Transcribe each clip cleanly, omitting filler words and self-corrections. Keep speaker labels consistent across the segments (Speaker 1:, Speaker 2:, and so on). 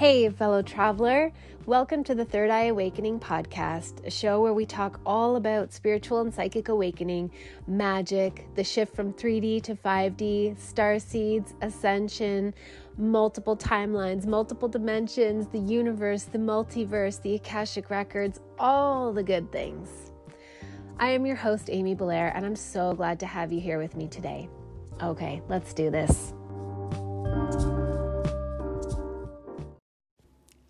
Speaker 1: Hey, fellow traveler. Welcome to the Third Eye Awakening podcast, a show where we talk all about spiritual and psychic awakening, magic, the shift from 3D to 5D, star seeds, ascension, multiple timelines, multiple dimensions, the universe, the multiverse, the Akashic records, all the good things. I am your host, Amy Belair, and I'm so glad to have you here with me today. Okay, let's do this.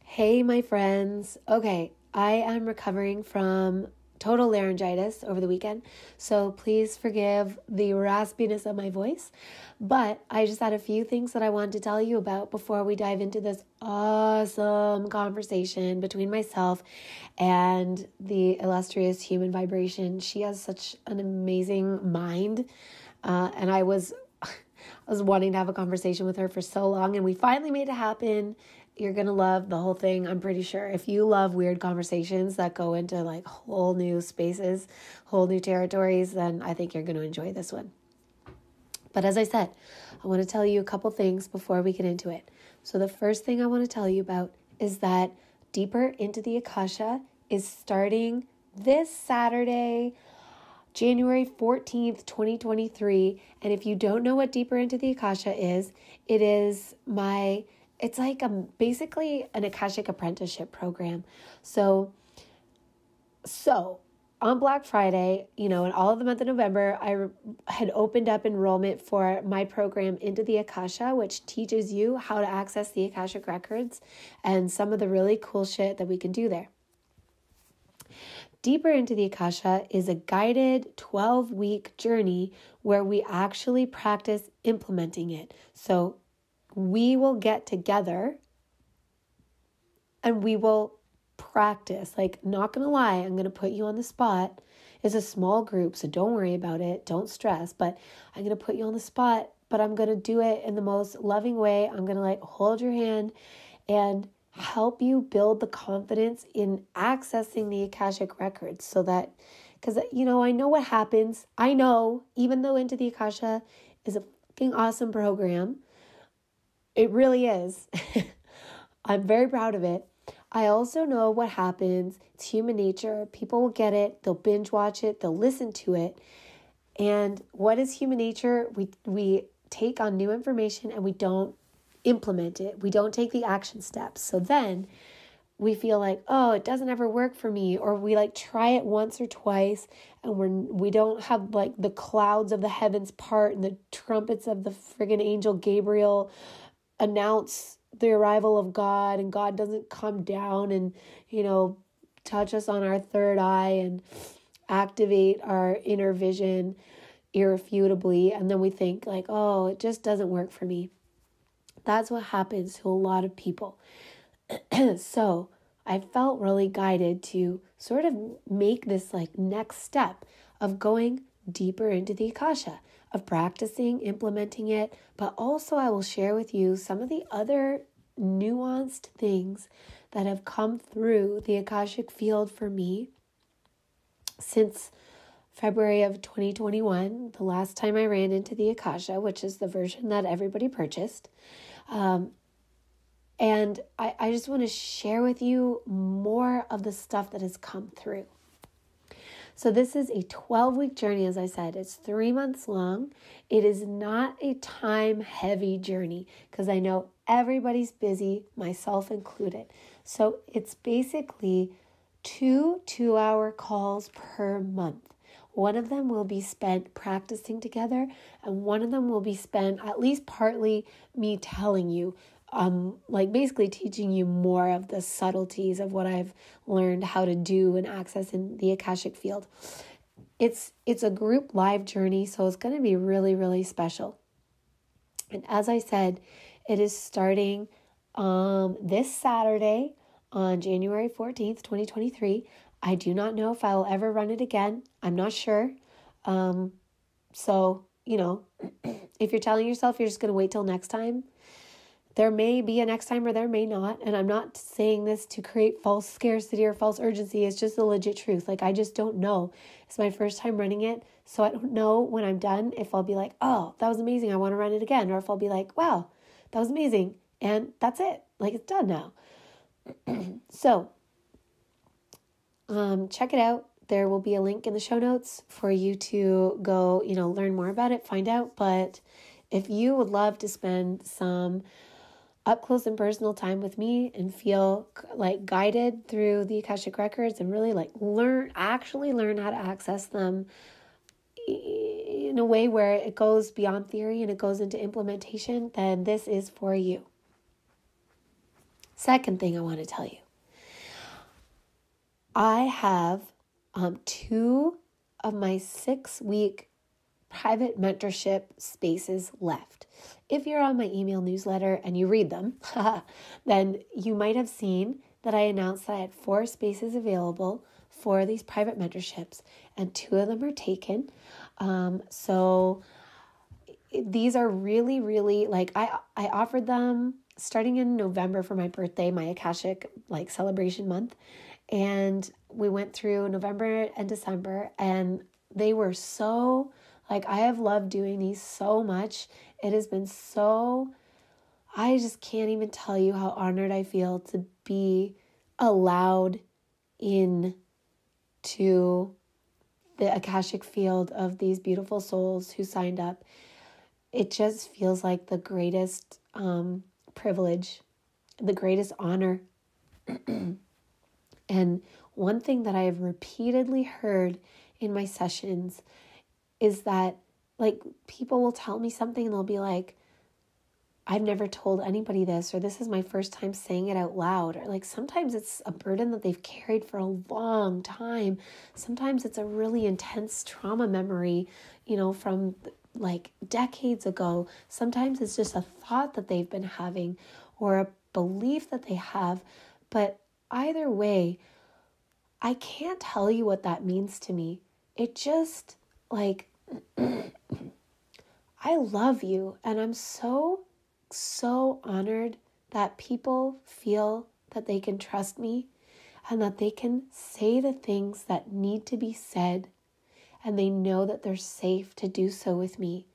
Speaker 1: Hey, my friends. Okay, I am recovering from total laryngitis over the weekend, so please forgive the raspiness of my voice. But I just had a few things that I wanted to tell you about before we dive into this awesome conversation between myself and the illustrious human vibration. She has such an amazing mind, and I was wanting to have a conversation with her for so long, and we finally made it happen. You're going to love the whole thing, I'm pretty sure. If you love weird conversations that go into like whole new spaces, whole new territories, then I think you're going to enjoy this one. But as I said, I want to tell you a couple things before we get into it. So the first thing I want to tell you about is that Deeper into the Akasha is starting this Saturday, January 14th, 2023. And if you don't know what Deeper into the Akasha is, it's like basically an Akashic apprenticeship program. So on Black Friday, and all of the month of November, I had opened up enrollment for my program Into the Akasha, which teaches you how to access the Akashic records and some of the really cool shit that we can do there. Deeper into the Akasha is a guided 12-week journey where we actually practice implementing it. So we will get together and we will practice. Like, not going to lie, I'm going to put you on the spot. It's a small group, so don't worry about it. Don't stress, but I'm going to put you on the spot, but I'm going to do it in the most loving way. I'm going to hold your hand and help you build the confidence in accessing the Akashic records so that, because, I know what happens. I know, even though Into the Akasha is a fucking awesome program, it really is. I'm very proud of it. I also know what happens. It's human nature. People will get it. They'll binge watch it. They'll listen to it. And what is human nature? We take on new information and we don't implement it. We don't take the action steps. So then we feel like, oh, it doesn't ever work for me. Or we try it once or twice and we don't have the clouds of the heavens part and the trumpets of the friggin' angel Gabriel announce the arrival of God, and God doesn't come down and, touch us on our third eye and activate our inner vision irrefutably. And then we think oh, it just doesn't work for me. That's what happens to a lot of people. So I felt really guided to sort of make this next step of going deeper into the Akasha, of practicing, implementing it, but also I will share with you some of the other nuanced things that have come through the Akashic field for me since February of 2021, the last time I ran into the Akasha, which is the version that everybody purchased. And I just want to share with you more of the stuff that has come through. So this is a 12-week journey, as I said. It's 3 months long. It is not a time-heavy journey because I know everybody's busy, myself included. So it's basically 2 2-hour calls per month. One of them will be spent practicing together, and one of them will be spent at least partly me telling you, basically teaching you more of the subtleties of what I've learned how to do and access in the Akashic field. It's a group live journey, so it's going to be really, really special. And as I said, it is starting this Saturday on January 14th, 2023. I do not know if I will ever run it again. I'm not sure. So, if you're telling yourself you're just going to wait till next time, there may be a next time or there may not. And I'm not saying this to create false scarcity or false urgency. It's just the legit truth. I just don't know. It's my first time running it. So I don't know when I'm done if I'll be like, oh, that was amazing, I want to run it again. Or if I'll be like, wow, that was amazing. And that's it. Like, it's done now. So, check it out. There will be a link in the show notes for you to go, learn more about it, find out. But if you would love to spend some up close and personal time with me and feel like guided through the Akashic Records and really like learn how to access them in a way where it goes beyond theory and it goes into implementation, then this is for you. Second thing I want to tell you. I have 2 of my 6-week private mentorship spaces left. If you're on my email newsletter and you read them, then you might have seen that I announced that I had 4 spaces available for these private mentorships, and 2 of them are taken. So these are really, really, like, I offered them starting in November for my birthday, my Akashic celebration month. And we went through November and December, and they were so, I have loved doing these so much. It has been so, I just can't even tell you how honored I feel to be allowed in to the Akashic field of these beautiful souls who signed up. It just feels like the greatest privilege, the greatest honor. And one thing that I have repeatedly heard in my sessions is that, people will tell me something and they'll be like, I've never told anybody this, or this is my first time saying it out loud. Or sometimes it's a burden that they've carried for a long time. Sometimes it's a really intense trauma memory, from decades ago. Sometimes it's just a thought that they've been having or a belief that they have. But either way, I can't tell you what that means to me. It just, I love you, and I'm so honored that people feel that they can trust me and that they can say the things that need to be said, and they know that they're safe to do so with me.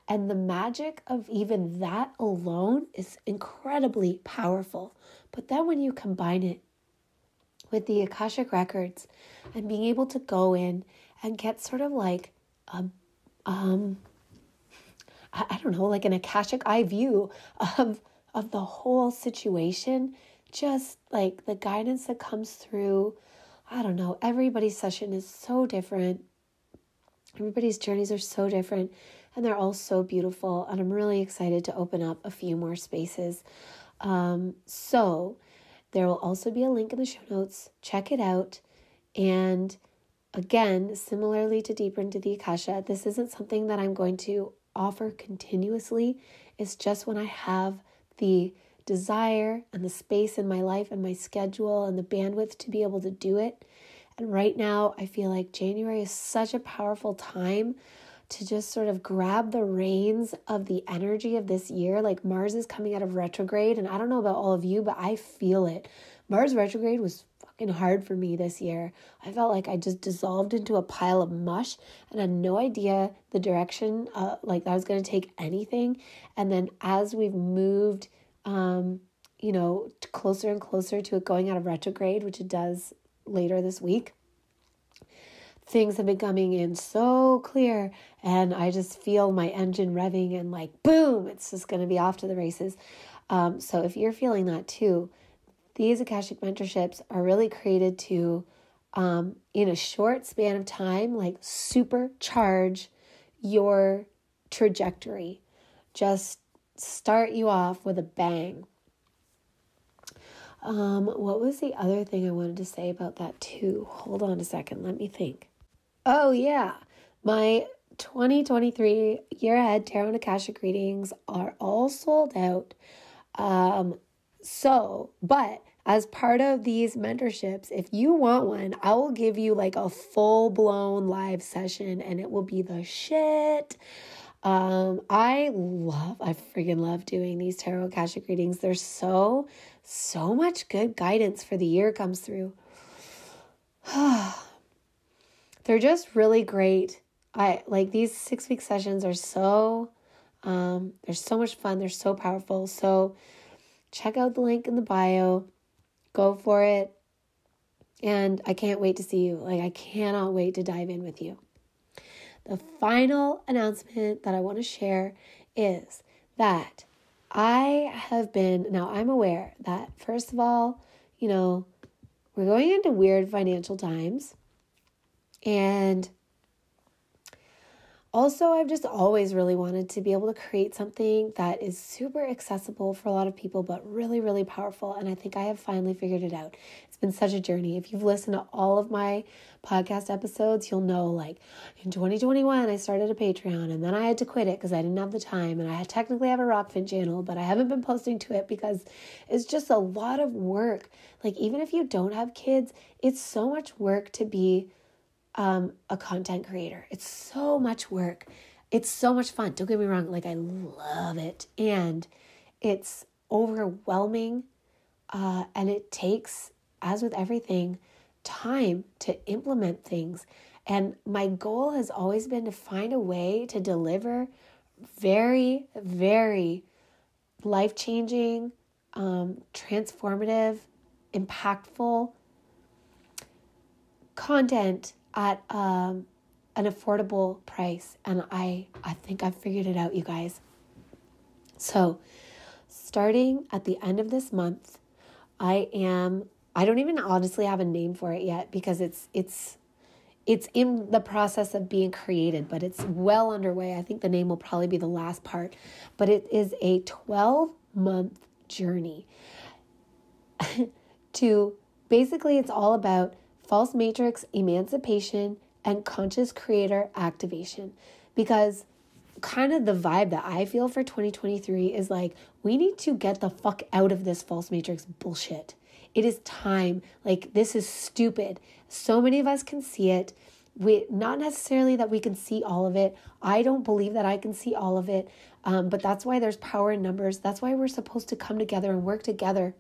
Speaker 1: And the magic of even that alone is incredibly powerful. But then when you combine it with the Akashic Records and being able to go in and get sort of an Akashic eye view of the whole situation, just the guidance that comes through, everybody's session is so different. Everybody's journeys are so different, and they're all so beautiful, and I'm really excited to open up a few more spaces. So there will also be a link in the show notes. Check it out. And again, similarly to Deeper into the Akasha, this isn't something that I'm going to offer continuously. It's just when I have the desire and the space in my life and my schedule and the bandwidth to be able to do it. And right now, I feel like January is such a powerful time to just sort of grab the reins of the energy of this year. Mars is coming out of retrograde, and I don't know about all of you, but I feel it. Mars retrograde was fucking hard for me this year. I felt like I just dissolved into a pile of mush and had no idea the direction that I was going to take anything. And then as we've moved, closer and closer to it going out of retrograde, which it does later this week, things have been coming in so clear, and I just feel my engine revving and boom, it's just going to be off to the races. So if you're feeling that too, these Akashic mentorships are really created to, in a short span of time, supercharge your trajectory. Just start you off with a bang. What was the other thing I wanted to say about that too? Hold on a second. Let me think. Oh yeah. My 2023 Year Ahead Tarot and Akashic readings are all sold out. But as part of these mentorships, if you want one, I will give you a full-blown live session, and it will be the shit. I freaking love doing these Tarot Akashic readings. There's so much good guidance for the year comes through. They're just really great. These 6-week sessions are they're so much fun. They're so powerful. So check out the link in the bio. Go for it. And I can't wait to see you. Like, I cannot wait to dive in with you. The final announcement that I want to share is that I'm aware that, first of all, we're going into weird financial times. And also, I've just always really wanted to be able to create something that is super accessible for a lot of people, but really, really powerful. And I think I have finally figured it out. It's been such a journey. If you've listened to all of my podcast episodes, you'll know, like, in 2021, I started a Patreon, and then I had to quit it because I didn't have the time. And I technically have a Rockfin channel, but I haven't been posting to it because it's just a lot of work. Like, even if you don't have kids, it's so much work to be a content creator. It's so much work. It's so much fun. Don't get me wrong. Like, I love it. And it's overwhelming. And it takes, as with everything, time to implement things. And my goal has always been to find a way to deliver very, very life-changing, transformative, impactful content at an affordable price. And I think I've figured it out, you guys. So starting at the end of this month, I don't even honestly have a name for it yet because it's in the process of being created, but it's well underway. I think the name will probably be the last part, but it is a 12-month journey to basically, it's all about false matrix emancipation and conscious creator activation, because kind of the vibe that I feel for 2023 is like, we need to get the fuck out of this false matrix bullshit. It is time. Like, this is stupid. So many of us can see it. Not necessarily that we can see all of it. I don't believe that I can see all of it. But that's why there's power in numbers. That's why we're supposed to come together and work together,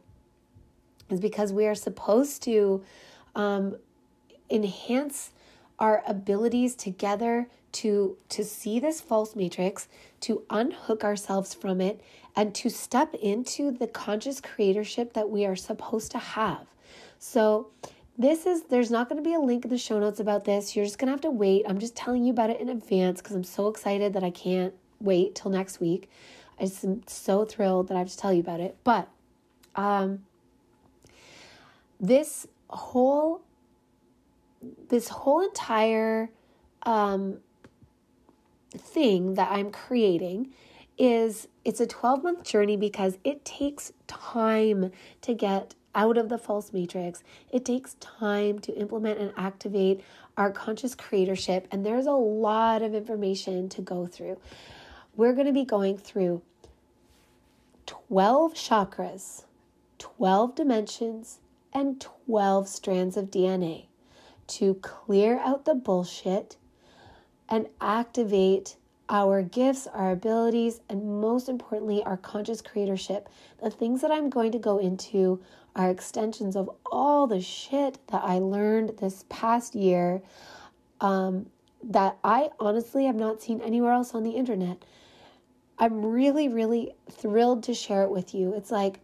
Speaker 1: is because we are supposed to enhance our abilities together to see this false matrix, to unhook ourselves from it, and to step into the conscious creatorship that we are supposed to have. So there's not going to be a link in the show notes about this. You're just going to have to wait. I'm just telling you about it in advance because I'm so excited that I can't wait till next week. I just am so thrilled that I have to tell you about it. But this whole entire thing that I'm creating it's a 12-month journey because it takes time to get out of the false matrix. It takes time to implement and activate our conscious creatorship, and there's a lot of information to go through. We're going to be going through 12 chakras, 12 dimensions, and 12 strands of DNA to clear out the bullshit and activate our gifts, our abilities, and most importantly, our conscious creatorship. The things that I'm going to go into are extensions of all the shit that I learned this past year that I honestly have not seen anywhere else on the internet. I'm really, really thrilled to share it with you. It's like,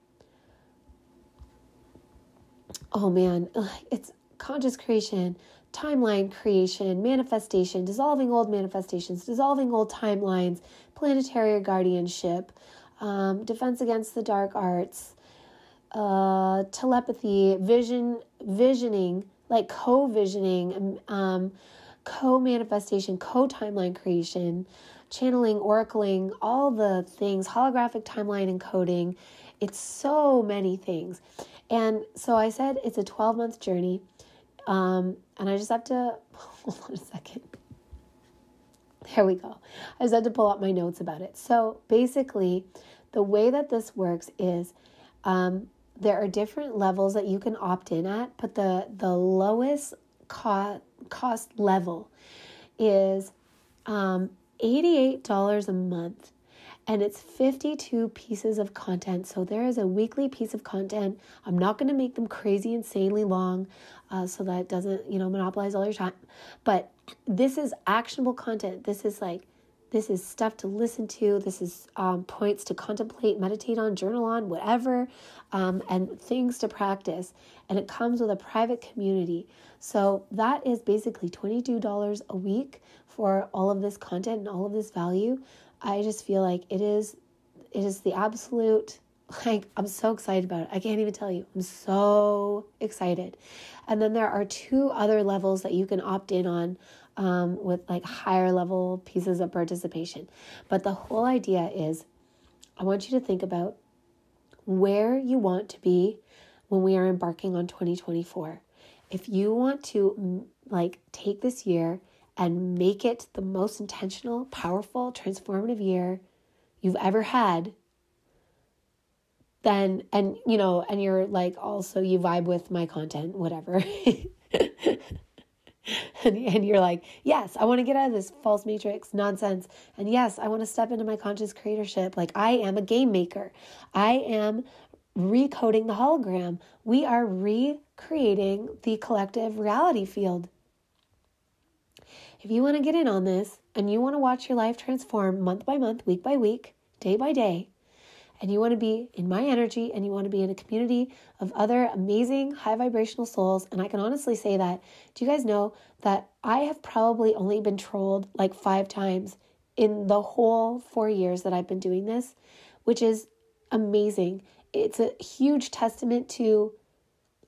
Speaker 1: oh man, it's conscious creation, timeline creation, manifestation, dissolving old manifestations, dissolving old timelines, planetary guardianship, defense against the dark arts, telepathy, visioning, like co-visioning, co-manifestation, co-timeline creation, channeling, oracling, all the things, holographic timeline encoding. It's so many things. And so I said it's a 12-month journey. And I just have to, hold on a second. There we go. I just had to pull up my notes about it. So basically, the way that this works is there are different levels that you can opt in at, but the lowest cost level is $88 a month. And it's 52 pieces of content. So there is a weekly piece of content. I'm not going to make them crazy, insanely long so that it doesn't, monopolize all your time. But this is actionable content. This This is stuff to listen to. This is points to contemplate, meditate on, journal on, whatever, and things to practice. And it comes with a private community. So that is basically $22 a week for all of this content and all of this value. I just feel like it is the absolute, like, I'm so excited about it. I can't even tell you. I'm so excited. And then there are 2 other levels that you can opt in on with like higher level pieces of participation. But the whole idea is I want you to think about where you want to be when we are embarking on 2024. If you want to like take this year and make it the most intentional, powerful, transformative year you've ever had, then, and you're like, also you vibe with my content, whatever. And you're like, yes, I want to get out of this false matrix nonsense. And yes, I want to step into my conscious creatorship. Like, I am a game maker. I am recoding the hologram. We are recreating the collective reality field. If you want to get in on this and you want to watch your life transform month by month, week by week, day by day, and you want to be in my energy and you want to be in a community of other amazing high vibrational souls, and I can honestly say that, do you guys know that I have probably only been trolled like 5 times in the whole 4 years that I've been doing this, which is amazing. It's a huge testament to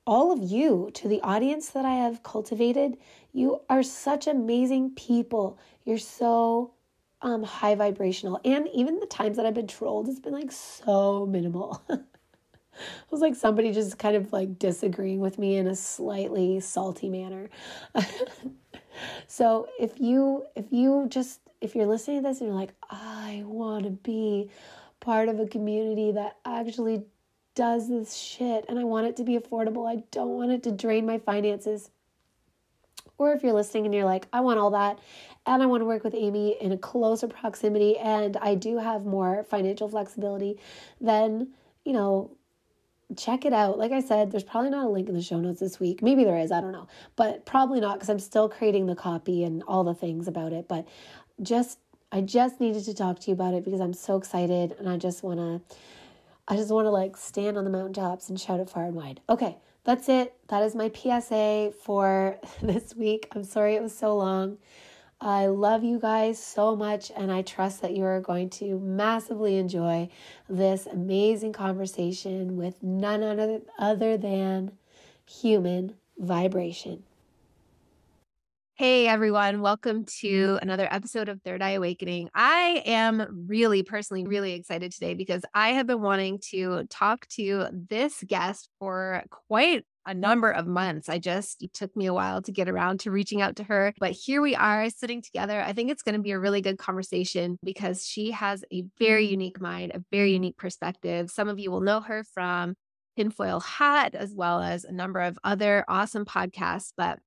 Speaker 1: all of you, to the audience that I have cultivated. You are such amazing people. You're so high vibrational. And even the times that I've been trolled, it's been like so minimal. It was like somebody just kind of like disagreeing with me in a slightly salty manner. So if you're listening to this and you're like, I want to be part of a community that actually does this shit and I want it to be affordable, I don't want it to drain my finances. Or if you're listening and you're like, I want all that and I want to work with Amy in a closer proximity and I do have more financial flexibility, then, check it out. Like I said, there's probably not a link in the show notes this week. Maybe there is, I don't know. But probably not, because I'm still creating the copy and all the things about it. But I just needed to talk to you about it because I'm so excited and I just want to like stand on the mountaintops and shout it far and wide. Okay, that's it. That is my PSA for this week. I'm sorry it was so long. I love you guys so much, and I trust that you are going to massively enjoy this amazing conversation with none other than human vibration. Hey everyone, welcome to another episode of Third Eye Awakening. I am personally really excited today because I have been wanting to talk to this guest for quite a number of months. It took me a while to get around to reaching out to her, but here we are sitting together. I think it's going to be a really good conversation because she has a very unique mind, a very unique perspective. Some of you will know her from Tinfoil Hat, as well as a number of other awesome podcasts, but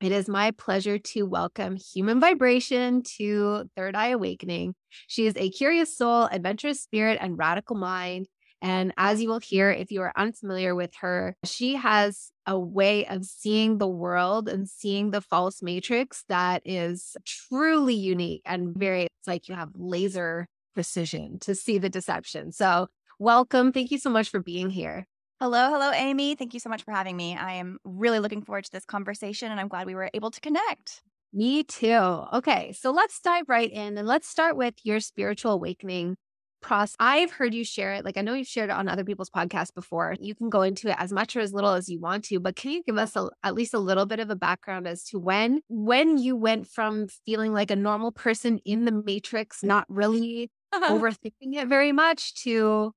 Speaker 1: it is my pleasure to welcome Human Vibration to Third Eye Awakening. She is a curious soul, adventurous spirit, and radical mind. And as you will hear, if you are unfamiliar with her, she has a way of seeing the world and seeing the false matrix that is truly unique and it's like you have laser precision to see the deception. So welcome. Thank you so much for being here.
Speaker 2: Hello, Amy. Thank you so much for having me. I am really looking forward to this conversation, and I'm glad we were able to connect.
Speaker 1: Me too. Okay, so let's dive right in and let's start with your spiritual awakening process. I've heard you share it. Like, I know you've shared it on other people's podcasts before. You can go into it as much or as little as you want to, but can you give us at least a little bit of a background as to when you went from feeling like a normal person in the matrix, not really overthinking it very much, to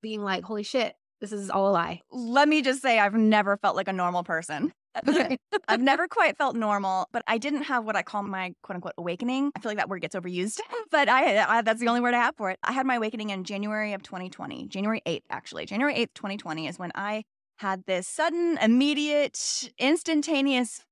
Speaker 1: being like, holy shit, this is all a lie?
Speaker 2: Let me just say, I've never felt like a normal person. I've never quite felt normal, but I didn't have what I call my quote unquote awakening. I feel like that word gets overused, but I that's the only word I have for it. I had my awakening in January of 2020, January 8th, actually. January 8th, 2020 is when I had this sudden, immediate, instantaneous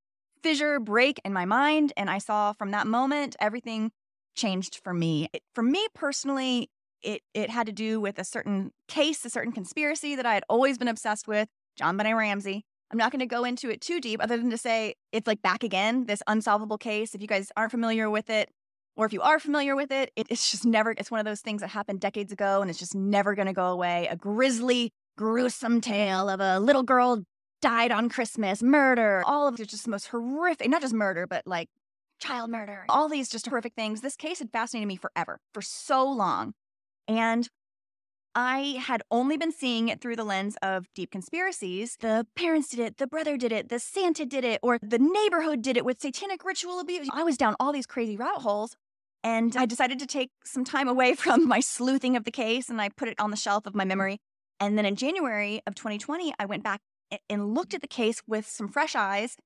Speaker 2: fissure break in my mind. And I saw from that moment, everything changed for me. For me personally, it had to do with a certain case, a certain conspiracy that I had always been obsessed with, JonBenét Ramsey. I'm not going to go into it too deep other than to say it's like back again, this unsolvable case. If you guys aren't familiar with it, or if you are familiar with it, it's just never, it's one of those things that happened decades ago and it's just never going to go away. A grisly, gruesome tale of a little girl died on Christmas, murder, all of it's just the most horrific, not just murder, but like child murder, all these just horrific things. This case had fascinated me forever, for so long. And I had only been seeing it through the lens of deep conspiracies. The parents did it, the brother did it, the Santa did it, or the neighborhood did it with satanic ritual abuse. I was down all these crazy rabbit holes, and I decided to take some time away from my sleuthing of the case, and I put it on the shelf of my memory. And then in January of 2020, I went back and looked at the case with some fresh eyes,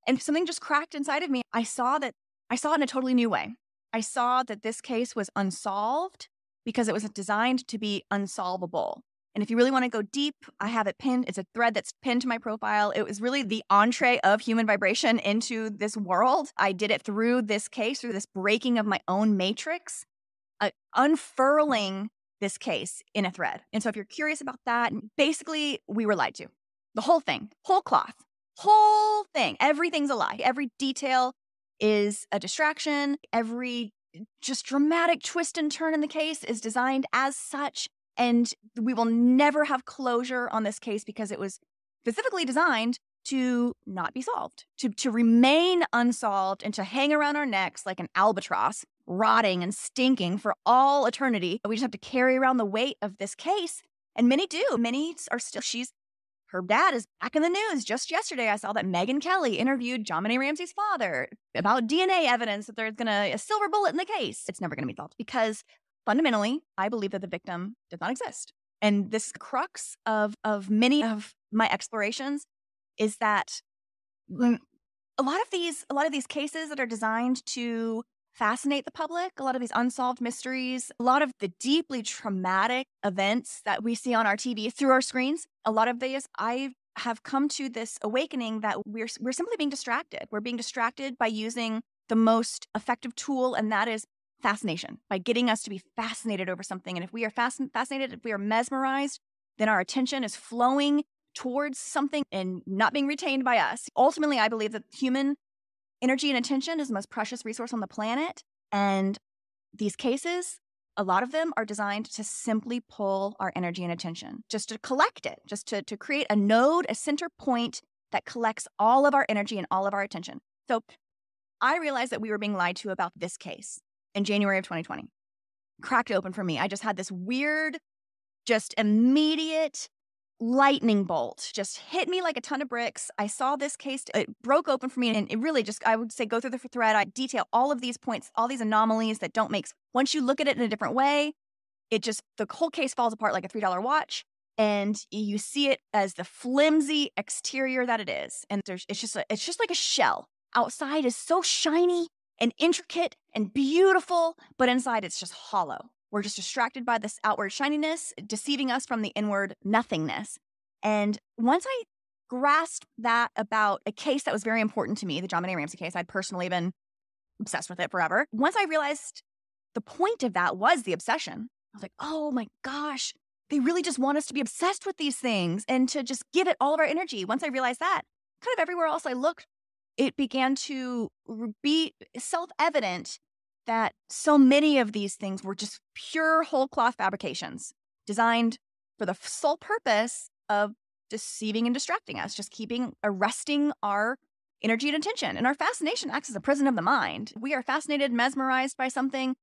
Speaker 2: and something just cracked inside of me. I saw it in a totally new way. I saw that this case was unsolved because it was designed to be unsolvable. And if you really want to go deep, I have it pinned. It's a thread that's pinned to my profile. It was really the entree of human vibration into this world. I did it through this case, through this breaking of my own matrix, unfurling this case in a thread. And so if you're curious about that, basically we were lied to. The whole thing, whole cloth, whole thing, everything's a lie. Every detail is a distraction. Every just dramatic twist and turn in the case is designed as such. And we will never have closure on this case because it was specifically designed to not be solved, to remain unsolved and to hang around our necks like an albatross, rotting and stinking for all eternity. We just have to carry around the weight of this case. And many do. Many are still, her dad is back in the news. Just yesterday, I saw that Megyn Kelly interviewed JonBenét Ramsey's father about DNA evidence that there's a silver bullet in the case. It's never going to be solved because fundamentally, I believe that the victim does not exist. And this crux of many of my explorations is that a lot of these cases that are designed to fascinate the public, a lot of these unsolved mysteries, a lot of the deeply traumatic events that we see on our TV through our screens, a lot of these, I have come to this awakening that we're simply being distracted. We're being distracted by using the most effective tool, and that is fascination, by getting us to be fascinated over something. And if we are fascinated, if we are mesmerized, then our attention is flowing towards something and not being retained by us. Ultimately, I believe that human energy and attention is the most precious resource on the planet. And these cases, a lot of them are designed to simply pull our energy and attention, just to collect it, just to create a node, a center point that collects all of our energy and all of our attention. So I realized that we were being lied to about this case in January of 2020. Cracked open for me. I just had this weird, just immediate lightning bolt just hit me like a ton of bricks. I saw this case, it broke open for me, and it really just, I would say, go through the thread. I detail all of these points, all these anomalies that don't make, once you look at it in a different way, the whole case falls apart like a $3 watch, and you see it as the flimsy exterior that it is. And it's just like a shell. Outside is so shiny and intricate and beautiful, but inside it's just hollow. We're just distracted by this outward shininess, deceiving us from the inward nothingness. And once I grasped that about a case that was very important to me, the JonBenét Ramsey case, I'd personally been obsessed with it forever. Once I realized the point of that was the obsession, I was like, oh my gosh, they really just want us to be obsessed with these things and to just give it all of our energy. Once I realized that, kind of everywhere else I looked, it began to be self-evident that so many of these things were just pure whole cloth fabrications designed for the sole purpose of deceiving and distracting us, just arresting our energy and attention. And our fascination acts as a prison of the mind. We are fascinated, mesmerized by something.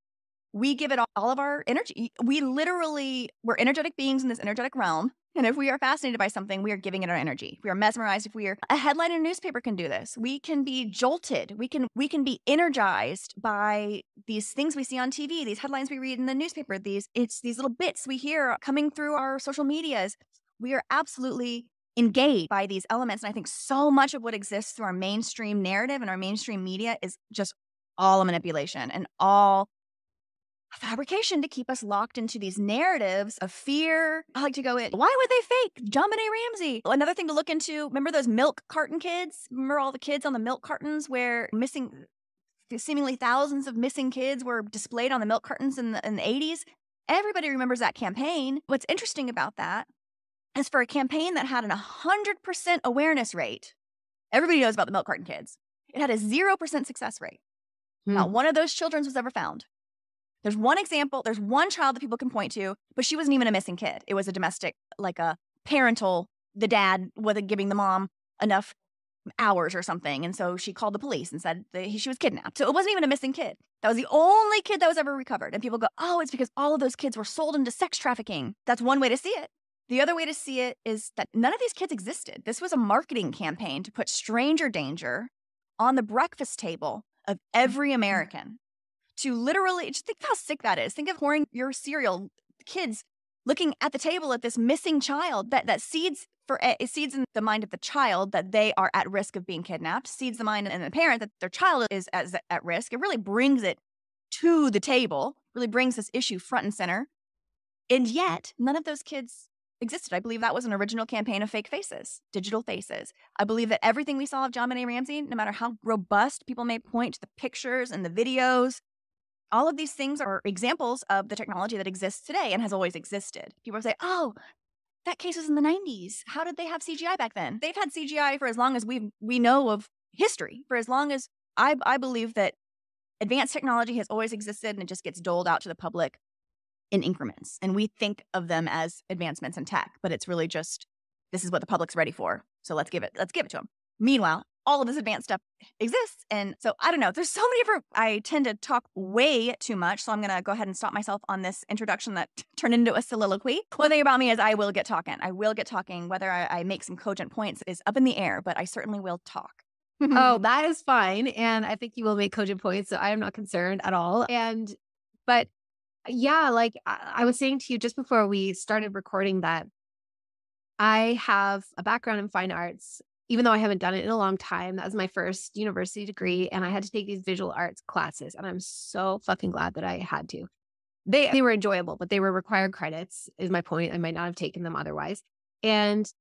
Speaker 2: We give it all of our energy. We're energetic beings in this energetic realm. And if we are fascinated by something, we are giving it our energy. We are mesmerized. A headline in a newspaper can do this. We can be jolted. We can be energized by these things we see on TV, these headlines we read in the newspaper, these little bits we hear coming through our social medias. We are absolutely engaged by these elements. And I think so much of what exists through our mainstream narrative and our mainstream media is just all a manipulation and all fabrication to keep us locked into these narratives of fear. I like to go in, why would they fake JonBenét Ramsey? Another thing to look into, remember those milk carton kids? Remember all the kids on the milk cartons where seemingly thousands of missing kids were displayed on the milk cartons in the 80s? Everybody remembers that campaign. What's interesting about that is for a campaign that had 100% awareness rate, everybody knows about the milk carton kids. It had a 0% success rate. Not one of those children was ever found. There's one example. There's one child that people can point to, but she wasn't even a missing kid. It was a domestic, like a parental, the dad wasn't giving the mom enough hours or something. And so she called the police and said that she was kidnapped. So it wasn't even a missing kid. That was the only kid that was ever recovered. And people go, oh, it's because all of those kids were sold into sex trafficking. That's one way to see it. The other way to see it is that none of these kids existed. This was a marketing campaign to put stranger danger on the breakfast table of every American. To literally, just think how sick that is. Think of pouring your cereal, kids looking at the table at this missing child that seeds in the mind of the child that they are at risk of being kidnapped, seeds the mind in the parent that their child is at risk. It really brings it to the table, really brings this issue front and center. And yet, none of those kids existed. I believe that was an original campaign of fake faces, digital faces. I believe that everything we saw of JonBenét Ramsey, no matter how robust people may point to the pictures and the videos, all of these things are examples of the technology that exists today and has always existed. People say, oh, that case was in the 90s. How did they have CGI back then? They've had CGI for as long as we know of history, for as long as I believe that advanced technology has always existed and it just gets doled out to the public in increments. And we think of them as advancements in tech, but it's really just, this is what the public's ready for. So let's give it to them. Meanwhile, all of this advanced stuff exists. And so I don't know, there's so many different, I tend to talk way too much. So I'm going to go ahead and stop myself on this introduction that turned into a soliloquy. One thing about me is I will get talking. Whether I make some cogent points is up in the air, but I certainly will talk.
Speaker 3: Oh, that is fine. And I think you will make cogent points. So I am not concerned at all. But yeah, like I was saying to you just before we started recording that I have a background in fine arts. Even though I haven't done it in a long time, that was my first university degree. And I had to take these visual arts classes. And I'm so fucking glad that I had to. They were enjoyable, but they were required credits, is my point. I might not have taken them otherwise. And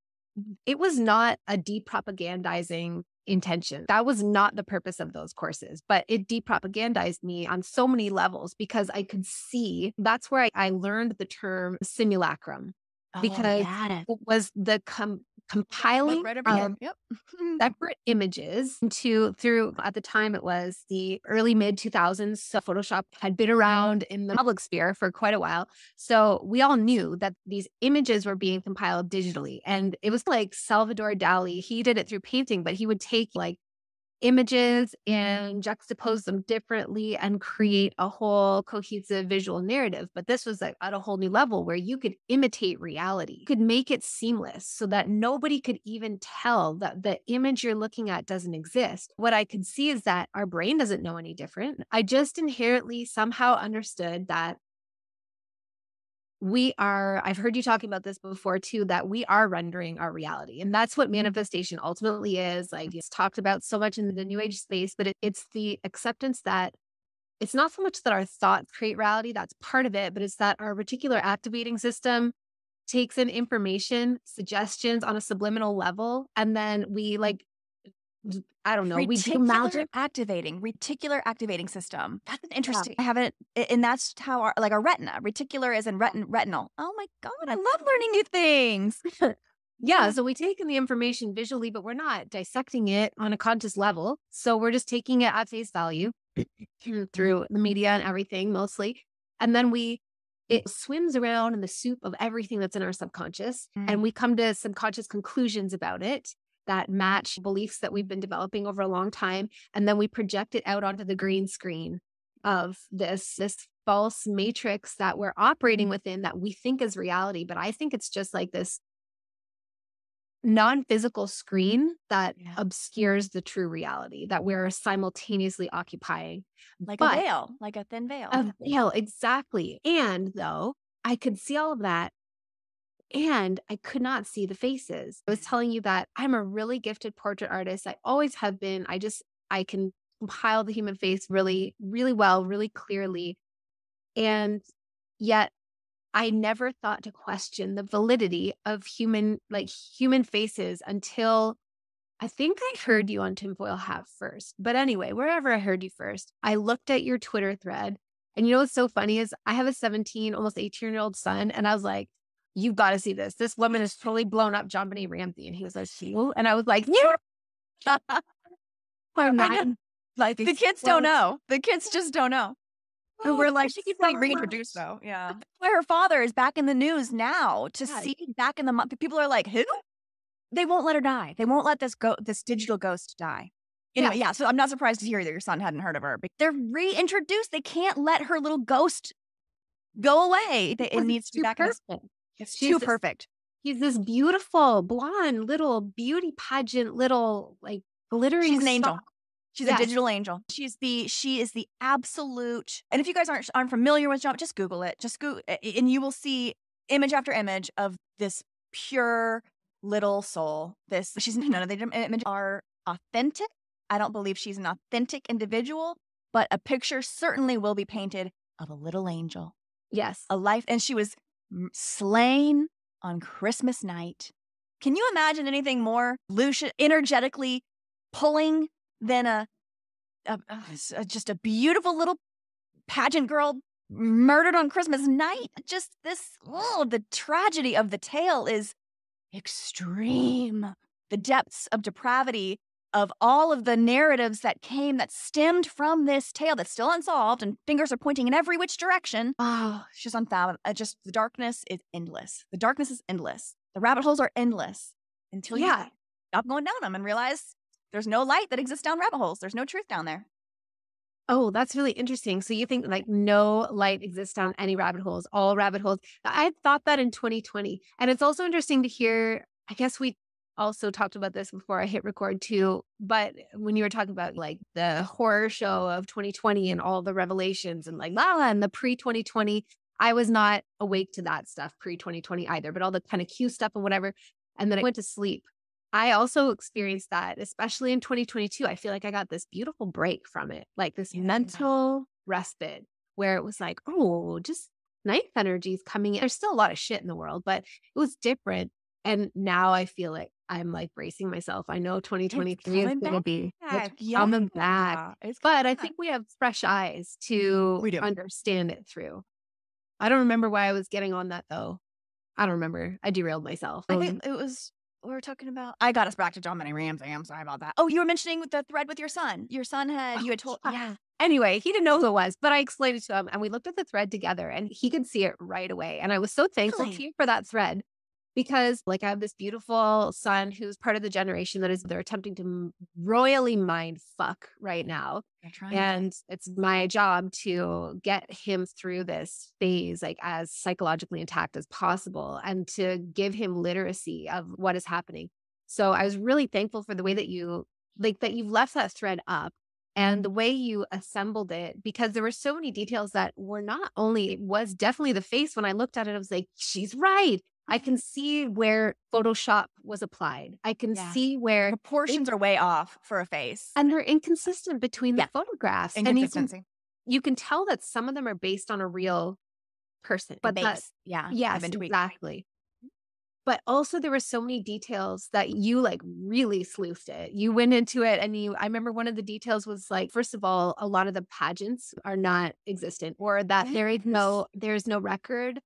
Speaker 3: it was not a depropagandizing intention. That was not the purpose of those courses, but it depropagandized me on so many levels because I could see that's where I learned the term simulacrum. Because it was the compiling of separate images through at the time it was the early mid 2000s. So Photoshop had been around in the public sphere for quite a while. So we all knew that these images were being compiled digitally. And it was like Salvador Dali. He did it through painting, but he would take like images and juxtapose them differently and create a whole cohesive visual narrative. But this was at a whole new level where you could imitate reality. You could make it seamless so that nobody could even tell that the image you're looking at doesn't exist. What I could see is that our brain doesn't know any different. I just inherently somehow understood that I've heard you talking about this before too, that we are rendering our reality. And that's what manifestation ultimately is. Like it's talked about so much in the new age space, but it's the acceptance that it's not so much that our thoughts create reality, that's part of it, but it's that our reticular activating system takes in information, suggestions on a subliminal level. And then we like, I don't know.
Speaker 2: Reticular activating system. That's an interesting. I haven't, and that's how our retina. Reticular is in retinal. Oh my God, I love learning new things.
Speaker 3: Yeah, so we take in the information visually, but we're not dissecting it on a conscious level. So we're just taking it at face value through the media and everything mostly, and then it swims around in the soup of everything that's in our subconscious, and we come to subconscious conclusions about it that match beliefs that we've been developing over a long time. And then we project it out onto the green screen of this false matrix that we're operating within that we think is reality. But I think it's just like this non-physical screen that obscures the true reality that we're simultaneously occupying.
Speaker 2: Like a veil, like a thin veil.
Speaker 3: A veil, exactly. And though I could see all of that, and I could not see the faces. I was telling you that I'm a really gifted portrait artist. I always have been. I can compile the human face really, really well, really clearly. And yet I never thought to question the validity of human faces until I think I heard you on Tinfoil Hat first. But anyway, wherever I heard you first, I looked at your Twitter thread. And you know what's so funny is I have a 17, almost 18-year-old son. And I was like, you've got to see this. This woman has totally blown up JonBenét Ramsey. And he was like, who? And I was like, yeah.
Speaker 2: Like the kids don't know. The kids just don't know. And we're like, she keeps getting reintroduced though. Yeah. Why her father is back in the news now to see back in the month. People are like, who? They won't let her die. They won't let this digital ghost die. Anyway, yeah. So I'm not surprised to hear that your son hadn't heard of her. But they're reintroduced. They can't let her little ghost go away. It needs to be back.
Speaker 3: Perfect.
Speaker 2: It's too perfect.
Speaker 3: He's this beautiful blonde little beauty pageant, little like glittering.
Speaker 2: She's an angel. She's a digital angel. She is the absolute. And if you guys aren't familiar with John, just Google it. Just Google, and you will see image after image of this pure little soul. None of the images are authentic. I don't believe she's an authentic individual, but a picture certainly will be painted of a little angel.
Speaker 3: Yes,
Speaker 2: a life, and she was slain on Christmas night. Can you imagine anything more energetically pulling than just a beautiful little pageant girl murdered on Christmas night? Just the tragedy of the tale is extreme. The depths of depravity of all of the narratives that stemmed from this tale that's still unsolved, and fingers are pointing in every which direction. Oh, it's just unfathomable. The darkness is endless. The darkness is endless. The rabbit holes are endless until you stop going down them and realize there's no light that exists down rabbit holes. There's no truth down there.
Speaker 3: Oh, that's really interesting. So you think like no light exists down any rabbit holes, all rabbit holes. I thought that in 2020. And it's also interesting to hear, I guess we also talked about this before I hit record too, but when you were talking about like the horror show of 2020 and all the revelations and like and the pre-2020, I was not awake to that stuff pre-2020 either, but all the kind of Q stuff and whatever. And then I went to sleep. I also experienced that, especially in 2022. I feel like I got this beautiful break from it, like this mental respite where it was like, oh, just nice energies coming in. There's still a lot of shit in the world, but it was different. And now I feel like I'm like bracing myself. I know 2023 is going to be coming back. But I think we have fresh eyes to understand it through. I don't remember why I was getting on that though. I don't remember. I derailed myself.
Speaker 2: I think it was... we were talking about. I got us back to JonBenét Ramsey. I'm sorry about that. Oh, you were mentioning the thread with your son. Your son you had told.
Speaker 3: Yeah. Anyway, he didn't know who it was, but I explained it to him and we looked at the thread together and he could see it right away. And I was so thankful to you for that thread because like I have this beautiful son who's part of the generation they're attempting to royally mind fuck right now. And it's my job to get him through this phase like as psychologically intact as possible and to give him literacy of what is happening. So I was really thankful for the way that you've left that thread up and the way you assembled it, because there were so many details that were not only, it was definitely the face. When I looked at it, I was like, she's right. I can see where Photoshop was applied. I can see where
Speaker 2: proportions are way off for a face.
Speaker 3: And they're inconsistent between the photographs.
Speaker 2: Inconsistency.
Speaker 3: And you can tell that some of them are based on a real person.
Speaker 2: But
Speaker 3: yes, exactly. But also there were so many details that you like really sleuthed it. You went into it and I remember one of the details was like, first of all, a lot of the pageants are not existent or that there's no record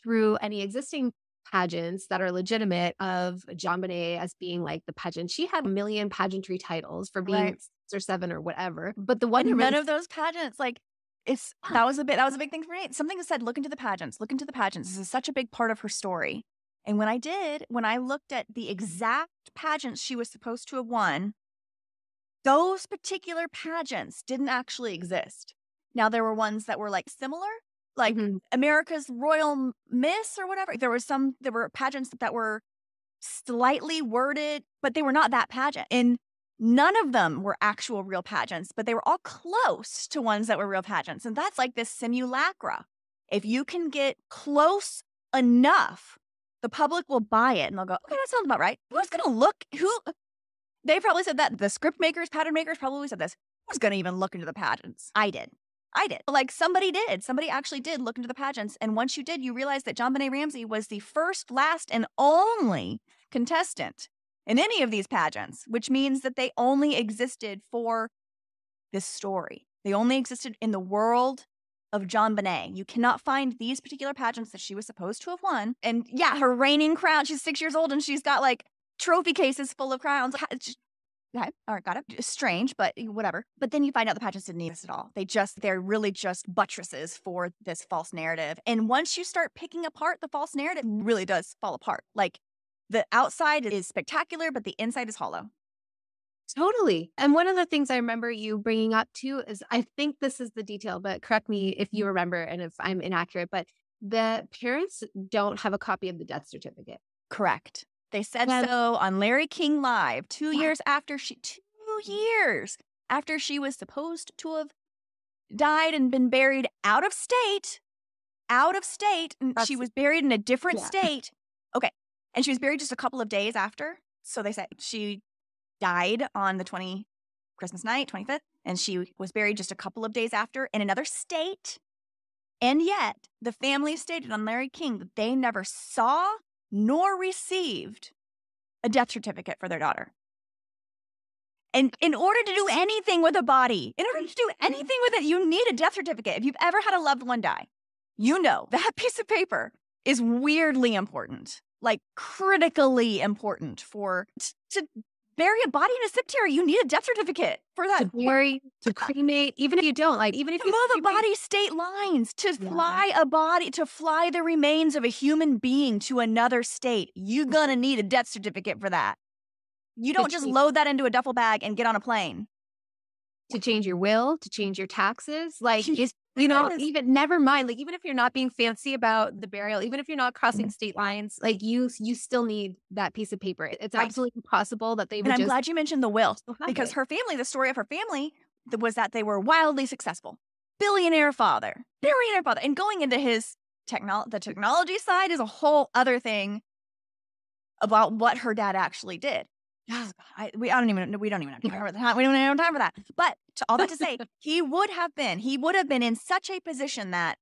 Speaker 3: through any existing pageants that are legitimate of JonBenét as being like the pageant. She had a million pageantry titles for being 6 or 7 or whatever. But the one
Speaker 2: none of those pageants, like that was a big thing for me. Something that said, look into the pageants. This is such a big part of her story. And when I looked at the exact pageants she was supposed to have won, those particular pageants didn't actually exist. Now there were ones that were like similar, like America's Royal Miss or whatever. There were pageants that were slightly worded, but they were not that pageant. And none of them were actual real pageants, but they were all close to ones that were real pageants. And that's like this simulacra. If you can get close enough, the public will buy it and they'll go, okay, that sounds about right. Who's going to look? They probably said that. The script makers, pattern makers probably said this. Who's going to even look into the pageants? I did. Like somebody did. Somebody actually did look into the pageants. And once you did, you realized that JonBenét Ramsey was the first, last, and only contestant in any of these pageants, which means that they only existed for this story. They only existed in the world of JonBenét. You cannot find these particular pageants that she was supposed to have won. And yeah, her reigning crown, she's 6 years old and she's got like trophy cases full of crowns. Okay. All right. Got it. Strange, but whatever. But then you find out the patches didn't exist at all. They're really just buttresses for this false narrative. And once you start picking apart the false narrative, it really does fall apart. Like the outside is spectacular, but the inside is hollow.
Speaker 3: Totally. And one of the things I remember you bringing up too is, I think this is the detail, but correct me if you remember and if I'm inaccurate, but the parents don't have a copy of the death certificate.
Speaker 2: Correct. They said
Speaker 3: And
Speaker 2: so on Larry King Live 2
Speaker 3: yeah,
Speaker 2: years after 2 years after she was supposed to have died and been buried out of state. And she
Speaker 3: that's,
Speaker 2: was buried in a different
Speaker 3: yeah,
Speaker 2: state. Okay. And she was buried just a couple of days after. So they said she died on the Christmas night, 25th, and she was buried just a couple of days after in another state. And yet the family stated on Larry King that they never saw nor received a death certificate for their daughter. And in order to do anything with a body, in order to do anything with it, you need a death certificate. If you've ever had a loved one die, you know that piece of paper is weirdly important, like critically important to bury a body in a cemetery. You need a death certificate for that.
Speaker 3: to bury, to cremate, even if you don't, like, even if
Speaker 2: To
Speaker 3: you
Speaker 2: move a
Speaker 3: cremate-
Speaker 2: body state lines, to
Speaker 3: Yeah.
Speaker 2: fly a body, to fly the remains of a human being to another state, you're gonna need a death certificate for that. You don't just load that into a duffel bag and get on a plane.
Speaker 3: to change your will, to change your taxes, like, it's,
Speaker 2: Yes.
Speaker 3: even never mind, like, even if you're not being fancy about the burial, even if you're not crossing
Speaker 2: Mm-hmm.
Speaker 3: state lines, like, you still need that piece of paper. It's
Speaker 2: Right.
Speaker 3: absolutely impossible that they
Speaker 2: And
Speaker 3: would
Speaker 2: I'm
Speaker 3: just
Speaker 2: glad you mentioned the will,
Speaker 3: still have
Speaker 2: because
Speaker 3: it.
Speaker 2: her family, the story of her family was that they were wildly successful. Billionaire father. And going into his the technology side is a whole other thing about what her dad actually did. We don't even have time for that. We don't even have time for that. But all that to say, he would have been in such a position that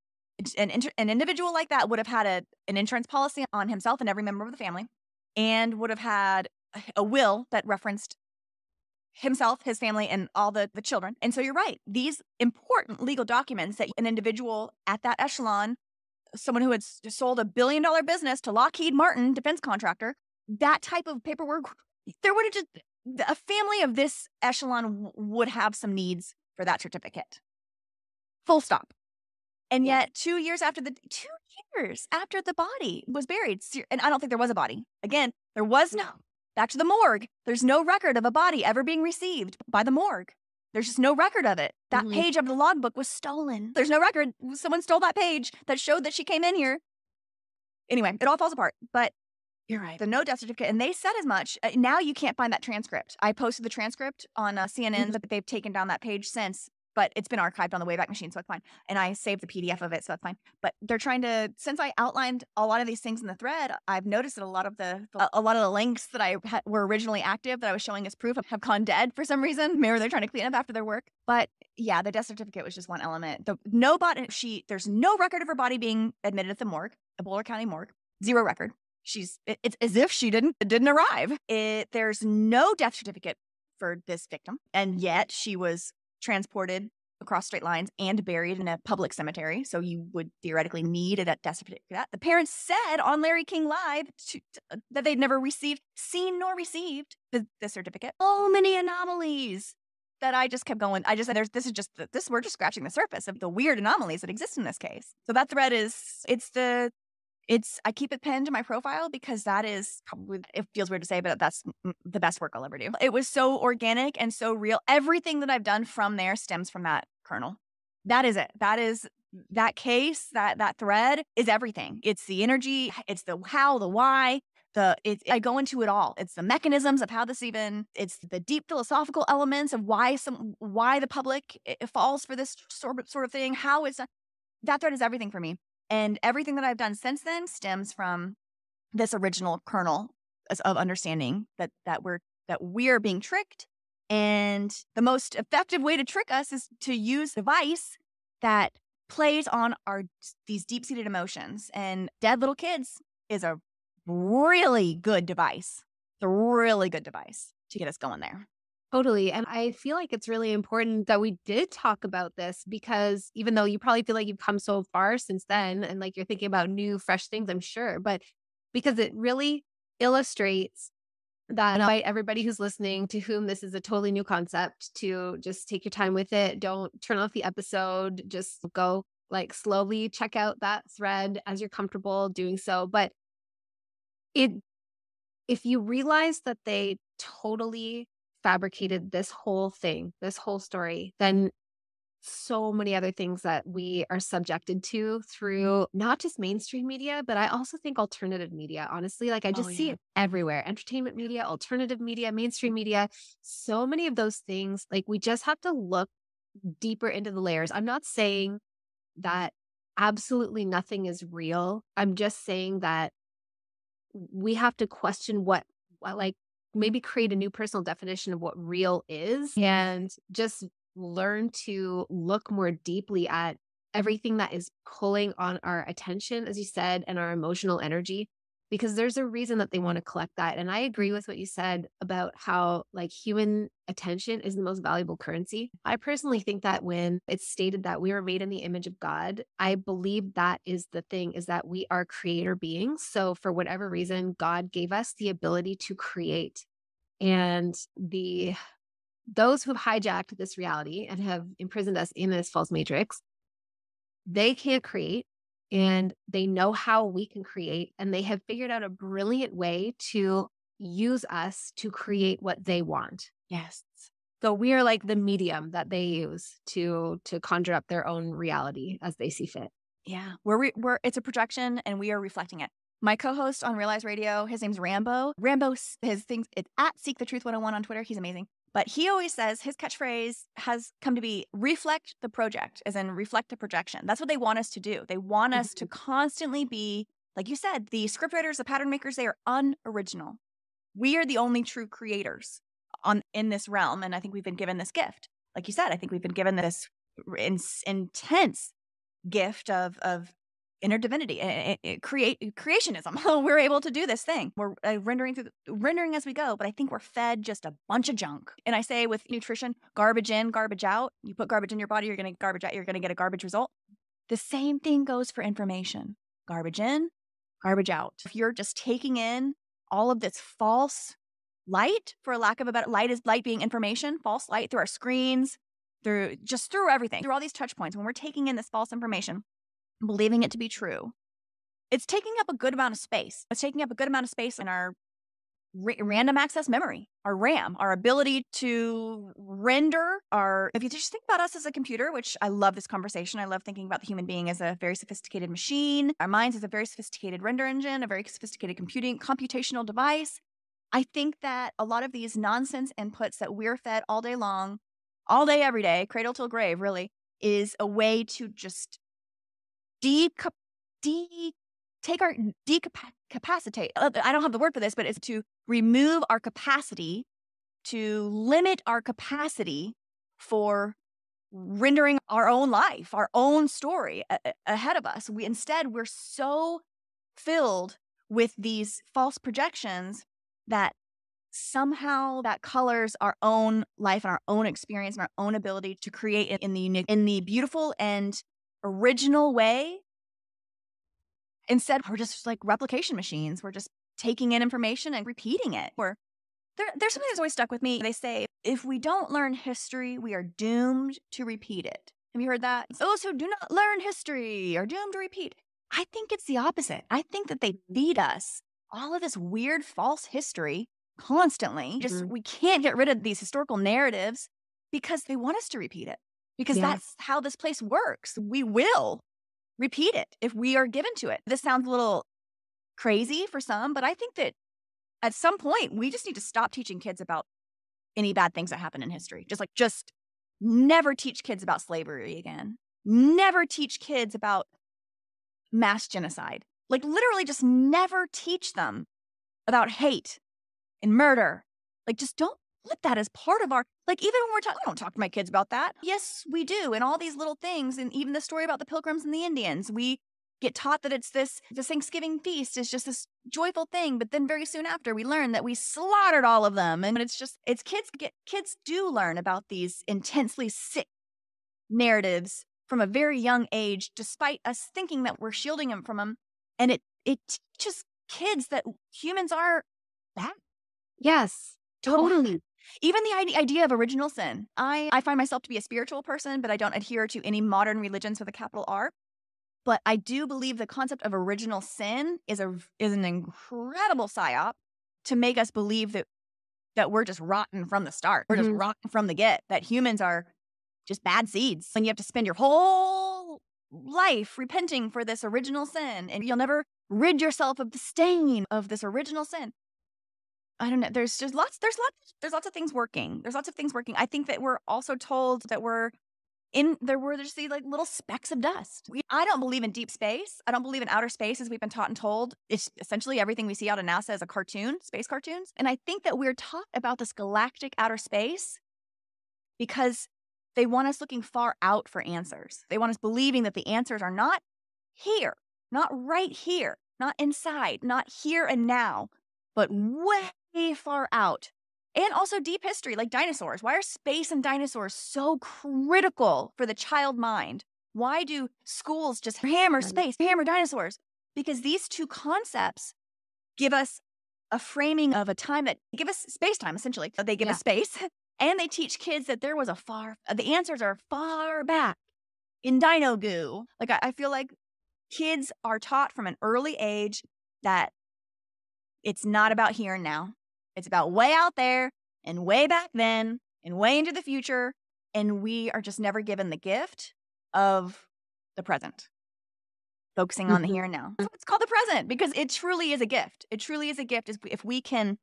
Speaker 2: an individual like that would have had an insurance policy on himself and every member of the family, and would have had a will that referenced himself, his family, and all the children. And so you're right. These important legal documents that an individual at that echelon, someone who had sold $1 billion business to Lockheed Martin, defense contractor, that type of paperwork, there would have just, a family of this echelon would have some needs for that certificate. Full stop. And
Speaker 3: Yeah.
Speaker 2: yet 2 years after the body was buried, and I don't think there was a body. Again, there was no, back to the morgue. There's no record of a body ever being received by the morgue. There's just no record of it. That
Speaker 3: Mhm.
Speaker 2: page of the logbook was stolen. There's no record. Someone stole that page that showed that she came in here. Anyway, it all falls apart. But
Speaker 3: You're right.
Speaker 2: the no death certificate, and they said as much. Now you can't find that transcript. I posted the transcript on CNN, but they've taken down that page since. But it's been archived on the Wayback Machine, so it's fine. And I saved the PDF of it, so that's fine. But they're trying to, since I outlined a lot of these things in the thread, I've noticed that a lot of the links that were originally active that I was showing as proof have gone dead for some reason. Maybe they're trying to clean up after their work. But yeah, the death certificate was just one element. There's no record of her body being admitted at the morgue, the Boulder County morgue. Zero record. It's as if she didn't arrive. There's no death certificate for this victim, and yet she was transported across state lines and buried in a public cemetery. So you would theoretically need a death certificate for that. The parents said on Larry King Live that they'd never seen nor received the certificate. So many anomalies that I just kept going. We're just scratching the surface of the weird anomalies that exist in this case. So that thread I keep it pinned to my profile because that is probably, it feels weird to say, but that's the best work I'll ever do. It was so organic and so real. Everything that I've done from there stems from that kernel. That is it. That case, that thread is everything. It's the energy, it's the how, the why, I go into it all. It's the mechanisms of how it's the deep philosophical elements of why the public falls for this sort of thing. That thread is everything for me. And everything that I've done since then stems from this original kernel of understanding that we're being tricked. And the most effective way to trick us is to use a device that plays on these deep-seated emotions. And Dead Little Kids is a really good device. It's a really good device to get us going there.
Speaker 3: Totally. And I feel like it's really important that we did talk about this, because even though you probably feel like you've come so far since then and like you're thinking about new, fresh things, I'm sure, but because it really illustrates that I invite everybody who's listening to whom this is a totally new concept to just take your time with it. Don't turn off the episode. Just go like slowly check out that thread as you're comfortable doing so. But it if you realize that they totally fabricated this whole thing, this whole story, then so many other things that we are subjected to through not just mainstream media, but I also think alternative media, honestly. Like I just see it everywhere. Entertainment media, alternative media, mainstream media, so many of those things. Like we just have to look deeper into the layers. I'm not saying that absolutely nothing is real. I'm just saying that we have to question like maybe create a new personal definition of what real is and just learn to look more deeply at everything that is pulling on our attention, as you said, and our emotional energy, because there's a reason that they want to collect that. And I agree with what you said about how like human attention is the most valuable currency. I personally think that when it's stated that we are made in the image of God, I believe that is the thing, is that we are creator beings. So for whatever reason, God gave us the ability to create. And those who have hijacked this reality and have imprisoned us in this false matrix, they can't create, and they know how we can create, and they have figured out a brilliant way to use us to create what they want.
Speaker 2: Yes.
Speaker 3: So we are like the medium that they use to conjure up their own reality as they see fit.
Speaker 2: Yeah. We're it's a projection and we are reflecting it. My co-host on Realize Radio, his name's Rambo. Rambo, his things, it's at Seek the Truth 101 on Twitter. He's amazing. But he always says his catchphrase has come to be reflect the project, as in reflect the projection. That's what they want us to do. They want us to constantly be, like you said, the scriptwriters, the pattern makers, they are unoriginal. We are the only true creators in this realm. And I think we've been given this gift. Like you said, I think we've been given this intense gift of inner divinity, creationism. We're able to do this thing. We're rendering as we go, but I think we're fed just a bunch of junk. And I say with nutrition, garbage in, garbage out. You put garbage in your body, you're going to garbage out, you're going to get a garbage result. The same thing goes for information. Garbage in, garbage out. If you're just taking in all of this false light, for lack of a better, light being information, false light through our screens, through everything, through all these touch points, when we're taking in this false information, believing it to be true, it's taking up a good amount of space. It's taking up a good amount of space in our random access memory, our RAM, our ability to render if you just think about us as a computer, which I love this conversation. I love thinking about the human being as a very sophisticated machine. Our minds as a very sophisticated render engine, a very sophisticated computational device. I think that a lot of these nonsense inputs that we're fed all day long, all day, every day, cradle till grave, really, is a way to just decapacitate. I don't have the word for this, but it's to remove our capacity, to limit our capacity for rendering our own life, our own story ahead of us. We're so filled with these false projections that somehow that colors our own life and our own experience and our own ability to create in the beautiful and original way. Instead, we're just like replication machines. We're just taking in information and repeating it. There's something that's always stuck with me. They say, if we don't learn history, we are doomed to repeat it. Have you heard that? Those who do not learn history are doomed to repeat. I think it's the opposite. I think that they feed us all of this weird false history constantly. We can't get rid of these historical narratives because they want us to repeat it. Because that's how this place works. We will repeat it if we are given to it. This sounds a little crazy for some, but I think that at some point we just need to stop teaching kids about any bad things that happen in history. Just never teach kids about slavery again. Never teach kids about mass genocide. Like literally just never teach them about hate and murder. Like just don't let that as part of our, like even when I don't talk to my kids about that. Yes, we do. And all these little things. And even the story about the Pilgrims and the Indians, we get taught that it's this Thanksgiving feast is just this joyful thing. But then very soon after we learn that we slaughtered all of them. And kids do learn about these intensely sick narratives from a very young age, despite us thinking that we're shielding them from them. And it teaches kids that humans are bad.
Speaker 3: Yes, totally.
Speaker 2: Even the idea of original sin. I find myself to be a spiritual person, but I don't adhere to any modern religions with a capital R. But I do believe the concept of original sin is an incredible psyop to make us believe that we're just rotten from the start. We're just rotten from the get, that humans are just bad seeds. And you have to spend your whole life repenting for this original sin, and you'll never rid yourself of the stain of this original sin. I don't know. There's lots of things working. There's lots of things working. I think that we're also told that we're just these like little specks of dust. I don't believe in deep space. I don't believe in outer space as we've been taught and told. It's essentially everything we see out of NASA is a cartoon, space cartoons. And I think that we're taught about this galactic outer space because they want us looking far out for answers. They want us believing that the answers are not here, not right here, not inside, not here and now, but way far out. And also deep history, like dinosaurs. Why are space and dinosaurs so critical for the child mind? Why do schools just hammer space, hammer dinosaurs? Because these two concepts give us a framing of a time that give us space-time, essentially. They give us space, and they teach kids that there was the answers are far back in dino goo. Like, I feel like kids are taught from an early age that it's not about here and now. It's about way out there and way back then and way into the future. And we are just never given the gift of the present, focusing on the here and now. So it's called the present because it truly is a gift. It truly is a gift if we can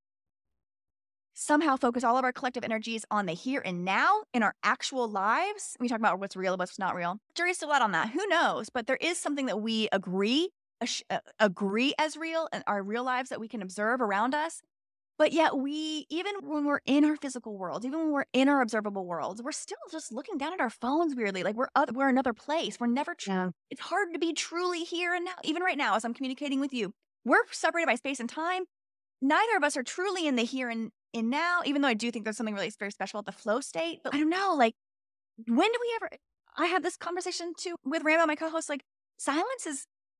Speaker 2: somehow focus all of our collective energies on the here and now in our actual lives. We talk about what's real, what's not real. Jury's still out on that. Who knows? But there is something that we agree as real in our real lives that we can observe around us. But yet even when we're in our physical world, even when we're in our observable worlds, we're still just looking down at our phones weirdly. Like we're another place. We're never, it's hard to be truly here and now. Even right now, as I'm communicating with you, we're separated by space and time. Neither of us are truly in the here and now, even though I do think there's something really very special at the flow state. But I don't know, like, when do we ever, I had this conversation too with Rambo, my co-host, like silence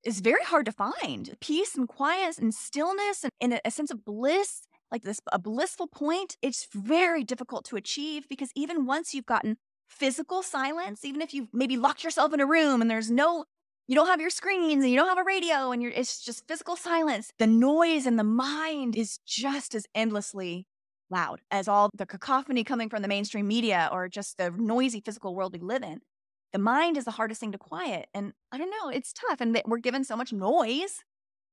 Speaker 2: is very hard to find. Peace and quiet and stillness and a sense of bliss, like a blissful point, it's very difficult to achieve because even once you've gotten physical silence, even if you've maybe locked yourself in a room and you don't have your screens and you don't have a radio and it's just physical silence, the noise in the mind is just as endlessly loud as all the cacophony coming from the mainstream media or just the noisy physical world we live in. The mind is the hardest thing to quiet. And I don't know, it's tough. And we're given so much noise.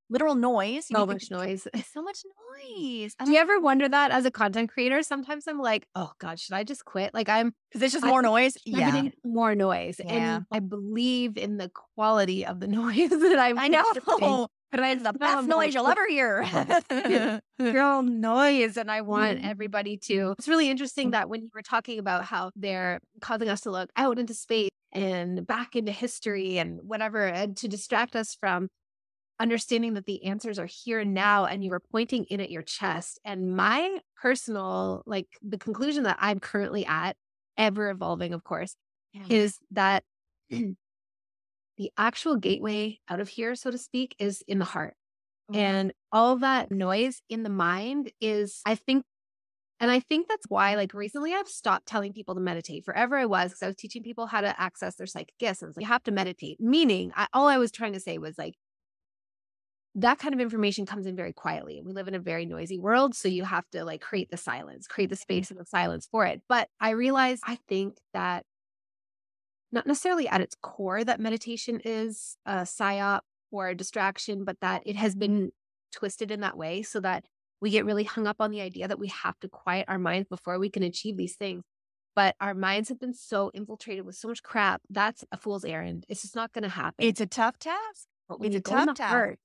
Speaker 2: Literal noise.
Speaker 3: So much noise.
Speaker 2: So much noise.
Speaker 3: Do you ever wonder that as a content creator? Sometimes I'm like, oh God, should I just quit? Like because
Speaker 2: it's just more noise.
Speaker 3: Yeah. More noise. Yeah. And I believe in the quality of the noise that
Speaker 2: I know.
Speaker 3: But
Speaker 2: it's the best noise you'll ever hear.
Speaker 3: Real noise. And I want everybody to. It's really interesting that when you were talking about how they're causing us to look out into space and back into history and whatever, and to distract us from understanding that the answers are here and now, and you were pointing in at your chest. And my personal, like the conclusion that I'm currently at, ever evolving, of course, is that the actual gateway out of here, so to speak, is in the heart. And all that noise in the mind is, I think that's why, like, recently I've stopped telling people to meditate. Forever I was, because I was teaching people how to access their psychic gifts. And it's like, you have to meditate. Meaning, all I was trying to say was like, that kind of information comes in very quietly. We live in a very noisy world. So you have to like create the silence, create the space and the silence for it. But I think that not necessarily at its core that meditation is a psyop or a distraction, but that it has been twisted in that way so that we get really hung up on the idea that we have to quiet our minds before we can achieve these things. But our minds have been so infiltrated with so much crap. That's a fool's errand. It's just not going to happen.
Speaker 2: It's a tough task.
Speaker 3: It's a tough task.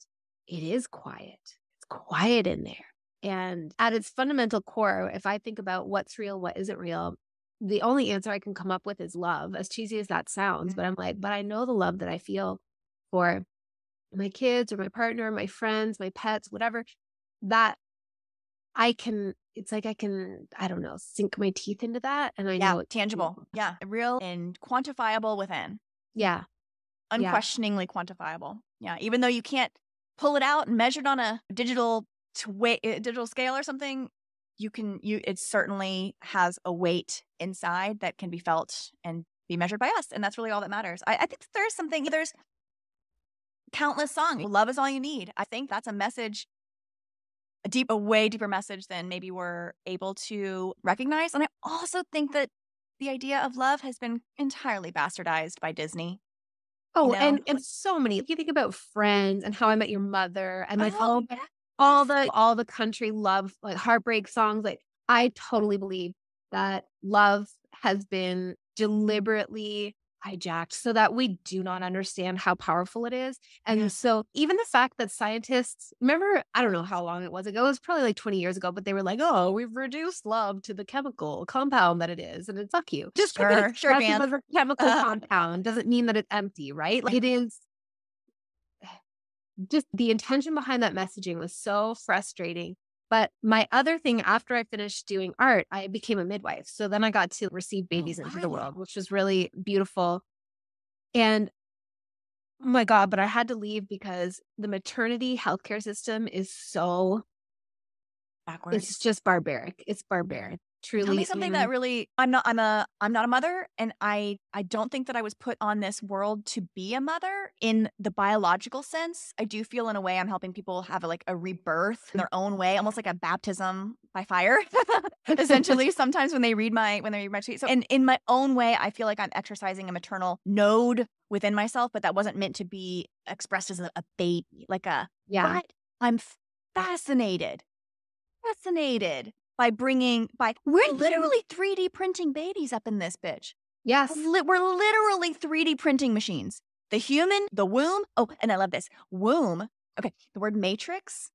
Speaker 3: It is quiet. It's quiet in there. And at its fundamental core, if I think about what's real, what isn't real, the only answer I can come up with is love, as cheesy as that sounds. But I'm like, but I know the love that I feel for my kids or my partner, my friends, my pets, whatever, that it's like I can, I don't know, sink my teeth into that. And I know it's
Speaker 2: tangible. Yeah. Real and quantifiable within.
Speaker 3: Yeah.
Speaker 2: Unquestioningly quantifiable. Yeah. Even though you can't pull it out and measure it on a digital scale or something, it certainly has a weight inside that can be felt and be measured by us. And that's really all that matters. I think that there's countless songs. Love is all you need. I think that's a message, a way deeper message than maybe we're able to recognize. And I also think that the idea of love has been entirely bastardized by Disney.
Speaker 3: Oh,
Speaker 2: You know?
Speaker 3: and so many. You think about Friends and How I Met Your Mother and like
Speaker 2: Oh,
Speaker 3: all the country love, like heartbreak songs. Like, I totally believe that love has been deliberately hijacked so that we do not understand how powerful it is. And
Speaker 2: Yeah.
Speaker 3: so even the fact that scientists, remember, I don't know how long it was ago, it was probably like 20 years ago, but they were like, oh, we've reduced love to the chemical compound that it is. And it's fuck you. Just because it's
Speaker 2: Sure,
Speaker 3: expressive
Speaker 2: Jan.
Speaker 3: as a chemical compound doesn't mean that it's empty, right? Like, it is just the intention behind that messaging was so frustrating. But my other thing, after I finished doing art, I became a midwife. So then I got to receive babies into the world, which was really beautiful. And oh my God, but I had to leave because the maternity healthcare system is so,
Speaker 2: Backwards.
Speaker 3: it's just barbaric. It's barbaric.
Speaker 2: Tell
Speaker 3: Truly.
Speaker 2: me something that really, I'm not a mother, and I don't think that I was put on this world to be a mother in the biological sense. I do feel in a way I'm helping people have a rebirth in their own way, almost like a baptism by fire, essentially. Sometimes when they read my tweet. So in my own way, I feel like I'm exercising a maternal node within myself, but that wasn't meant to be expressed as a baby,
Speaker 3: Yeah.
Speaker 2: But I'm fascinated by we're literally 3D printing babies up in this bitch.
Speaker 3: Yes.
Speaker 2: We're literally 3D printing machines. The human, the womb. Oh, and I love this. Womb. Okay. The word matrix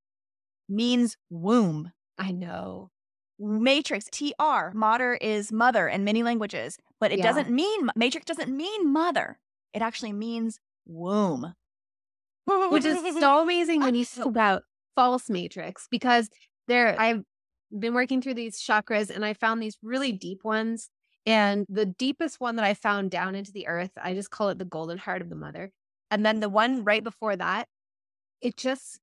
Speaker 2: means womb.
Speaker 3: I know.
Speaker 2: Matrix, TR, mater is mother in many languages, but it doesn't mean, matrix doesn't mean mother. It actually means womb.
Speaker 3: Which is so amazing when you think about false matrix, because I've been working through these chakras and I found these really deep ones. And the deepest one that I found down into the earth, I just call it the golden heart of the mother. And then the one right before that, it's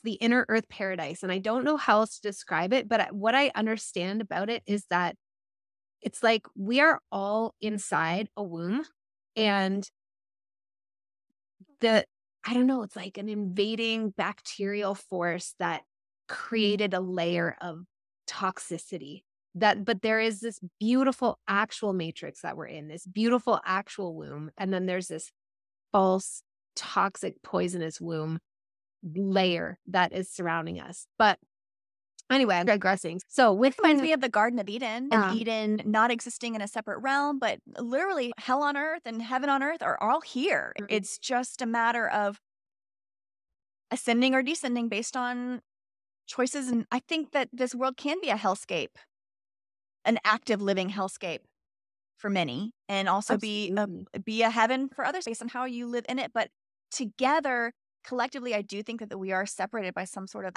Speaker 3: the inner earth paradise. And I don't know how else to describe it, but what I understand about it is that it's like we are all inside a womb, and I don't know, it's like an invading bacterial force that created a layer of toxicity. But there is this beautiful actual matrix that we're in, this beautiful actual womb. And then there's this false, toxic, poisonous womb layer that is surrounding us. But anyway, I'm digressing. So
Speaker 2: reminds me of the Garden of Eden,
Speaker 3: Yeah.
Speaker 2: and Eden not existing in a separate realm, but literally hell on earth and heaven on earth are all here. It's just a matter of ascending or descending based on choices. And I think that this world can be a hellscape, an active living hellscape for many, and also be a heaven for others based on how you live in it. But together, collectively, I do think that we are separated by some sort of,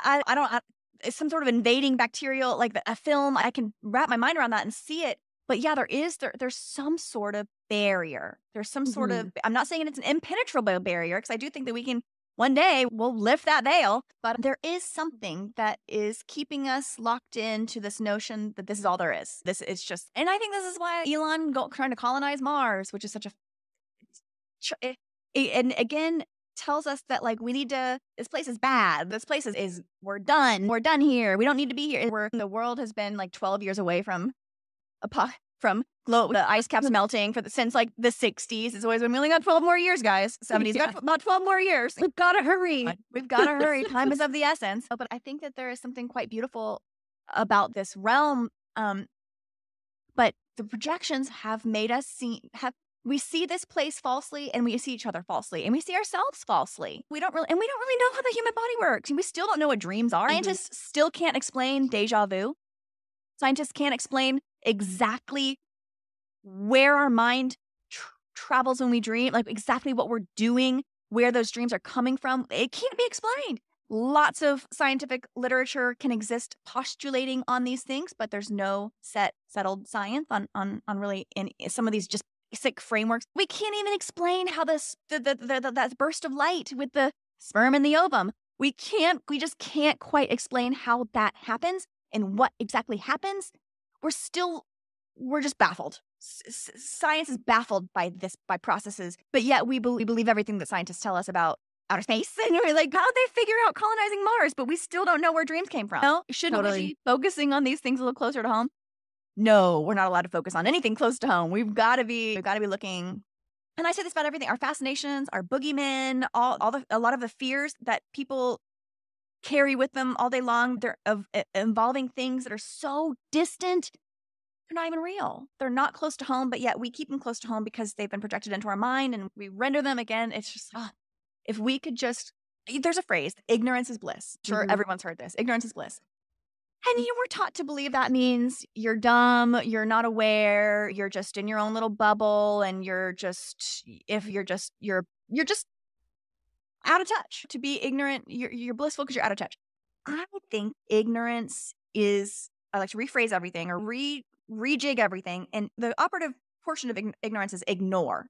Speaker 2: some sort of invading bacterial, like a film. I can wrap my mind around that and see it. But yeah, there's some sort of barrier. There's some sort of, I'm not saying it's an impenetrable barrier, because I do think that we can, one day we'll lift that veil, but there is something that is keeping us locked into this notion that this is all there is. This is just, and I think this is why Elon trying to colonize Mars, which is such and again, tells us that we need to, this place is bad. This place is we're done. We're done here. We don't need to be here. The world has been 12 years away from the ice caps melting since the 60s. It's always been, we only got 12 more years, guys. 70s, got about 12 more years.
Speaker 3: We've got to hurry.
Speaker 2: We've got to hurry. Time is of the essence. But I think that there is something quite beautiful about this realm. But the projections have made us we see this place falsely, and we see each other falsely, and we see ourselves falsely. We don't really know how the human body works. And we still don't know what dreams are. Scientists still can't explain deja vu. Scientists can't explain exactly where our mind travels when we dream, exactly what we're doing, where those dreams are coming from. It can't be explained. Lots of scientific literature can exist postulating on these things, but there's no settled science on really in some of these just basic frameworks. We can't even explain how that burst of light with the sperm and the ovum. We just can't quite explain how that happens. and what exactly happens, we're just baffled. Science is baffled by processes, but yet we believe everything that scientists tell us about outer space. And we're like, how'd they figure out colonizing Mars? But we still don't know where dreams came from. No, shouldn't we be focusing on these things a little closer to home? No, we're not allowed to focus on anything close to home. We've got to be looking. And I say this about everything: our fascinations, our boogeymen, a lot of the fears that people carry with them all day long. They're involving things that are so distant. They're not even real. They're not close to home, but yet we keep them close to home because they've been projected into our mind and we render them again. It's just, if we could just, there's a phrase, ignorance is bliss. Sure, everyone's heard this. Ignorance is bliss. And you were taught to believe that means you're dumb, you're not aware, you're just in your own little bubble, and you're just out of touch. To be ignorant, you're blissful because you're out of touch. I think ignorance is, I like to rephrase everything or rejig everything. And the operative portion of ignorance is ignore.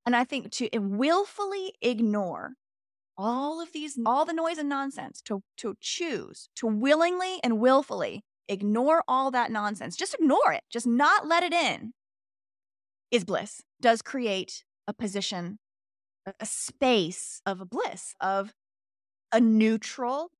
Speaker 2: And I think to willfully ignore all the noise and nonsense, to choose, to willingly and willfully ignore all that nonsense, just ignore it, just not let it in, is bliss. Does create a position, a space of a bliss, of a neutral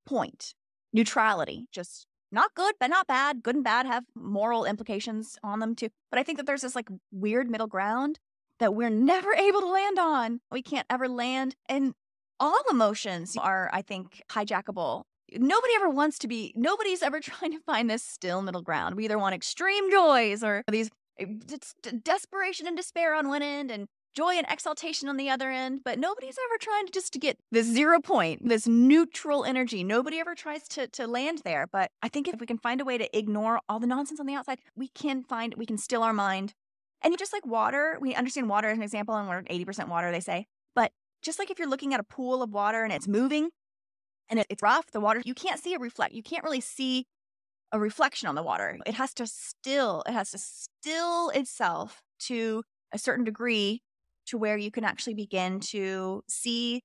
Speaker 2: point, neutrality, just not good, but not bad. Good and bad have moral implications on them too. But I think that there's this like weird middle ground that we're never able to land on. We can't ever land. And all emotions are, I think, hijackable. Nobody's ever trying to find this still middle ground. We either want extreme joys or these desperation and despair on one end and joy and exaltation on the other end, but nobody's ever trying to get this 0 point, this neutral energy. Nobody ever tries to land there. But I think if we can find a way to ignore all the nonsense on the outside, we can still our mind. And just like water, we understand water as an example, and we're 80% water, they say. But just like if you're looking at a pool of water and it's moving and it's rough, the water, you can't see you can't really see a reflection on the water. It has to still itself to a certain degree, to where you can actually begin to see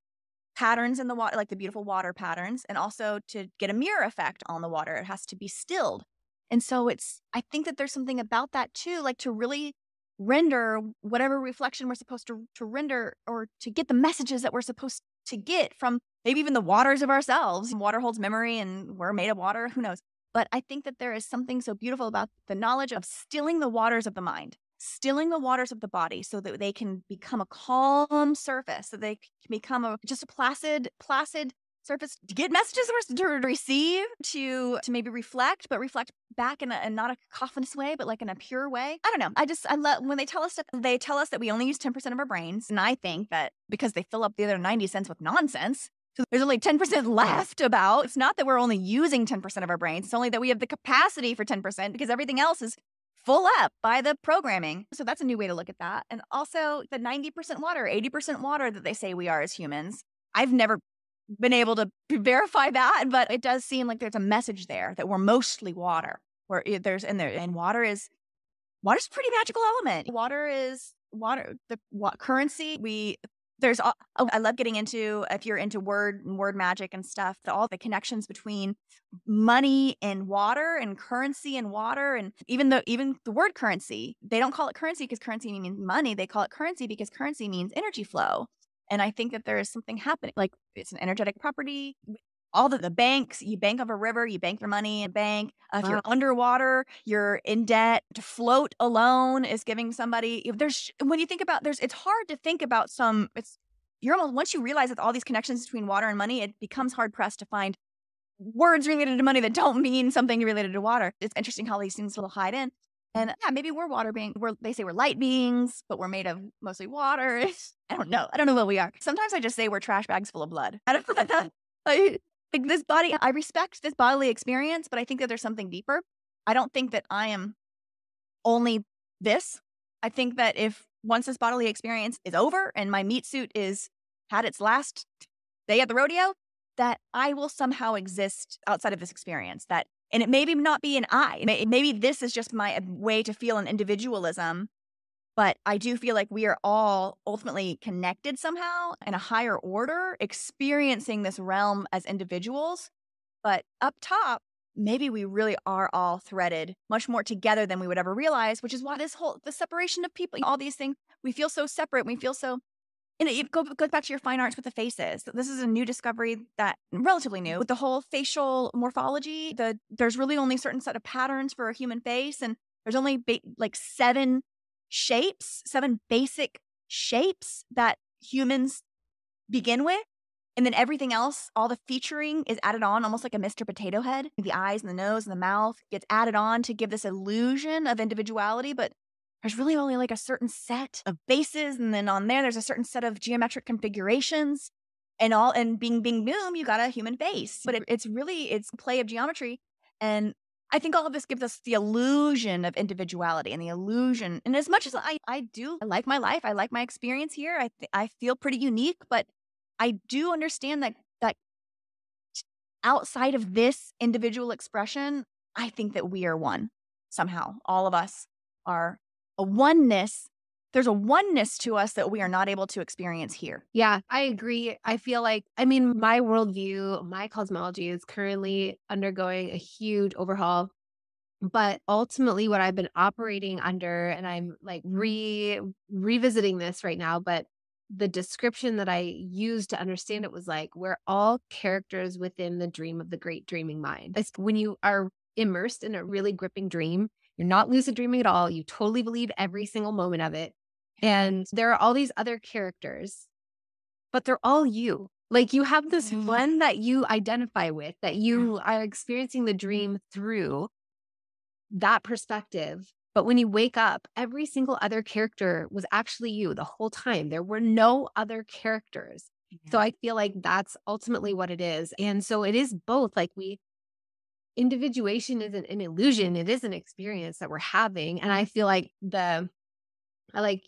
Speaker 2: patterns in the water, like the beautiful water patterns, and also to get a mirror effect on the water. It has to be stilled. And so I think that there's something about that too, like to really render whatever reflection we're supposed to render, or to get the messages that we're supposed to get from maybe even the waters of ourselves. Water holds memory and we're made of water, who knows? But I think that there is something so beautiful about the knowledge of stilling the waters of the mind, stilling the waters of the body, so that they can become a calm surface, so they can become just a placid surface to get messages to receive, to maybe reflect, but reflect back in not a cacophonous way, but like in a pure way. I don't know. I love when they tell us that we only use 10% of our brains. And I think that because they fill up the other 90 cents with nonsense, so there's only 10% left about. It's not that we're only using 10% of our brains. It's only that we have the capacity for 10% because everything else is full up by the programming. So that's a new way to look at that. And also the 90% water, 80% water that they say we are as humans. I've never been able to verify that, but it does seem like there's a message there that we're mostly water. Water's a pretty magical element. Water is water. Currency. I love getting into, if you're into word magic and stuff, all the connections between money and water, and currency and water. And even the word currency, they don't call it currency because currency means money. They call it currency because currency means energy flow. And I think that there is something happening, like it's an energetic property. All the banks, you bank of a river, you bank your money in a bank. If you're underwater, you're in debt. To float alone is giving somebody, when you think about, it's hard to think about once you realize that all these connections between water and money, it becomes hard pressed to find words related to money that don't mean something related to water. It's interesting how these things will hide in. And yeah, maybe we're water beings. They say we're light beings, but we're made of mostly water. I don't know what we are. Sometimes I just say we're trash bags full of blood. I don't know. Like this body, I respect this bodily experience, but I think that there's something deeper. I don't think that I am only this. I think that once this bodily experience is over and my meat suit had its last day at the rodeo, that I will somehow exist outside of this experience. And it maybe not be an I. Maybe this is just my way to feel an individualism. But I do feel like we are all ultimately connected somehow in a higher order, experiencing this realm as individuals. But up top, maybe we really are all threaded much more together than we would ever realize, which is why the separation of people, all these things, we feel so separate. We feel so, and it goes back to your fine arts with the faces. This is a new discovery that relatively new with the whole facial morphology. There's really only a certain set of patterns for a human face. And there's only like 7 basic shapes that humans begin with. And then everything else, all the featuring is added on almost like a Mr. Potato Head. The eyes and the nose and the mouth gets added on to give this illusion of individuality. But there's really only like a certain set of bases. And then on there's a certain set of geometric configurations and bing, bing, boom, you got a human face. But it's play of geometry. And I think all of this gives us the illusion of individuality and the illusion. And as much as I like my life, I like my experience here. I feel pretty unique, but I do understand that outside of this individual expression, I think that we are one somehow. All of us are a oneness. There's a oneness to us that we are not able to experience here.
Speaker 3: Yeah, I agree. I feel like, my worldview, my cosmology is currently undergoing a huge overhaul. But ultimately, what I've been operating under, and I'm like revisiting this right now, but the description that I used to understand it was like, we're all characters within the dream of the great dreaming mind. It's when you are immersed in a really gripping dream, you're not lucid dreaming at all. You totally believe every single moment of it. And there are all these other characters, but they're all you. Like you have this one that you identify with, that you are experiencing the dream through that perspective. But when you wake up, every single other character was actually you the whole time. There were no other characters. Yeah. So I feel like that's ultimately what it is. And so it is both. Like individuation isn't an illusion. It is an experience that we're having. And I feel like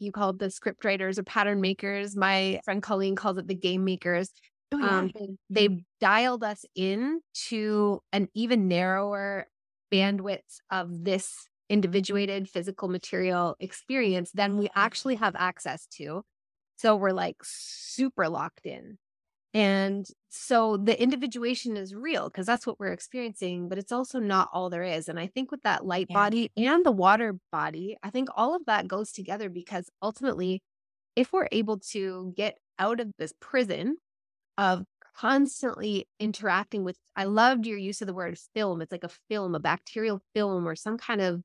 Speaker 3: you call it the script writers or pattern makers. My friend Colleen calls it the game makers. Oh, yeah. They dialed us in to an even narrower bandwidth of this individuated physical material experience than we actually have access to. So we're like super locked in. And so the individuation is real because that's what we're experiencing, but it's also not all there is. And I think with that light body and the water body, I think all of that goes together because ultimately, if we're able to get out of this prison of constantly interacting with, I loved your use of the word film. It's like a film, a bacterial film or some kind of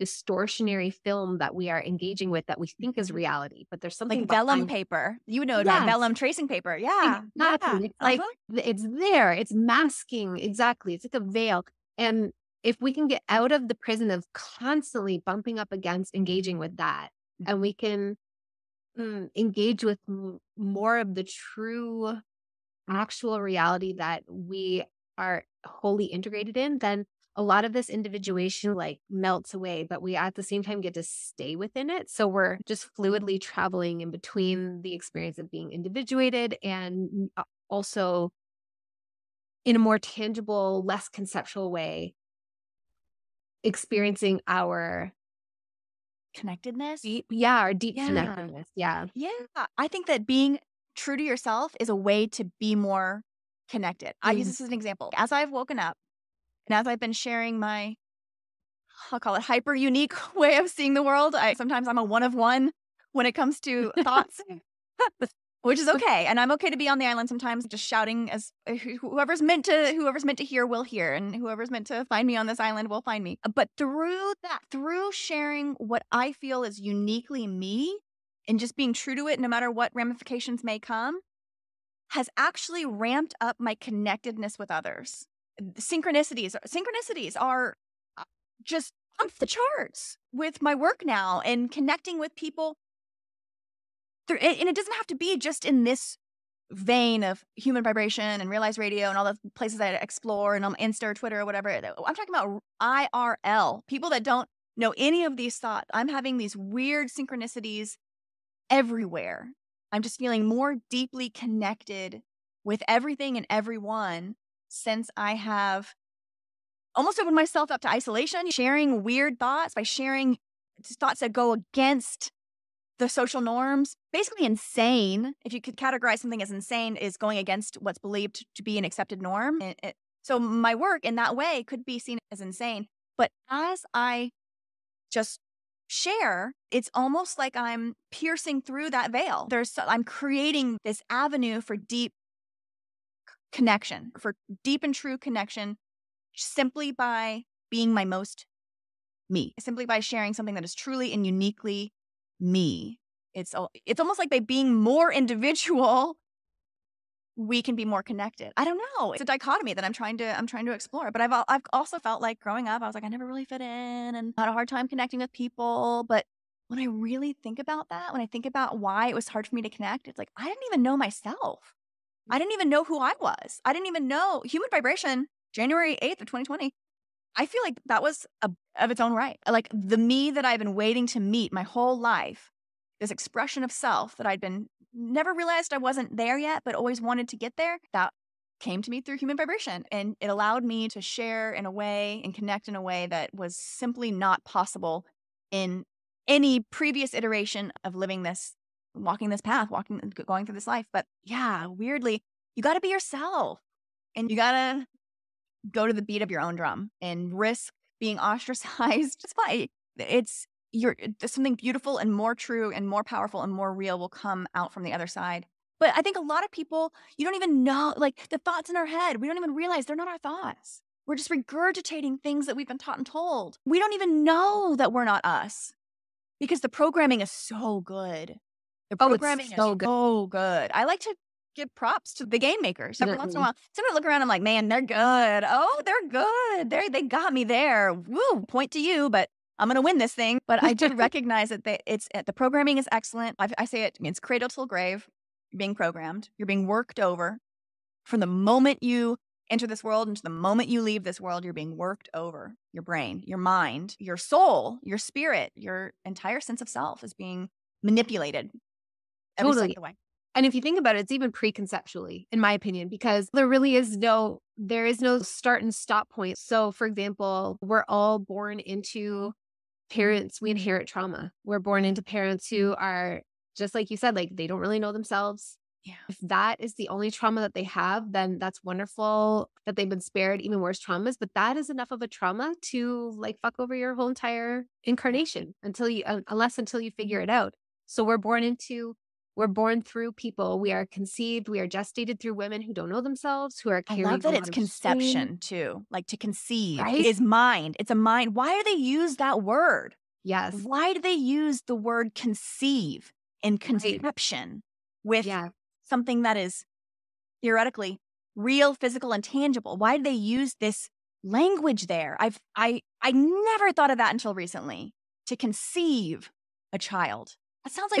Speaker 3: distortionary film that we are engaging with that we think is reality, but there's something
Speaker 2: like vellum paper. You know about vellum tracing paper. Yeah.
Speaker 3: Exactly. It's like it's there. It's masking. Exactly. It's like a veil. And if we can get out of the prison of constantly bumping up against engaging with that, and we can engage with more of the true actual reality that we are wholly integrated in, then a lot of this individuation like melts away, but we at the same time get to stay within it. So we're just fluidly traveling in between the experience of being individuated and also in a more tangible, less conceptual way, experiencing our
Speaker 2: connectedness.
Speaker 3: Our deep connectedness. Yeah.
Speaker 2: Yeah. I think that being true to yourself is a way to be more connected. I use this as an example. As I've woken up, and as I've been sharing my, I'll call it hyper unique way of seeing the world, sometimes I'm a one of one when it comes to thoughts, which is okay. And I'm okay to be on the island sometimes just shouting as whoever's meant to hear will hear, and whoever's meant to find me on this island will find me. But through sharing what I feel is uniquely me and just being true to it, no matter what ramifications may come, has actually ramped up my connectedness with others. Synchronicities are just off the charts with my work now and connecting with people. And it doesn't have to be just in this vein of human vibration and Realize Radio and all the places I explore and on Insta or Twitter or whatever. I'm talking about IRL, people that don't know any of these thoughts. I'm having these weird synchronicities everywhere. I'm just feeling more deeply connected with everything and everyone since I have almost opened myself up to isolation, sharing weird thoughts by sharing thoughts that go against the social norms. Basically insane, if you could categorize something as insane, is going against what's believed to be an accepted norm. So my work in that way could be seen as insane. But as I just share, it's almost like I'm piercing through that veil. I'm creating this avenue for deep connection, for deep and true connection, simply by being my most me, simply by sharing something that is truly and uniquely me. It's almost like by being more individual, we can be more connected. I don't know. It's a dichotomy that I'm trying to explore. But I've also felt like growing up, I was like, I never really fit in and had a hard time connecting with people. But when I really think about that, when I think about why it was hard for me to connect, it's like, I didn't even know myself. I didn't even know who I was. I didn't even know Human Vibration, January 8th of 2020. I feel like that was of its own right. Like the me that I've been waiting to meet my whole life, this expression of self that I'd been never realized I wasn't there yet, but always wanted to get there, that came to me through Human Vibration. And it allowed me to share in a way and connect in a way that was simply not possible in any previous iteration of living this, walking this path, going through this life. But yeah, weirdly, you got to be yourself and you got to go to the beat of your own drum and risk being ostracized. It's fine. There's something beautiful and more true and more powerful and more real will come out from the other side. But I think a lot of people, you don't even know, like the thoughts in our head, we don't even realize they're not our thoughts. We're just regurgitating things that we've been taught and told. We don't even know that we're not us because the programming is so good. The programming
Speaker 3: it's so
Speaker 2: is so good. I like to give props to the game makers. Every once in a while, somebody look around, I'm like, man, they're good. Oh, they're good. They got me there. Woo, point to you, but I'm going to win this thing. But I did recognize that the programming is excellent. I say it's cradle till grave. You're being programmed. You're being worked over. From the moment you enter this world and to the moment you leave this world, you're being worked over. Your brain, your mind, your soul, your spirit, your entire sense of self is being manipulated every step of the way.
Speaker 3: And if you think about it, it's even preconceptually, in my opinion, because there is no start and stop point. So for example, we're all born into parents, we inherit trauma. We're born into parents who are, just like you said, like they don't really know themselves.
Speaker 2: Yeah.
Speaker 3: If that is the only trauma that they have, then that's wonderful that they've been spared even worse traumas. But that is enough of a trauma to like fuck over your whole entire incarnation until you figure it out. So we're born through people. We are conceived. We are gestated through women who don't know themselves, who are carrying.
Speaker 2: I love that it's conception too. Like to conceive is mind. It's a mind. Why do they use that word?
Speaker 3: Yes.
Speaker 2: Why do they use the word conceive and conception with something that is theoretically real, physical, and tangible? Why do they use this language there? I never thought of that until recently. To conceive a child. That sounds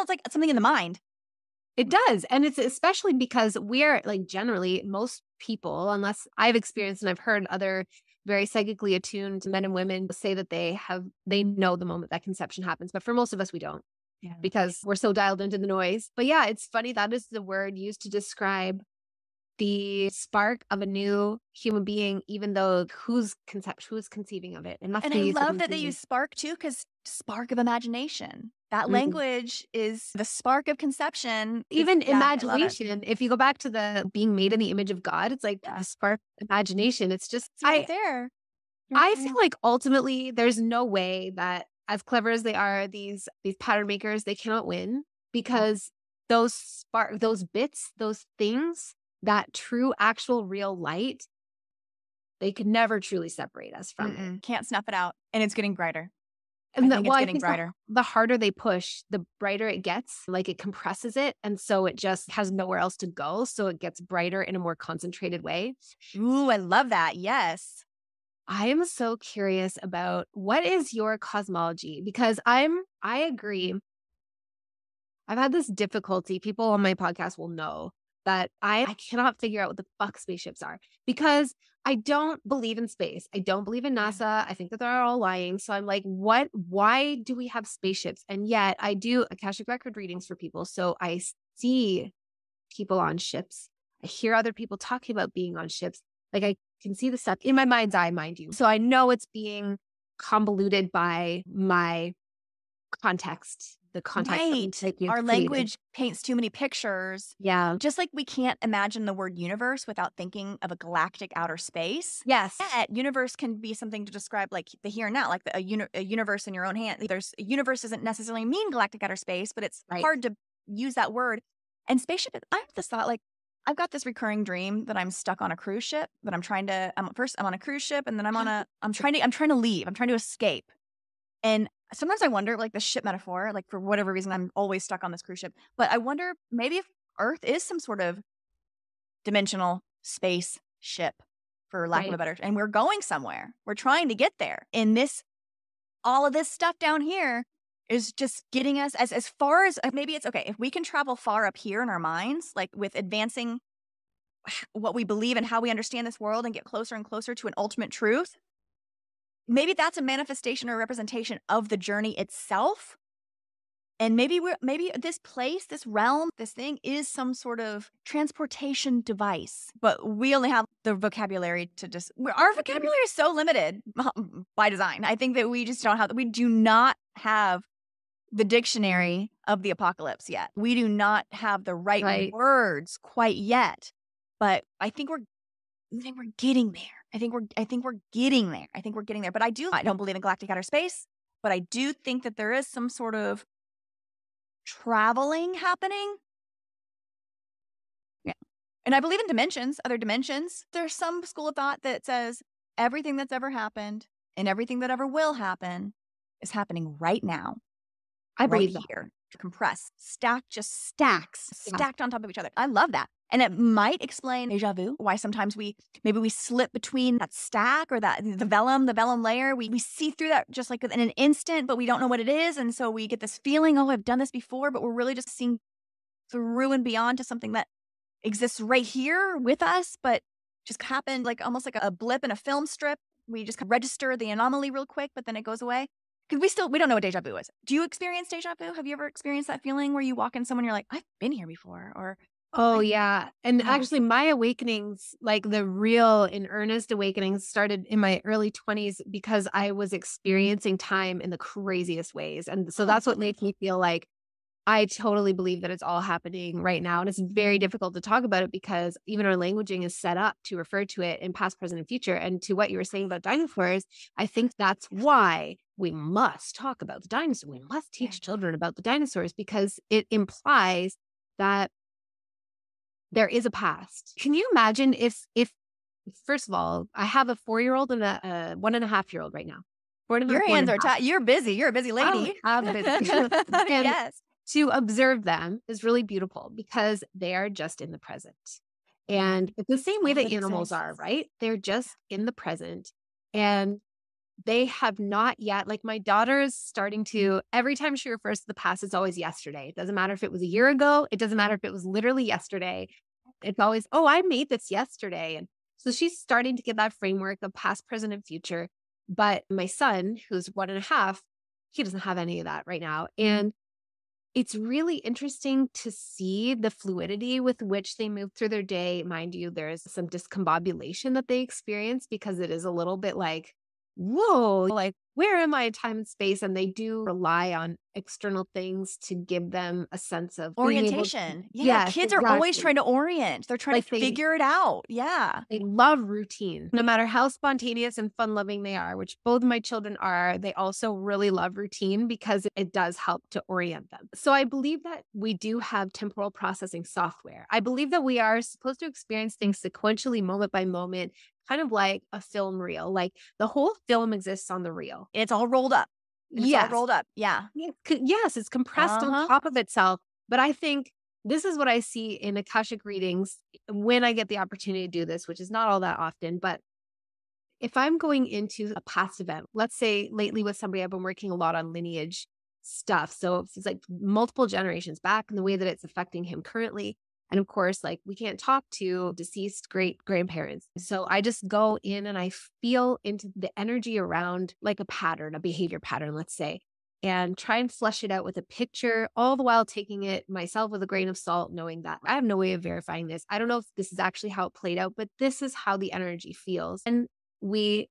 Speaker 2: like something in the mind.
Speaker 3: It does. And it's especially because we're like generally most people, unless I've experienced and I've heard other very psychically attuned men and women say that they know the moment that conception happens. But for most of us, we don't because we're so dialed into the noise. But yeah, it's funny. That is the word used to describe the spark of a new human being, even though who's conceiving of it.
Speaker 2: And I love that they use spark too, because spark of imagination. That language is the spark of conception.
Speaker 3: Even imagination. If you go back to the being made in the image of God, it's like the spark of imagination. It's just
Speaker 2: there.
Speaker 3: I feel like ultimately there's no way that as clever as they are, these pattern makers, they cannot win because those bits, those things, that true, actual, real light, they could never truly separate us from it.
Speaker 2: Can't snuff it out. And it's getting brighter.
Speaker 3: And
Speaker 2: it's getting brighter.
Speaker 3: The harder they push, the brighter it gets. Like it compresses it. And so it just has nowhere else to go. So it gets brighter in a more concentrated way.
Speaker 2: Ooh, I love that. Yes.
Speaker 3: I am so curious about what is your cosmology? Because I agree. I've had this difficulty. People on my podcast will know that I cannot figure out what the fuck spaceships are because I don't believe in space. I don't believe in NASA. I think that they're all lying. So I'm like, why do we have spaceships? And yet I do Akashic record readings for people. So I see people on ships. I hear other people talking about being on ships. Like I can see the stuff in my mind's eye, mind you. So I know it's being convoluted by my context the context
Speaker 2: Right.
Speaker 3: that you've
Speaker 2: Our
Speaker 3: created.
Speaker 2: language paints too many pictures.
Speaker 3: Yeah.
Speaker 2: Just like we can't imagine the word universe without thinking of a galactic outer space.
Speaker 3: Yes.
Speaker 2: Yet, universe can be something to describe like the here and now, like a universe in your own hand. There's a universe doesn't necessarily mean galactic outer space, but it's
Speaker 3: Right.
Speaker 2: hard to use that word. And spaceship, I have this thought like, I've got this recurring dream that I'm stuck on a cruise ship, that I'm on a cruise ship, and then I'm trying to leave. I'm trying to escape. And sometimes I wonder, like the ship metaphor, like for whatever reason, I'm always stuck on this cruise ship. But I wonder maybe if Earth is some sort of dimensional space ship, for lack of a
Speaker 3: Right.
Speaker 2: better, and we're going somewhere. We're trying to get there. And all of this stuff down here is just getting us as far as maybe it's okay if we can travel far up here in our minds, like with advancing what we believe and how we understand this world and get closer and closer to an ultimate truth. Maybe that's a manifestation or representation of the journey itself. And maybe this place, this realm, this thing is some sort of transportation device. But we only have the vocabulary our vocabulary is so limited by design. I think that we do not have the dictionary of the apocalypse yet. We do not have the right words quite yet. But I think we're getting there. I think we're getting there. I think we're getting there. But I don't believe in galactic outer space, but I do think that there is some sort of traveling happening. Yeah. And I believe in dimensions, other dimensions. There's some school of thought that says everything that's ever happened and everything that ever will happen is happening right now.
Speaker 3: I
Speaker 2: right
Speaker 3: believe that.
Speaker 2: here. Compressed, stacked on top of each other. I love that. And it might explain déjà vu, why sometimes we slip between that stack or the vellum layer. We see through that just like in an instant, but we don't know what it is. And so we get this feeling, oh, I've done this before, but we're really just seeing through and beyond to something that exists right here with us, but just happened like almost like a blip in a film strip. We just register the anomaly real quick, but then it goes away. Because we don't know what déjà vu is. Do you experience déjà vu? Have you ever experienced that feeling where you walk in someone, you're like, I've been here before, or
Speaker 3: Oh, yeah. And
Speaker 2: Yeah.
Speaker 3: actually, my awakenings, like the real in earnest awakenings, started in my early 20s because I was experiencing time in the craziest ways. And so that's what made me feel like I totally believe that it's all happening right now. And it's very difficult to talk about it because even our languaging is set up to refer to it in past, present, and future. And to what you were saying about dinosaurs, I think that's why we must talk about the dinosaurs. We must teach children about the dinosaurs because it implies that there is a past. Can you imagine if first of all, I have a 4-year-old and a 1.5-year-old right now.
Speaker 2: your hands are tied. You're busy. You're a busy lady.
Speaker 3: I'm busy. And
Speaker 2: Yes.
Speaker 3: to observe them is really beautiful because they are just in the present. And it's the same way that animals are, right? They're just in the present. And they have not yet, like my daughter is starting to, every time she refers to the past, it's always yesterday. It doesn't matter if it was a year ago. It doesn't matter if it was literally yesterday. It's always, oh, I made this yesterday. And so she's starting to get that framework of past, present, and future. But my son, who's 1.5, he doesn't have any of that right now. And it's really interesting to see the fluidity with which they move through their day. Mind you, there's some discombobulation that they experience because it is a little bit like, whoa, like, where am I in time and space? And they do rely on external things to give them a sense of
Speaker 2: Orientation.
Speaker 3: Yes,
Speaker 2: Kids are always
Speaker 3: exactly.
Speaker 2: trying to orient. They're trying
Speaker 3: Like
Speaker 2: to figure it out. Yeah.
Speaker 3: They love routine. No matter how spontaneous and fun-loving they are, which both my children are, they also really love routine because it does help to orient them. So I believe that we do have temporal processing software. I believe that we are supposed to experience things sequentially, moment by moment, kind of like a film reel. Like the whole film exists on the reel.
Speaker 2: And it's all rolled up.
Speaker 3: Yes.
Speaker 2: It's all rolled up. Yeah.
Speaker 3: Yes, it's compressed on top of itself. But I think this is what I see in Akashic readings when I get the opportunity to do this, which is not all that often. But if I'm going into a past event, let's say lately with somebody, I've been working a lot on lineage stuff. So it's like multiple generations back and the way that it's affecting him currently. And of course, like we can't talk to deceased great grandparents. So I just go in and I feel into the energy around like a pattern, a behavior pattern, let's say, and try and flesh it out with a picture, all the while taking it myself with a grain of salt, knowing that I have no way of verifying this. I don't know if this is actually how it played out, but this is how the energy feels. And we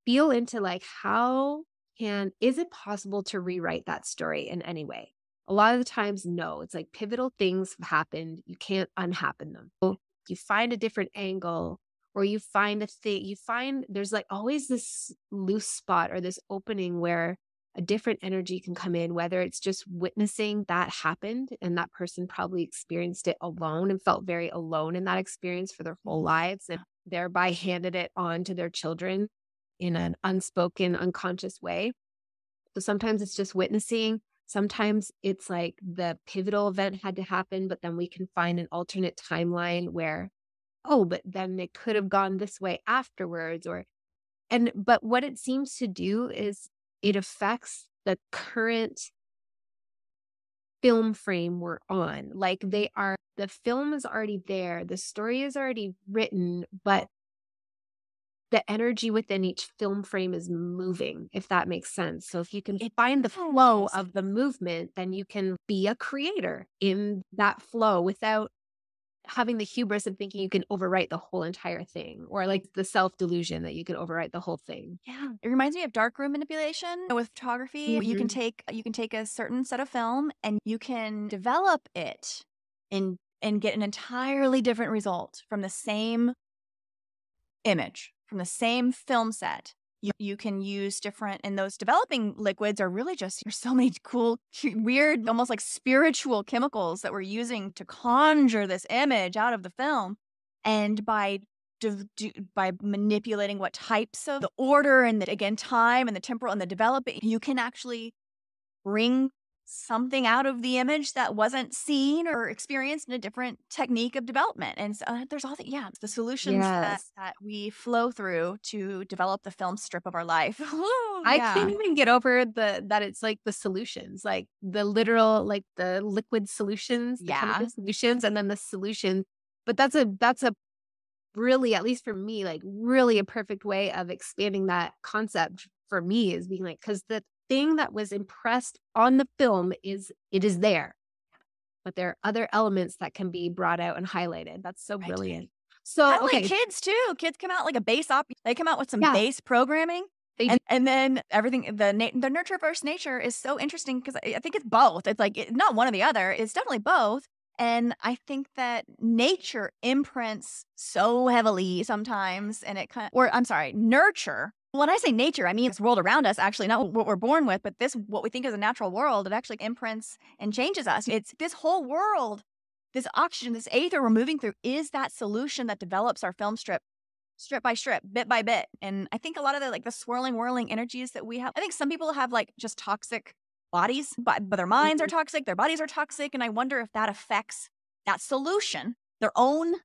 Speaker 3: feel into like how is it possible to rewrite that story in any way? A lot of the times, no. It's like pivotal things have happened. You can't unhappen them. So you find a different angle, or you find a thing, there's like always this loose spot or this opening where a different energy can come in, whether it's just witnessing that happened and that person probably experienced it alone and felt very alone in that experience for their whole lives and thereby handed it on to their children in an unspoken, unconscious way. So sometimes it's just witnessing. Sometimes it's like the pivotal event had to happen, but then we can find an alternate timeline where, oh, but then it could have gone this way afterwards. But what it seems to do is it affects the current film frame we're on. Like the film is already there, the story is already written, but the energy within each film frame is moving, if that makes sense. So if you can find the flow of the movement, then you can be a creator in that flow without having the hubris of thinking you can overwrite the whole entire thing, or like the self-delusion that you can overwrite the whole thing.
Speaker 2: Yeah. It reminds me of darkroom manipulation with photography. You can take a certain set of film and you can develop it and get an entirely different result from the same image, from the same film set. You can use different, and those developing liquids are really just, there's so many cool, weird, almost like spiritual chemicals that we're using to conjure this image out of the film. And by manipulating what types of the order and again, time and the temporal and the developing, you can actually bring something out of the image that wasn't seen or experienced in a different technique of development. And so, there's all the solutions that we flow through to develop the film strip of our life.
Speaker 3: I can't even get over that it's like the solutions, like the literal, like the liquid solutions, the chemical solutions, and then the solution. But that's a really, at least for me, like really a perfect way of expanding that concept for me, is being like, because the thing that was impressed on the film is there, but there are other elements that can be brought out and highlighted. That's so brilliant. So
Speaker 2: like kids too. Kids come out like a base they come out with some base programming. And then everything, the nurture versus nature is so interesting because I think it's both. It's like not one or the other. It's definitely both. And I think that nature imprints so heavily sometimes, and nurture. When I say nature, I mean this world around us, actually, not what we're born with, but what we think is a natural world. It actually imprints and changes us. It's this whole world, this oxygen, this aether we're moving through is that solution that develops our film strip by strip, bit by bit. And I think a lot of the swirling, whirling energies that we have, I think some people have like just toxic bodies, but their minds are toxic, their bodies are toxic. And I wonder if that affects that solution, their own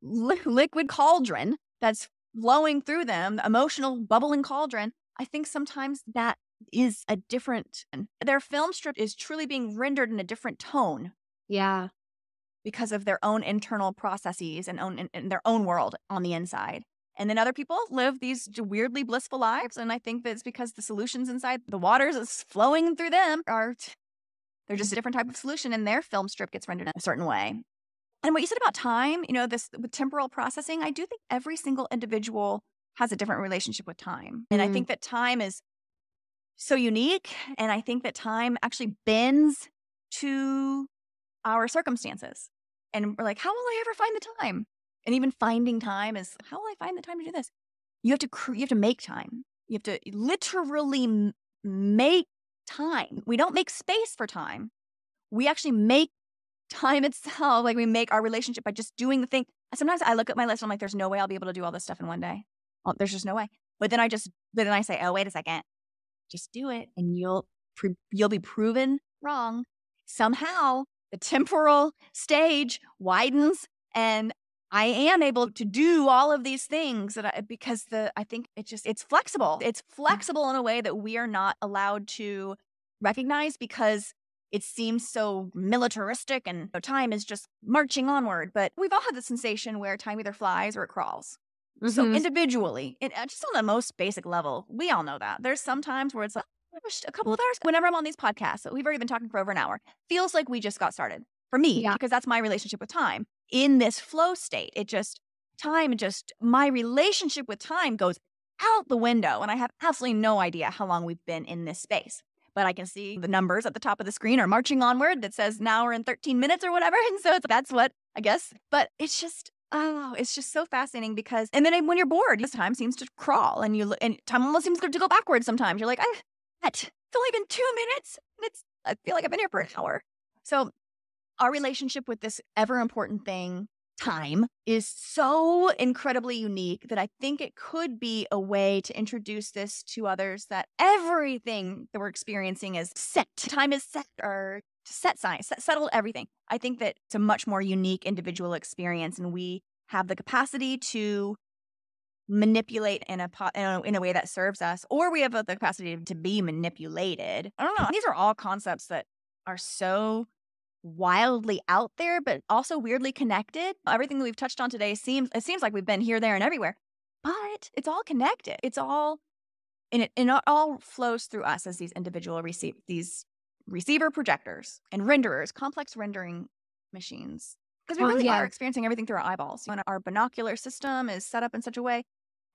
Speaker 2: liquid cauldron that's flowing through them, the emotional bubbling cauldron. I think sometimes that is a different, their film strip is truly being rendered in a different tone.
Speaker 3: Yeah.
Speaker 2: Because of their own internal processes and their own world on the inside. And then other people live these weirdly blissful lives. And I think that it's because the solutions inside the waters is flowing through them they're just a different type of solution, and their film strip gets rendered in a certain way. And what you said about time, this with temporal processing, I do think every single individual has a different relationship with time. And I think that time is so unique. And I think that time actually bends to our circumstances. And we're like, how will I ever find the time? And even finding time is, how will I find the time to do this? You have to make time. You have to literally make time. We don't make space for time. We actually make time itself. Like we make our relationship by just doing the thing. Sometimes I look at my list and I'm like, there's no way I'll be able to do all this stuff in one day. There's just no way. But then I say, oh, wait a second, just do it. And you'll be proven wrong. Somehow the temporal stage widens and I am able to do all of these things because I think it's flexible. It's flexible in a way that we are not allowed to recognize because it seems so militaristic and time is just marching onward. But we've all had the sensation where time either flies or it crawls. Mm-hmm. So individually, just on the most basic level, we all know that. There's some times where it's like, a couple of hours. Whenever I'm on these podcasts, we've already been talking for over an hour. Feels like we just got started for me because that's my relationship with time. In this flow state, my relationship with time goes out the window. And I have absolutely no idea how long we've been in this space. But I can see the numbers at the top of the screen are marching onward that says now we're in 13 minutes or whatever. And so that's what I guess. But it's just, oh, it's just so fascinating because, and then when you're bored, this time seems to crawl and and time almost seems to go backwards sometimes. You're like, it's only been 2 minutes. And I feel like I've been here for an hour. So our relationship with this ever important thing, time, is so incredibly unique that I think it could be a way to introduce this to others, that everything that we're experiencing is set. Time is set, or set science, settled everything. I think that it's a much more unique individual experience, and we have the capacity to manipulate in a way that serves us, or we have the capacity to be manipulated. I don't know. These are all concepts that are so wildly out there, but also weirdly connected. Everything that we've touched on today seems like we've been here, there, and everywhere, but it's all connected. It's all, and it all flows through us as these individual receiver projectors and renderers, complex rendering machines. Because we really are experiencing everything through our eyeballs. When our binocular system is set up in such a way,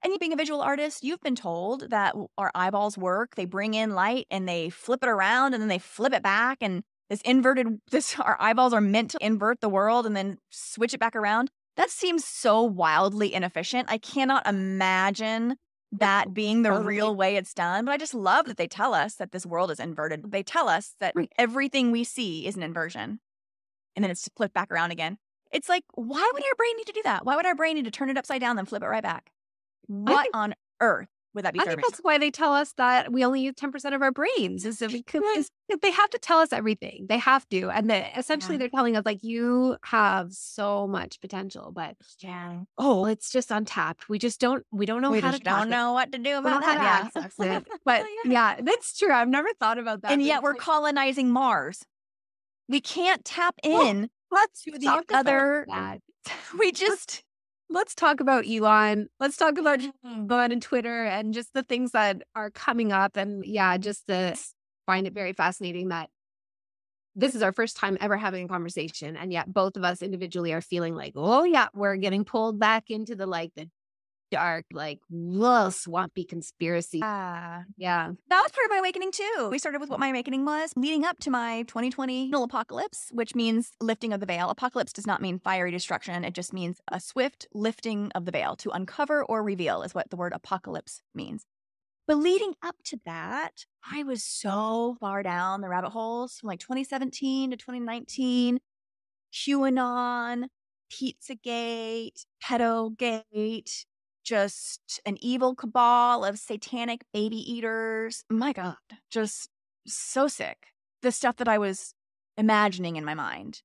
Speaker 2: and you being a visual artist, you've been told that our eyeballs work. They bring in light and they flip it around and then they flip it back, and our eyeballs are meant to invert the world and then switch it back around. That seems so wildly inefficient. I cannot imagine that being the real way it's done. But I just love that they tell us that this world is inverted. They tell us that everything we see is an inversion, and then it's flipped back around again. It's like, why would our brain need to do that? Why would our brain need to turn it upside down then flip it right back? What on earth would that be?
Speaker 3: I think that's why they tell us that we only use 10% of our brains. Is they have to tell us everything. They have to. And essentially they're telling us, like, you have so much potential, but it's just untapped. We don't know
Speaker 2: don't know what to do about that.
Speaker 3: Access it. But yeah, that's true. I've never thought about that.
Speaker 2: And yet we're colonizing Mars. We can't tap in to the other.
Speaker 3: Let's talk about Elon. Let's talk about Bud and Twitter and just the things that are coming up. And just to find it very fascinating that this is our first time ever having a conversation. And yet both of us individually are feeling like, we're getting pulled back into the dark, swampy conspiracy.
Speaker 2: Yeah. That was part of my awakening too. We started with what my awakening was leading up to my 2020 apocalypse, which means lifting of the veil. Apocalypse does not mean fiery destruction. It just means a swift lifting of the veil. To uncover or reveal is what the word apocalypse means. But leading up to that, I was so far down the rabbit holes from 2017 to 2019, QAnon, Pizzagate, Pedogate, just an evil cabal of satanic baby eaters. My God, just so sick. The stuff that I was imagining in my mind.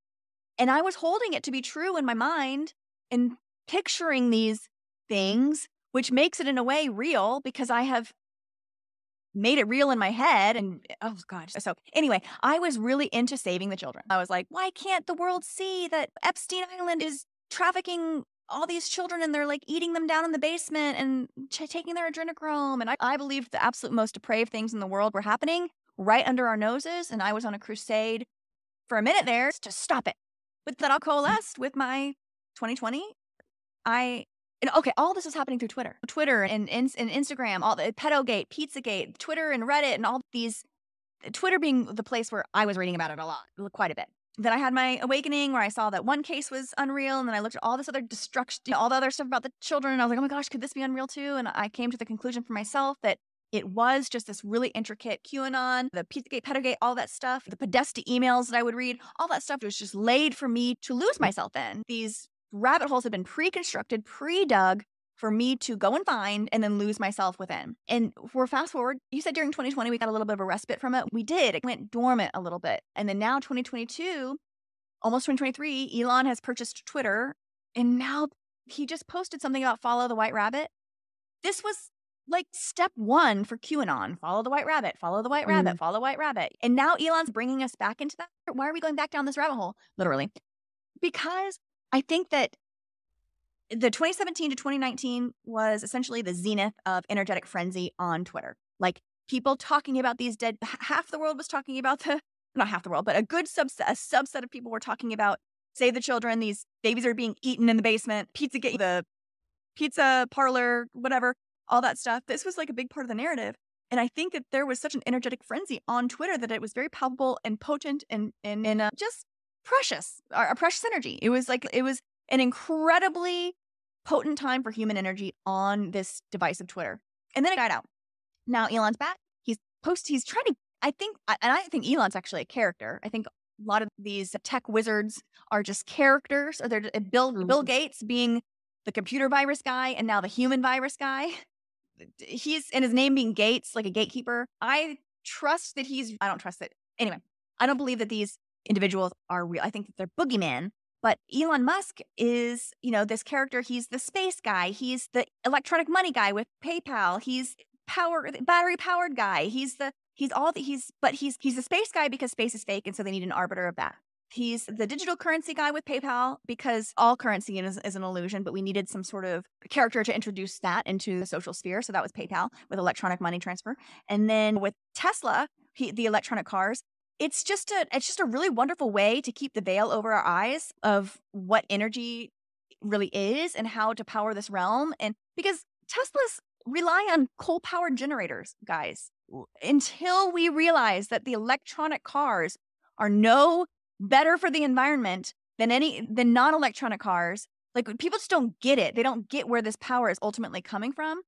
Speaker 2: And I was holding it to be true in my mind and picturing these things, which makes it in a way real because I have made it real in my head. And oh gosh. So anyway, I was really into saving the children. I was like, why can't the world see that Epstein Island is trafficking all these children and they're eating them down in the basement and taking their adrenochrome? And I believed the absolute most depraved things in the world were happening right under our noses. And I was on a crusade for a minute there to stop it. But that all coalesced with my 2020. All this is happening through Twitter and Instagram, all the Pedogate, Pizzagate, Twitter and Reddit, and all these, Twitter being the place where I was reading about it quite a bit. Then I had my awakening where I saw that one case was unreal, and then I looked at all this other destruction, all the other stuff about the children, and I was like, oh my gosh, could this be unreal too? And I came to the conclusion for myself that it was just this really intricate QAnon, the Pizzagate, Pedogate, all that stuff, the Podesta emails that I would read, all that stuff was just laid for me to lose myself in. These rabbit holes had been pre-constructed, pre-dug for me to go and find and then lose myself within. And we're fast forward, you said during 2020, we got a little bit of a respite from it. We did. It went dormant a little bit. And then now 2022, almost 2023, Elon has purchased Twitter. And now he just posted something about follow the white rabbit. This was step one for QAnon. Follow the white rabbit, follow the white rabbit, follow the white rabbit. And now Elon's bringing us back into that. Why are we going back down this rabbit hole? Literally. Because I think that the 2017 to 2019 was essentially the zenith of energetic frenzy on Twitter. People talking about these dead, half the world was talking about not half the world, but a subset of people were talking about save the children. These babies are being eaten in the basement, Pizzagate, the pizza parlor, whatever. all that stuff. This was like a big part of the narrative. And I think that there was such an energetic frenzy on Twitter that it was very palpable and potent and just precious, a precious energy. It was an incredibly potent time for human energy on this device of Twitter. And then it died out. Now Elon's back. He's trying to, I think Elon's actually a character. I think a lot of these tech wizards are just characters, or they're Bill Gates being the computer virus guy and now the human virus guy. He's, and his name being Gates, like a gatekeeper. I don't trust it. Anyway, I don't believe that these individuals are real. I think that they're boogeymen. But Elon Musk is, this character. He's the space guy. He's the electronic money guy with PayPal. He's battery powered guy. He's the space guy because space is fake. And so they need an arbiter of that. He's the digital currency guy with PayPal because all currency is an illusion, but we needed some sort of character to introduce that into the social sphere. So that was PayPal with electronic money transfer. And then with Tesla, the electronic cars, it's just a really wonderful way to keep the veil over our eyes of what energy really is and how to power this realm. And because Teslas rely on coal-powered generators, guys, until we realize that the electronic cars are no better for the environment than non-electronic cars. Like, people just don't get it. They don't get where this power is ultimately coming from,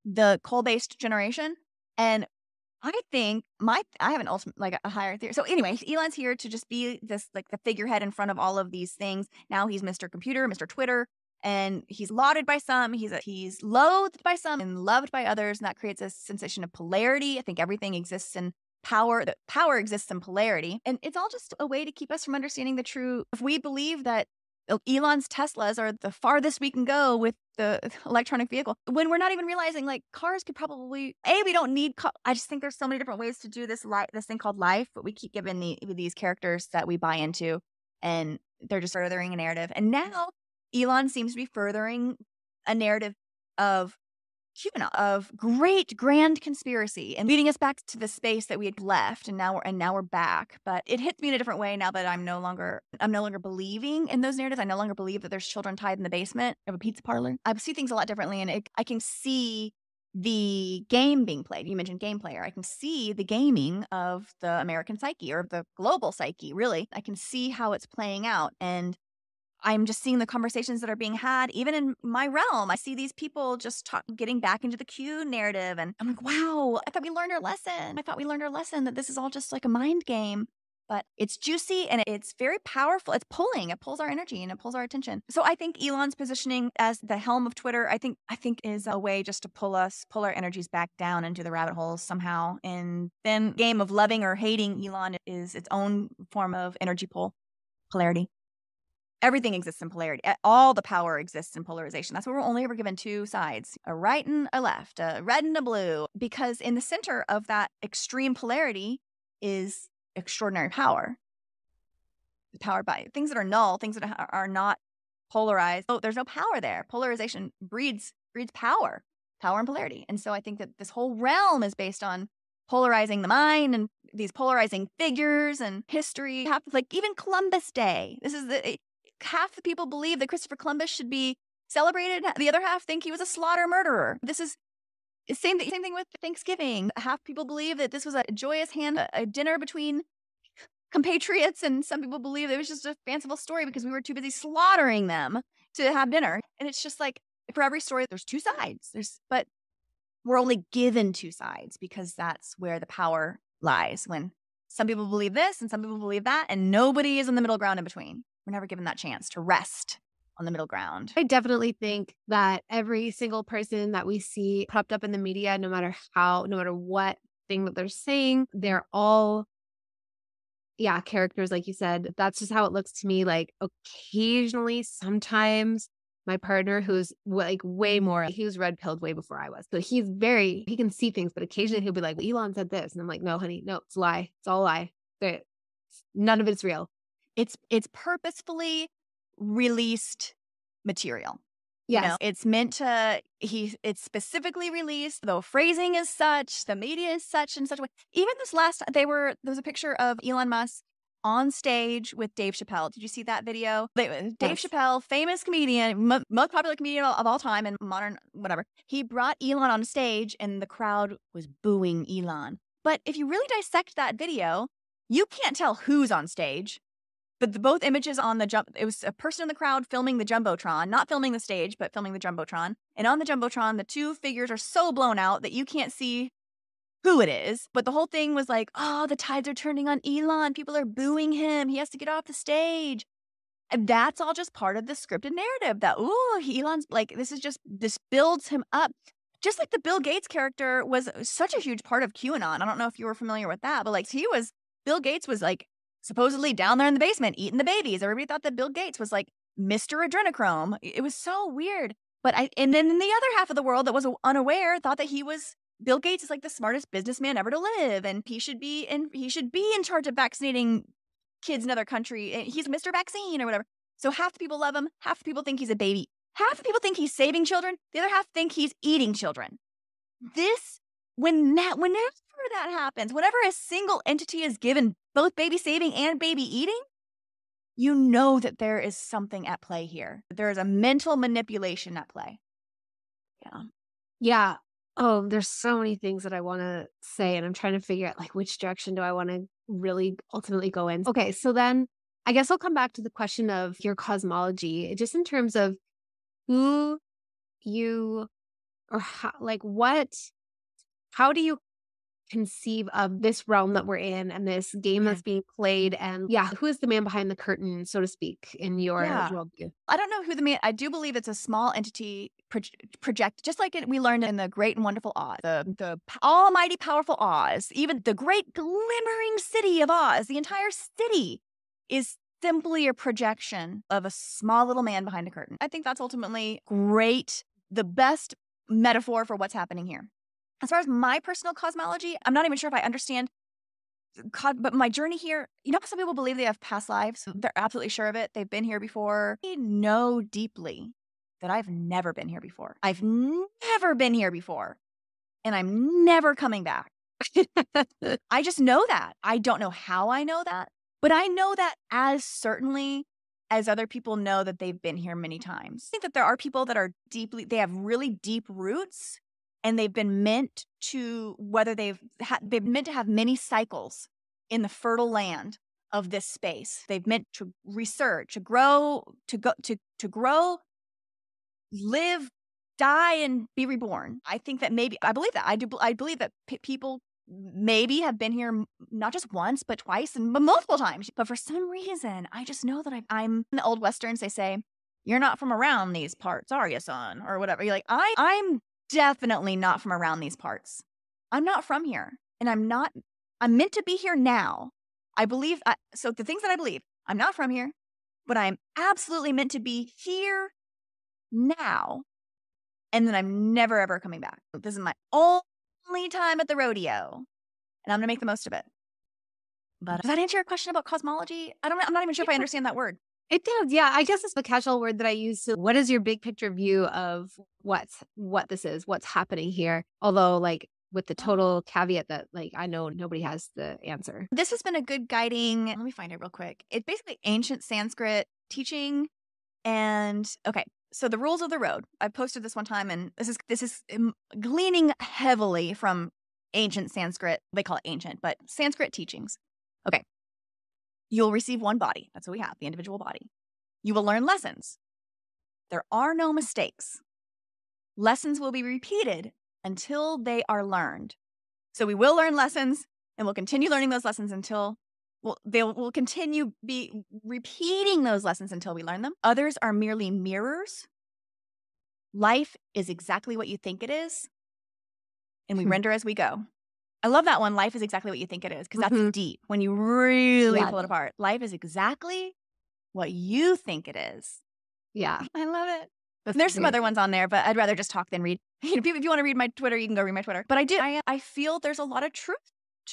Speaker 2: the coal-based generation. And I think I have a higher theory. So anyway, Elon's here to just be this, like, the figurehead in front of all of these things. Now he's Mr. Computer, Mr. Twitter, and he's lauded by some. He's loathed by some and loved by others. And that creates a sensation of polarity. I think everything exists in power. That power exists in polarity. And it's all just a way to keep us from understanding the true. If we believe that Elon's Teslas are the farthest we can go with the electronic vehicle, when we're not even realizing, like, cars could probably, we don't need, I just think there's so many different ways to do this thing called life, but we keep giving these characters that we buy into, and they're just furthering a narrative. And now Elon seems to be furthering a narrative of QAnon, of great grand conspiracy, and leading us back to the space that we had left, and now we're back. But it hits me in a different way now that I'm no longer believing in those narratives. I no longer believe that there's children tied in the basement of a pizza parlor. I see things a lot differently, and I can see the game being played. You mentioned game player. I can see the gaming of the American psyche, or the global psyche, really. I can see how it's playing out, and I'm just seeing the conversations that are being had, even in my realm. I see these people just getting back into the Q narrative. And I'm like, wow, I thought we learned our lesson. That this is all just like a mind game. But it's juicy and it's very powerful. It pulls our energy and it pulls our attention. So I think Elon's positioning as the helm of Twitter, I think is a way just to pull our energies back down into the rabbit holes somehow. And then game of loving or hating Elon is its own form of energy polarity. Everything exists in polarity. All the power exists in polarization. That's why we're only ever given two sides, a right and a left, a red and a blue, because in the center of that extreme polarity is extraordinary power. Powered by things that are null, things that are not polarized. Oh, there's no power there. Polarization breeds power and polarity. And so I think that this whole realm is based on polarizing the mind and these polarizing figures and history. Like even Columbus Day. Half the people believe that Christopher Columbus should be celebrated. The other half think he was a slaughter murderer. This is same thing with Thanksgiving. Half people believe that this was a joyous a dinner between compatriots, and some people believe it was just a fanciful story because we were too busy slaughtering them to have dinner. And it's just like, for every story, there's two sides. But we're only given two sides because that's where the power lies. When some people believe this and some people believe that, and nobody is in the middle ground in between. We're never given that chance to rest on the middle ground.
Speaker 3: I definitely think that every single person that we see popped up in the media, no matter what thing that they're saying, they're all, characters, like you said. That's just how it looks to me. Like occasionally, sometimes my partner, who's like way more, he was red pilled way before I was. So he can see things, but occasionally he'll be like, Elon said this. And I'm like, no, honey, no, it's a lie. It's all a lie. None of it's real.
Speaker 2: It's purposefully released material.
Speaker 3: Yes.
Speaker 2: It's meant to, it's specifically released. The phrasing is such, the media is such and such a way. Even there was a picture of Elon Musk on stage with Dave Chappelle. Did you see that video? Dave
Speaker 3: Yes.
Speaker 2: Chappelle, famous comedian, most popular comedian of all time and modern, whatever. He brought Elon on stage and the crowd was booing Elon. But if you really dissect that video, you can't tell who's on stage. But both images on the it was a person in the crowd filming the Jumbotron, not filming the stage, but filming the Jumbotron. And on the Jumbotron, the two figures are so blown out that you can't see who it is. But the whole thing was like, oh, the tides are turning on Elon. People are booing him. He has to get off the stage. And that's all just part of the scripted narrative that, ooh, Elon's like, this builds him up. Just like the Bill Gates character was such a huge part of QAnon. I don't know if you were familiar with that, but like Bill Gates was like supposedly down there in the basement eating the babies. Everybody thought that Bill Gates was like Mr. Adrenochrome. It was so weird. And then in the other half of the world that was unaware thought that Bill Gates is like the smartest businessman ever to live, and he should be in charge of vaccinating kids in other country. He's Mr. Vaccine or whatever. So half the people love him. Half the people think he's a baby. Half the people think he's saving children. The other half think he's eating children. Whenever that happens, whenever a single entity is given both baby saving and baby eating, you know that there is something at play here. There is a mental manipulation at play. Yeah.
Speaker 3: Yeah. Oh, there's so many things that I want to say, and I'm trying to figure out like which direction do I want to really ultimately go in. Okay, so then I guess I'll come back to the question of your cosmology, just in terms of who you or how, like how do you conceive of this realm that we're in and this game that's being played, and who is the man behind the curtain, so to speak, in your worldview?
Speaker 2: I don't know who the man. I do believe it's a small entity project, just like we learned in the Great and Wonderful Oz, the almighty powerful Oz, even the great glimmering city of Oz. The entire city is simply a projection of a small little man behind a curtain. I think that's ultimately great, the best metaphor for what's happening here. As far as my personal cosmology, I'm not even sure if I understand, but my journey here, you know, some people believe they have past lives. They're absolutely sure of it. They've been here before. I know deeply that I've never been here before. I've never been here before, and I'm never coming back. I just know that. I don't know how I know that, but I know that as certainly as other people know that they've been here many times. I think that there are people that are they have really deep roots, and they've been meant to, they've meant to have many cycles in the fertile land of this space. They've meant to research, to grow, live, die, and be reborn. I think that I believe that. I believe that people maybe have been here not just once, but twice and multiple times. But for some reason, I just know that I'm in the old Westerns, they say, you're not from around these parts, are you, son? Or whatever. You're like, I'm definitely not from around these parts. I'm not from here. And I'm meant to be here now. I believe, so the things that I believe, I'm not from here, but I'm absolutely meant to be here now. And then I'm never, ever coming back. This is my only time at the rodeo. And I'm going to make the most of it. But does that answer your question about cosmology? I'm not even sure if I understand that word.
Speaker 3: It does. Yeah. I guess it's the casual word that I use. So what is your big picture view of what this is, what's happening here? Although like with the total caveat that like, I know nobody has the answer.
Speaker 2: This has been a good guiding. Let me find it real quick. It's basically ancient Sanskrit teaching. And okay, so the rules of the road. I posted this one time, and this is gleaning heavily from ancient Sanskrit. They call it ancient, but Sanskrit teachings. Okay. You'll receive one body. That's what we have, the individual body. You will learn lessons. There are no mistakes. Lessons will be repeated until they are learned. So we will learn lessons, and we'll continue learning those lessons until we'll continue be repeating those lessons until we learn them. Others are merely mirrors. Life is exactly what you think it is, and we render as we go. I love that one. Life is exactly what you think it is, because that's deep. When you really pull it apart, life is exactly what you think it is.
Speaker 3: Yeah.
Speaker 2: I love it. There's some other ones on there, but I'd rather just talk than read. If you want to read my Twitter, you can go read my Twitter. But I feel there's a lot of truth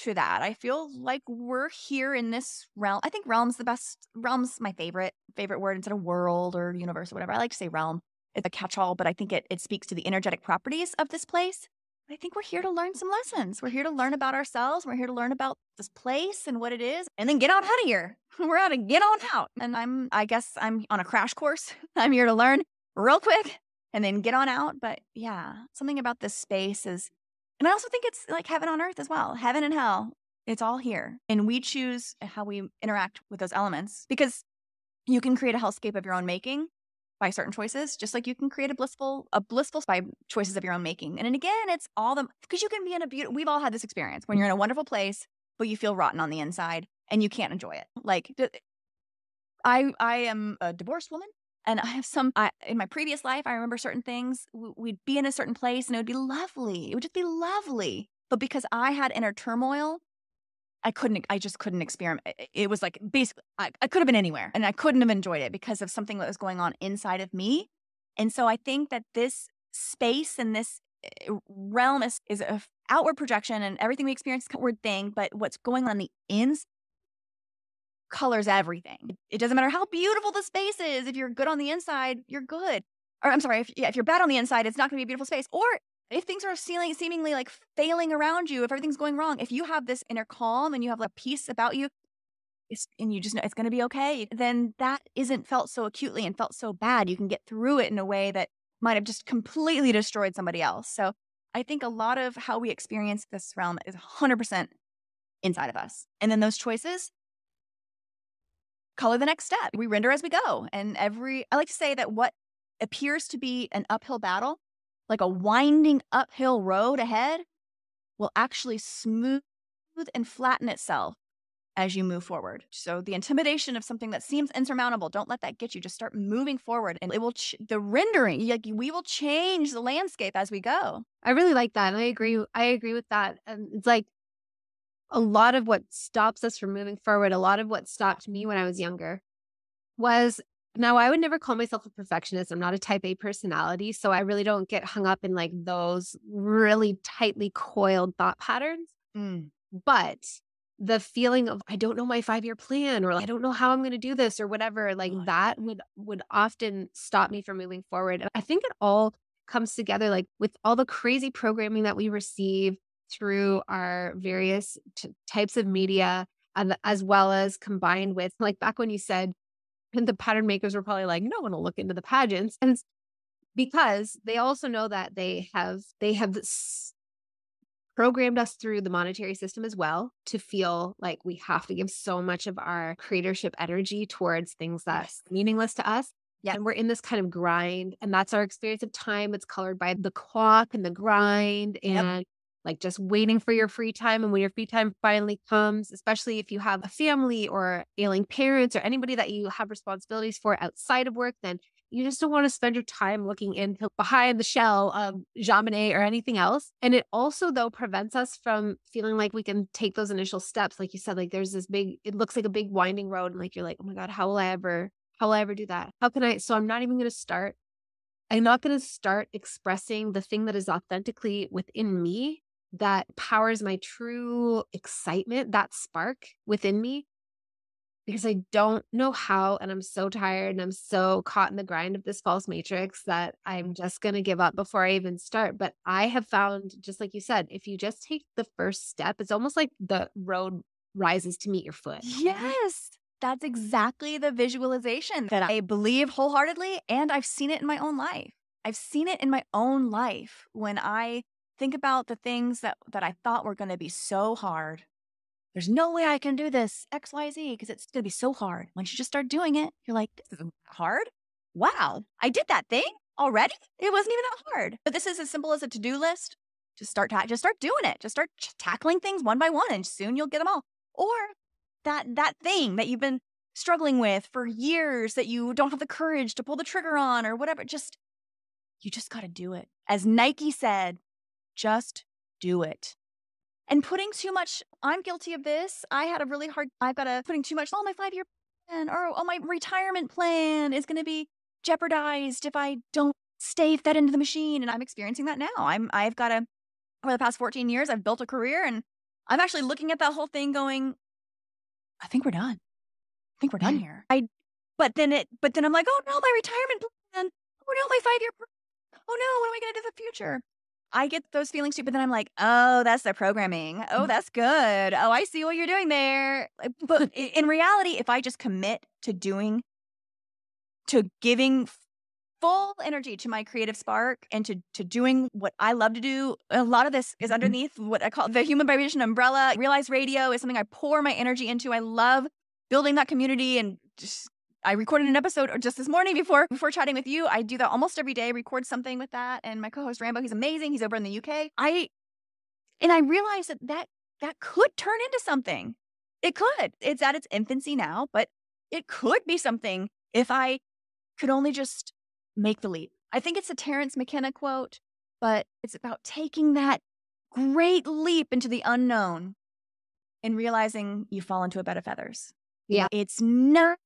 Speaker 2: to that. I feel like we're here in this realm. I think realm's the best. Realm's my favorite word instead of world or universe or whatever. I like to say realm. It's a catch-all, but I think it speaks to the energetic properties of this place. I think we're here to learn some lessons. We're here to learn about ourselves. We're here to learn about this place and what it is, and then get out of here. We're out to get on out. And I guess I'm on a crash course. I'm here to learn real quick and then get on out. But yeah, something about this space is, and I also think it's like heaven on earth as well. Heaven and hell, it's all here. And we choose how we interact with those elements, because you can create a hellscape of your own making by certain choices, just like you can create a blissful by choices of your own making. And again, it's all them, because you can be in a we've all had this experience when you're in a wonderful place, but you feel rotten on the inside and you can't enjoy it. Like I am a divorced woman, and I have in my previous life, I remember certain things. We'd be in a certain place and it would be lovely. It would just be lovely. But because I had inner turmoil, I just couldn't experiment. It was like, basically, I could have been anywhere and I couldn't have enjoyed it because of something that was going on inside of me. And so I think that this space and this realm is an outward projection, and everything we experience is an outward thing. But what's going on the inside colors everything. It doesn't matter how beautiful the space is. If you're good on the inside, you're good. Or I'm sorry, if you're bad on the inside, it's not going to be a beautiful space. Or if things are seemingly like failing around you, if everything's going wrong, if you have this inner calm and you have like peace about you, and you just know it's going to be okay, then that isn't felt so acutely and felt so bad. You can get through it in a way that might have just completely destroyed somebody else. So I think a lot of how we experience this realm is 100% inside of us. And then those choices color the next step. We render as we go. And I like to say that what appears to be an uphill battle, like a winding uphill road ahead, will actually smooth and flatten itself as you move forward. So the intimidation of something that seems insurmountable, don't let that get you. Just start moving forward, and it will the rendering, like, we will change the landscape as we go.
Speaker 3: I really like that. And I agree with that. And it's like a lot of what stops us from moving forward, a lot of what stopped me when I was younger was, now I would never call myself a perfectionist. I'm not a type A personality. So I really don't get hung up in like those really tightly coiled thought patterns. But the feeling of, I don't know my 5-year plan, or I don't know how I'm going to do this or whatever, like that would often stop me from moving forward. And I think it all comes together, like with all the crazy programming that we receive through our various types of media, as well as combined with, like, back when you said, and the pattern makers were probably like, no one will look into the pageants. And it's because they also know that they have programmed us through the monetary system as well to feel like we have to give so much of our creatorship energy towards things that's meaningless to us. Yeah. And we're in this kind of grind, and that's our experience of time. It's colored by the clock and the grind and like just waiting for your free time. And when your free time finally comes, especially if you have a family or ailing parents or anybody that you have responsibilities for outside of work, then you just don't want to spend your time looking into behind the shell of JonBenét or anything else. And it also, though, prevents us from feeling like we can take those initial steps. Like you said, like there's this it looks like a big winding road. And like, you're like, oh my God, how will I ever do that? How can I? So I'm not even going to start. I'm not going to start expressing the thing that is authentically within me, that powers my true excitement, that spark within me, because I don't know how, and I'm so tired and I'm so caught in the grind of this false matrix that I'm just going to give up before I even start. But I have found, just like you said, if you just take the first step, it's almost like the road rises to meet your foot.
Speaker 2: Yes. That's exactly the visualization that I believe wholeheartedly, and I've seen it in my own life. I've seen it in my own life when I think about the things that I thought were going to be so hard. There's no way I can do this, X, Y, Z, because it's going to be so hard. Once you just start doing it, you're like, this isn't hard. Wow, I did that thing already. It wasn't even that hard. But this is as simple as a to-do list. Just start doing it. Just start tackling things one by one, and soon you'll get them all. Or that thing that you've been struggling with for years that you don't have the courage to pull the trigger on or whatever. You just got to do it. As Nike said, just do it. And putting too much, I'm guilty of this. Putting too much, my 5-year plan, or my retirement plan is going to be jeopardized if I don't stay fed into the machine. And I'm experiencing that now. Over the past 14 years, I've built a career, and I'm actually looking at that whole thing going, I think we're done. I think we're done here. But then I'm like, oh no, my retirement plan. Oh no, my 5-year plan. Oh no, what am I going to do in the future? I get those feelings too, but then I'm like, oh, that's their programming. Oh, that's good. Oh, I see what you're doing there. But in reality, if I just commit to giving full energy to my creative spark and to doing what I love to do, a lot of this is underneath what I call the human vibration umbrella. Realize Radio is something I pour my energy into. I love building that community, and just I recorded an episode just this morning before chatting with you. I do that almost every day, record something with that. And my co-host Rambo, he's amazing. He's over in the UK. I realized that could turn into something. It could. It's at its infancy now, but it could be something if I could only just make the leap. I think it's a Terrence McKenna quote, but it's about taking that great leap into the unknown and realizing you fall into a bed of feathers.
Speaker 3: Yeah.
Speaker 2: It's not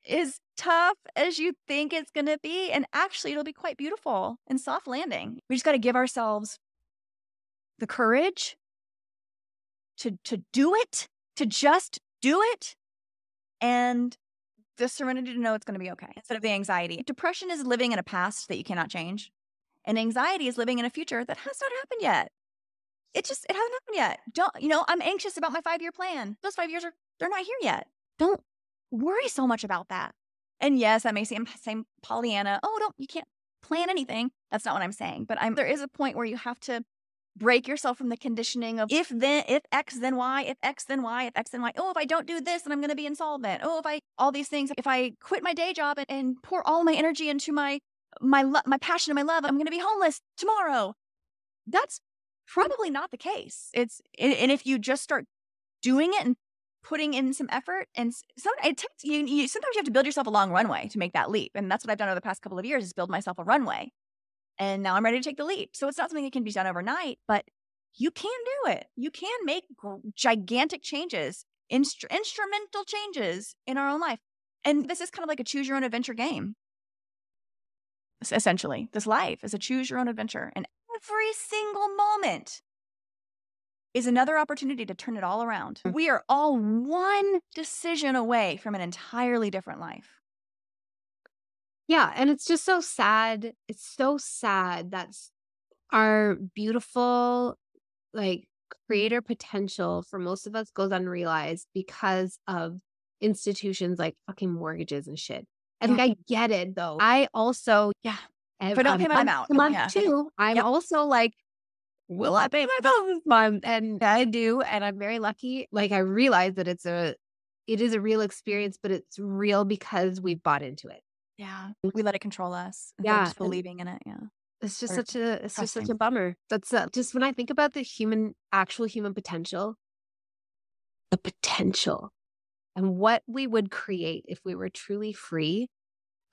Speaker 2: as tough as you think it's going to be. And actually, it'll be quite beautiful and soft landing. We just got to give ourselves the courage to do it, to just do it, and the serenity to know it's going to be okay instead of the anxiety. Depression is living in a past that you cannot change. And anxiety is living in a future that has not happened yet. It hasn't happened yet. I'm anxious about my 5-year plan. Those 5 years they're not here yet. Don't worry so much about that. And yes, that may seem Pollyanna. Oh, you can't plan anything. That's not what I'm saying. But there is a point where you have to break yourself from the conditioning of if X, then Y, if X, then Y, if X, then Y. Oh, if I don't do this, then I'm going to be insolvent. Oh, all these things. If I quit my day job and pour all my energy into my passion and my love, I'm going to be homeless tomorrow. That's probably not the case. And if you just start doing it and putting in some effort, and sometimes you have to build yourself a long runway to make that leap. And that's what I've done over the past couple of years, is build myself a runway. And now I'm ready to take the leap. So it's not something that can be done overnight, but you can do it. You can make gigantic changes, instrumental changes in our own life. And this is kind of like a choose your own adventure game. Essentially, this life is a choose your own adventure. And every single moment is another opportunity to turn it all around. We are all one decision away from an entirely different life.
Speaker 3: Yeah. And it's just so sad. It's so sad that our beautiful, creator potential for most of us goes unrealized because of institutions like fucking mortgages and shit. And I get it though. I also,
Speaker 2: if I don't pay my amount
Speaker 3: too, I'm also like, will I pay my bills this month? And I do. And I'm very lucky. I realize that it is a real experience, but it's real because we've bought into it.
Speaker 2: Yeah. We let it control us. Yeah. Just believing in it. Yeah.
Speaker 3: It's just such a bummer. That's just when I think about the actual human potential, the potential and what we would create if we were truly free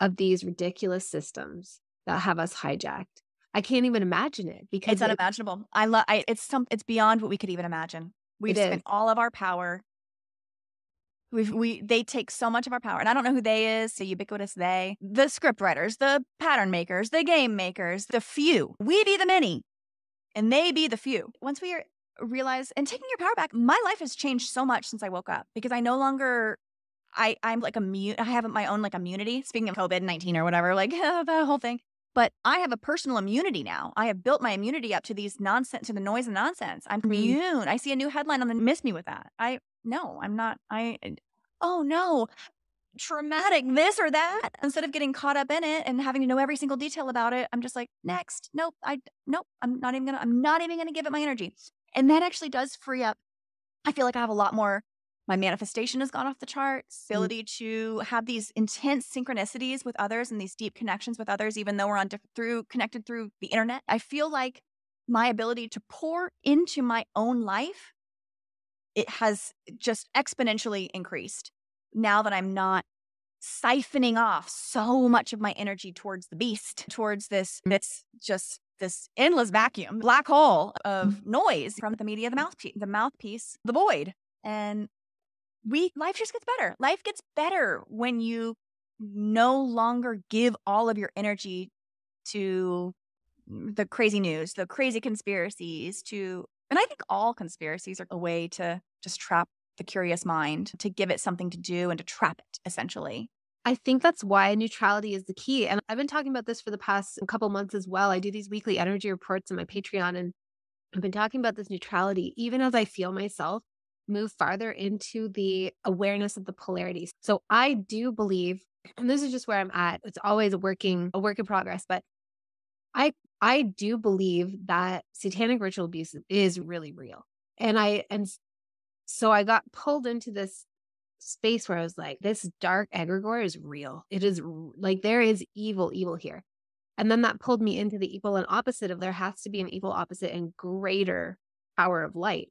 Speaker 3: of these ridiculous systems that have us hijacked. I can't even imagine it because
Speaker 2: it's unimaginable. It's beyond what we could even imagine. We've spent all of our power. They take so much of our power, and I don't know who they is. The ubiquitous they, the script writers, the pattern makers, the game makers, the few. We be the many, and they be the few. Once we realize and taking your power back, my life has changed so much since I woke up because I no longer. I'm like I have my own immunity. Speaking of COVID-19 or whatever, that whole thing. But I have a personal immunity now. I have built my immunity up to the noise and nonsense. I'm immune. I see a new headline on the miss me with that. No, I'm not. Oh no, traumatic this or that. Instead of getting caught up in it and having to know every single detail about it, I'm just like, next. Nope. I'm not even gonna give it my energy. And that actually does free up. I feel like I have a lot more. My manifestation has gone off the charts. Ability to have these intense synchronicities with others and these deep connections with others, even though we're connected through the internet. I feel like my ability to pour into my own life, it has just exponentially increased now that I'm not siphoning off so much of my energy towards the beast, towards this endless vacuum, black hole of noise from the media, the mouthpiece, the void. And life just gets better. Life gets better when you no longer give all of your energy to the crazy news, the crazy conspiracies, and I think all conspiracies are a way to just trap the curious mind, to give it something to do and to trap it, essentially.
Speaker 3: I think that's why neutrality is the key. And I've been talking about this for the past couple months as well. I do these weekly energy reports on my Patreon, and I've been talking about this neutrality, even as I feel myself move farther into the awareness of the polarities. So I do believe, and this is just where I'm at, it's always a work in progress, but I do believe that satanic ritual abuse is really real. So I got pulled into this space where I was like, this dark egregore is real. It is like, there is evil here. And then that pulled me into the equal and opposite of, there has to be an equal opposite and greater power of light.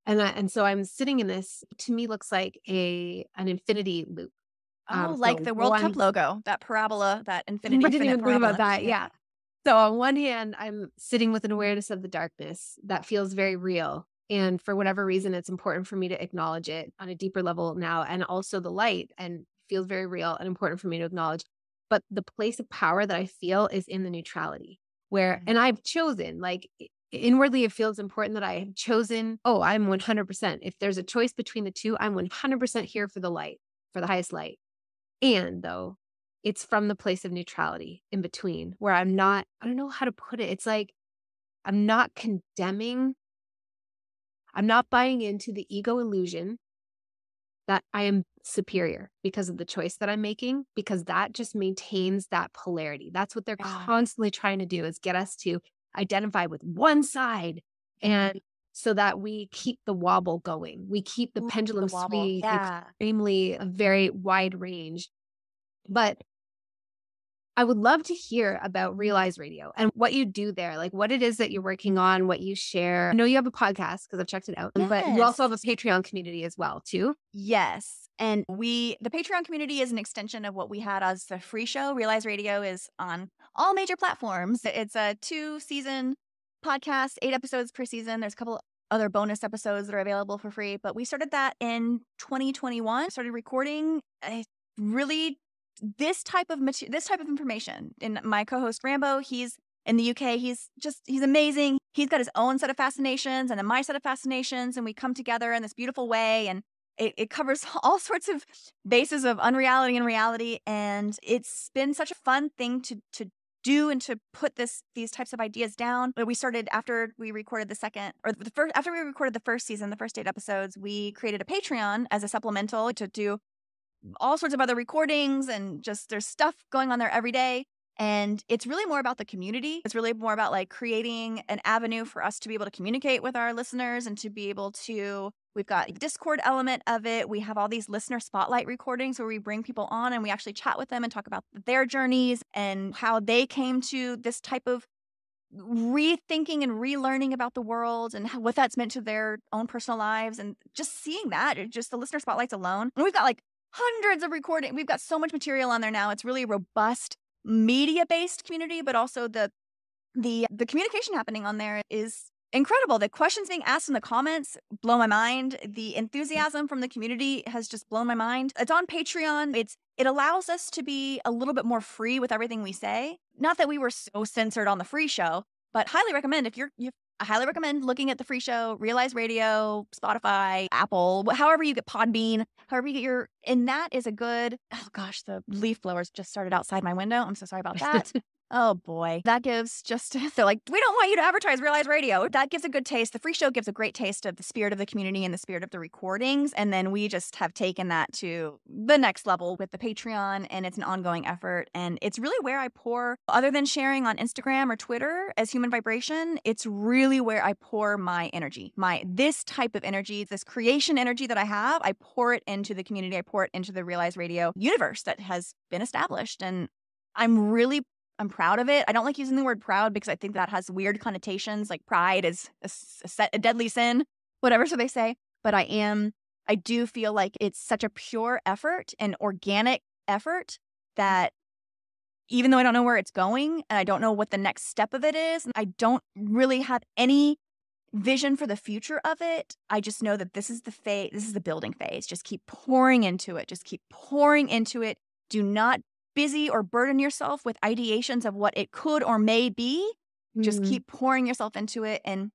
Speaker 3: And so I'm sitting in this, to me, looks like an infinity loop.
Speaker 2: Like the World Cup logo, that parabola, that
Speaker 3: I
Speaker 2: infinite
Speaker 3: didn't even think
Speaker 2: parabola.
Speaker 3: about that. Yeah. So on one hand, I'm sitting with an awareness of the darkness that feels very real. And for whatever reason, it's important for me to acknowledge it on a deeper level now. And also the light, and feels very real and important for me to acknowledge. But the place of power that I feel is in the neutrality, where, and I've chosen, like, inwardly, it feels important that I have chosen, I'm 100%. If there's a choice between the two, I'm 100% here for the light, for the highest light. And though it's from the place of neutrality in between, where I don't know how to put it. It's like, I'm not condemning. I'm not buying into the ego illusion that I am superior because of the choice that I'm making, because that just maintains that polarity. That's what they're constantly trying to do, is get us to identify with one side, and so that we keep the wobble going. We keep the pendulum swinging extremely a very wide range. But I would love to hear about Realize Radio and what you do there, like what it is that you're working on, what you share. I know you have a podcast because I've checked it out, but you also have a Patreon community as well, too.
Speaker 2: Yes. And the Patreon community is an extension of what we had as the free show. Realize Radio is on all major platforms. It's a 2-season podcast, 8 episodes per season. There's a couple other bonus episodes that are available for free, but we started that in 2021, started recording really this type of information. And my co-host Rambo, he's in the UK. He's amazing. He's got his own set of fascinations and then my set of fascinations, and we come together in this beautiful way. And it covers all sorts of bases of unreality and reality. And it's been such a fun thing to do and to put these types of ideas down. We started after we recorded after we recorded the first season, the first 8 episodes, we created a Patreon as a supplemental to do all sorts of other recordings, and just there's stuff going on there every day. And it's really more about the community. It's really more about like creating an avenue for us to be able to communicate with our listeners and to be able to, we've got a Discord element of it. We have all these listener spotlight recordings where we bring people on and we actually chat with them and talk about their journeys and how they came to this type of rethinking and relearning about the world and what that's meant to their own personal lives. And just seeing that, just the listener spotlights alone. And we've got like hundreds of recording. We've got so much material on there now. It's really a robust media-based community, but also the communication happening on there is incredible. The questions being asked in the comments blow my mind. The enthusiasm from the community has just blown my mind. It's on Patreon. It allows us to be a little bit more free with everything we say. Not that we were so censored on the free show, but highly recommend I highly recommend looking at the free show, Realize Radio, Spotify, Apple, however you get Podbean, however you get and that is a good, oh gosh, the leaf blowers just started outside my window. I'm so sorry about that. Oh boy. That gives they're like, we don't want you to advertise Realize Radio. That gives a good taste. The free show gives a great taste of the spirit of the community and the spirit of the recordings. And then we just have taken that to the next level with the Patreon, and it's an ongoing effort. And it's really where I pour, other than sharing on Instagram or Twitter as Human Vibration, it's really where I pour my energy, this type of energy, this creation energy that I have, I pour it into the community. I pour it into the Realize Radio universe that has been established. And I'm proud of it. I don't like using the word proud because I think that has weird connotations, like pride is a deadly sin, whatever, so they say. But I do feel like it's such a pure effort, an organic effort, that even though I don't know where it's going and I don't know what the next step of it is, and I don't really have any vision for the future of it, I just know that this is the building phase. Just keep pouring into it. Do not busy or burden yourself with ideations of what it could or may be. Just keep pouring yourself into it. And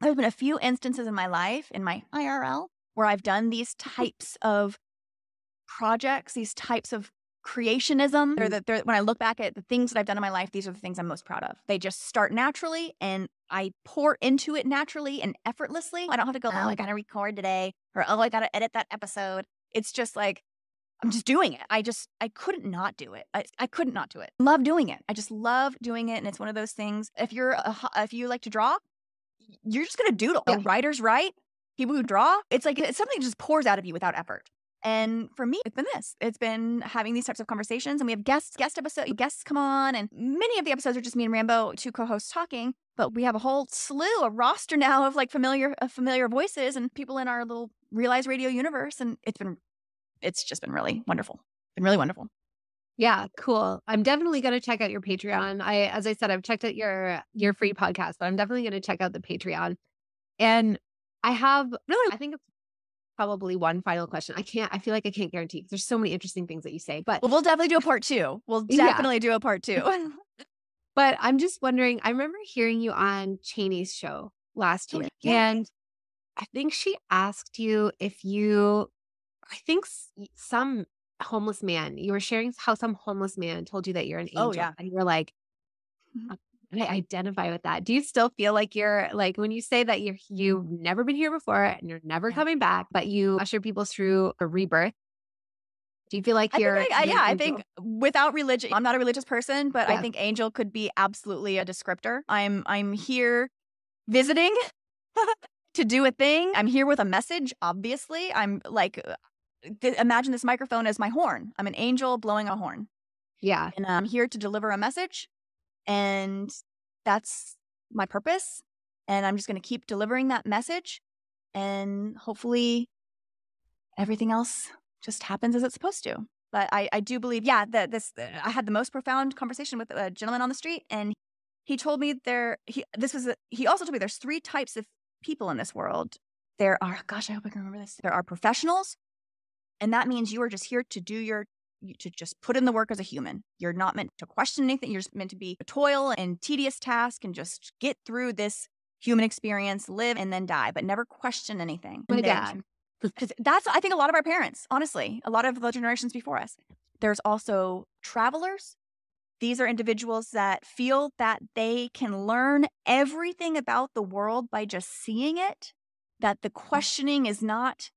Speaker 2: there's been a few instances in my life, in my IRL, where I've done these types of projects, these types of creationism, when I look back at the things that I've done in my life, these are the things I'm most proud of. They just start naturally and I pour into it naturally and effortlessly. I don't have to go, oh, I got to record today, or oh, I got to edit that episode. It's just like, I'm just doing it. I couldn't not do it. I couldn't not do it. Love doing it. I just love doing it. And it's one of those things. If you like to draw, you're just going to doodle.
Speaker 3: Yeah.
Speaker 2: Writers write, people who draw, it's like, it's something that just pours out of you without effort. And for me, it's been this. It's been having these types of conversations, and we have guest episodes. Guests come on, and many of the episodes are just me and Rambo, two co-hosts talking. But we have a whole a roster now of like familiar voices and people in our little Realize Radio universe, and it's just been really wonderful. Been really wonderful.
Speaker 3: Yeah, cool. I'm definitely going to check out your Patreon. As I said, I've checked out your free podcast, but I'm definitely going to check out the Patreon. And I think it's probably one final question. I feel like I can't guarantee because there's so many interesting things that you say, but
Speaker 2: we'll definitely do a part 2. We'll definitely do a part 2.
Speaker 3: But I'm just wondering, I remember hearing you on Cheney's show last year, and I think she asked you some homeless man, you were sharing how some homeless man told you that you're an angel.
Speaker 2: Oh, yeah.
Speaker 3: And you were like, I identify with that. Do you still feel like you're like, when you say that you've never been here before and you're never coming back, but you usher people through a rebirth? Do you feel like
Speaker 2: I think without religion, I'm not a religious person, but I think angel could be absolutely a descriptor. I'm here visiting to do a thing. I'm here with a message, obviously. I'm like, imagine this microphone as my horn. I'm an angel blowing a horn.
Speaker 3: Yeah.
Speaker 2: And I'm here to deliver a message. And that's my purpose. And I'm just going to keep delivering that message. And hopefully everything else just happens as it's supposed to. But I do believe, that I had the most profound conversation with a gentleman on the street. And he told me he also told me there's 3 types of people in this world. There are, gosh, I hope I can remember this. There are professionals. And that means you are just here to to just put in the work as a human. You're not meant to question anything. You're just meant to be a toil and tedious task and just get through this human experience, live and then die, but never question anything.
Speaker 3: My God.
Speaker 2: Because that's, I think, a lot of our parents, honestly, a lot of the generations before us. There's also travelers. These are individuals that feel that they can learn everything about the world by just seeing it, that the questioning is not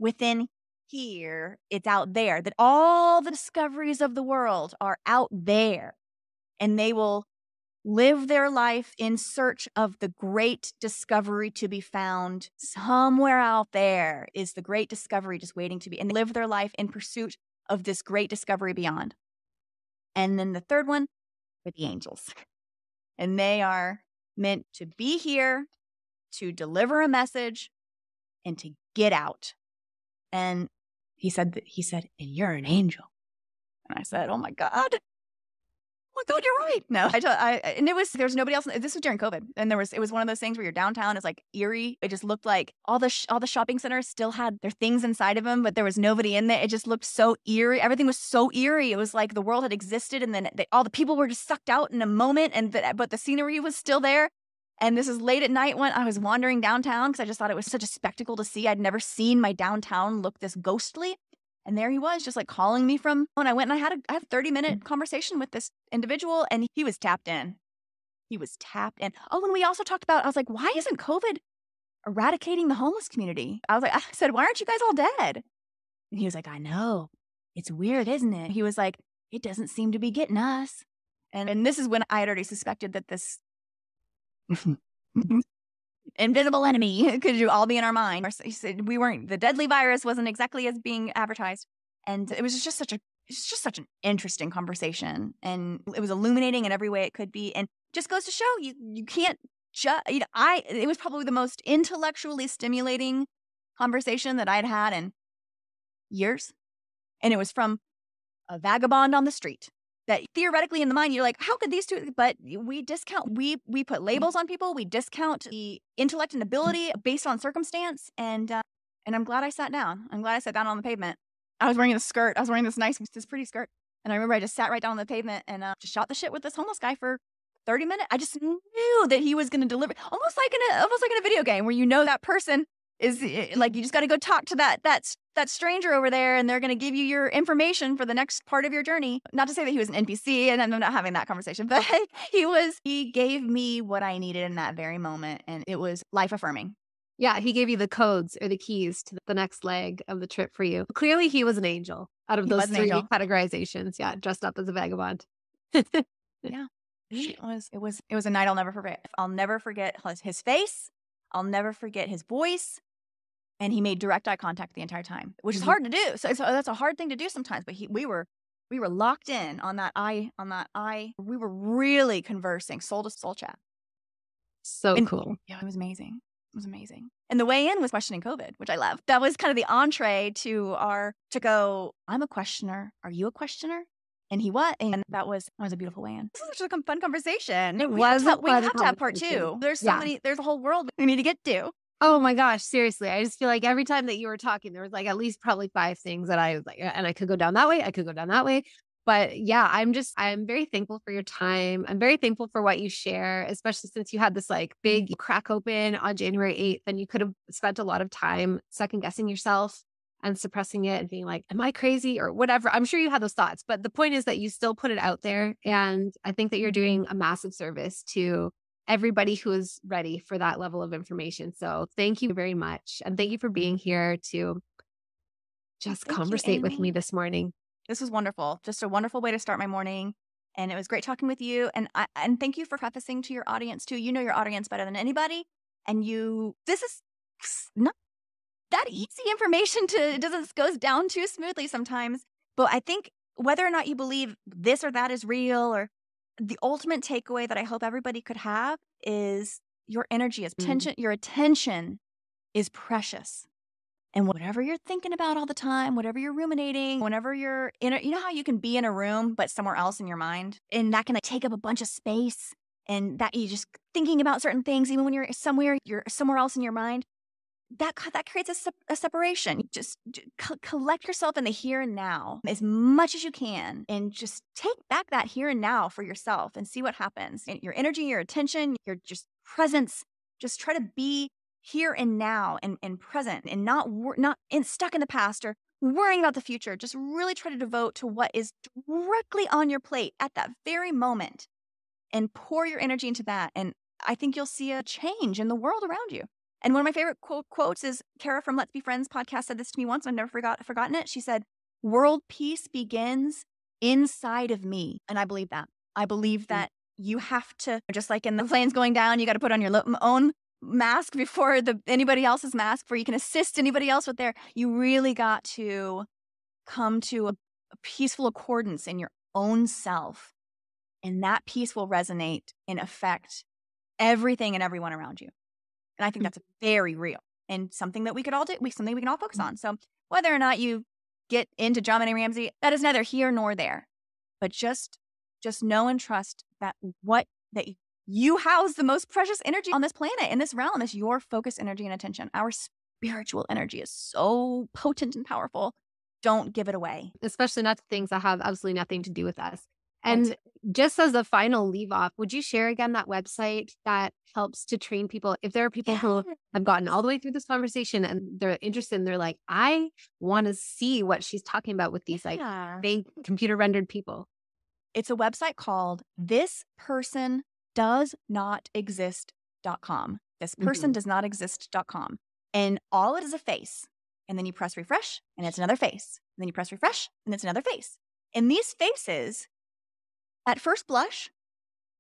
Speaker 2: within here, it's out there, that all the discoveries of the world are out there, and they will live their life in search of the great discovery to be found. Somewhere out there is the great discovery just waiting to be, and live their life in pursuit of this great discovery beyond. And then the third one are the angels. And they are meant to be here to deliver a message and to get out. And he said, and you're an angel. And I said, oh my God, you're right. No, and there was nobody else. This was during COVID. And it was one of those things where your downtown is like eerie. It just looked like all the shopping centers still had their things inside of them, but there was nobody in there. It just looked so eerie. Everything was so eerie. It was like the world had existed, and then all the people were just sucked out in a moment, but the scenery was still there. And this is late at night when I was wandering downtown because I just thought it was such a spectacle to see. I'd never seen my downtown look this ghostly. And there he was, just like calling me from, and I went and I had a 30-minute conversation with this individual, and he was tapped in. He was tapped in. Oh, and we also talked about, I was like, why isn't COVID eradicating the homeless community? I said, why aren't you guys all dead? And he was like, I know. It's weird, isn't it? He was like, it doesn't seem to be getting us. And this is when I had already suspected that this invisible enemy could you all be in our mind. He said the deadly virus wasn't exactly as being advertised. And it was just such an interesting conversation. And it was illuminating in every way it could be. And just goes to show you can't it was probably the most intellectually stimulating conversation that I'd had in years. And it was from a vagabond on the street. That theoretically in the mind, you're like, how could these two? But we discount, we put labels on people. We discount the intellect and ability based on circumstance. And I'm glad I sat down. I'm glad I sat down on the pavement. I was wearing this skirt. I was wearing this pretty skirt. And I remember I just sat right down on the pavement and just shot the shit with this homeless guy for 30 minutes. I just knew that he was going to deliver, almost like in a video game where you know that person like, you just got to go talk to that stranger over there, and they're going to give you your information for the next part of your journey. Not to say that he was an NPC, and I'm not having that conversation, but he gave me what I needed in that very moment, and it was life affirming.
Speaker 3: Yeah, he gave you the codes or the keys to the next leg of the trip for you. Clearly, he was an angel out of those 3 categorizations. Yeah, dressed up as a vagabond.
Speaker 2: Yeah, it was a night I'll never forget. I'll never forget his face. I'll never forget his voice. And he made direct eye contact the entire time, which is hard to do. So that's a hard thing to do sometimes. But we were locked in on that eye. We were really conversing, soul to soul chat.
Speaker 3: So cool.
Speaker 2: Yeah, it was amazing. It was amazing. And the way in was questioning COVID, which I love. That was kind of the entree to go, I'm a questioner. Are you a questioner? And he was. And that was a beautiful way in. This was such a fun conversation. We have to have part 2. There's there's a whole world we need to get to.
Speaker 3: Oh my gosh, seriously. I just feel like every time that you were talking, there was like at least probably 5 things that I was like, and I could go down that way. I could go down that way. But yeah, I'm very thankful for your time. I'm very thankful for what you share, especially since you had this like big crack open on January 8th, and you could have spent a lot of time second guessing yourself and suppressing it and being like, am I crazy or whatever? I'm sure you had those thoughts, but the point is that you still put it out there. And I think that you're doing a massive service to everybody who is ready for that level of information. So thank you very much. And thank you for being here to just conversate with me this morning.
Speaker 2: This was wonderful. Just a wonderful way to start my morning. And it was great talking with you. And thank you for prefacing to your audience too. You know your audience better than anybody. And this is not that easy information goes down too smoothly sometimes. But I think whether or not you believe this or that is real, or the ultimate takeaway that I hope everybody could have is your energy is attention. Your attention is precious. And whatever you're thinking about all the time, whatever you're ruminating, whenever you're you know how you can be in a room, but somewhere else in your mind, and that can like take up a bunch of space, and that you just thinking about certain things, even when you're somewhere else in your mind, that creates a separation. Just collect yourself in the here and now as much as you can, and just take back that here and now for yourself and see what happens. And your energy, your attention, your just presence, just try to be here and now and present, and not stuck in the past or worrying about the future. Just really try to devote to what is directly on your plate at that very moment, and pour your energy into that. And I think you'll see a change in the world around you. And one of my favorite quotes is Kara from Let's Be Friends podcast said this to me once, and I've never forgotten it. She said, "World peace begins inside of me." And I believe that. I believe that you have to, just like in the planes going down, you got to put on your own mask before anybody else's mask, before you can assist anybody else with their. You really got to come to a peaceful accordance in your own self. And that peace will resonate and affect everything and everyone around you. And I think that's very real, and something that we could all do, something we can all focus on. So whether or not you get into JonBenét Ramsey, that is neither here nor there. But just know and trust that that you house the most precious energy on this planet, in this realm, is your focused energy and attention. Our spiritual energy is so potent and powerful. Don't give it away.
Speaker 3: Especially not to things that have absolutely nothing to do with us. And just as a final leave off, would you share again that website that helps to train people? If there are people who have gotten all the way through this conversation and they're interested and they're like, I want to see what she's talking about with these like fake computer rendered people.
Speaker 2: It's a website called thispersondoesnotexist.com. Thispersondoesnotexist.com. And all it is a face. And then you press refresh and it's another face. And then you press refresh and it's another face. And these faces, at first blush,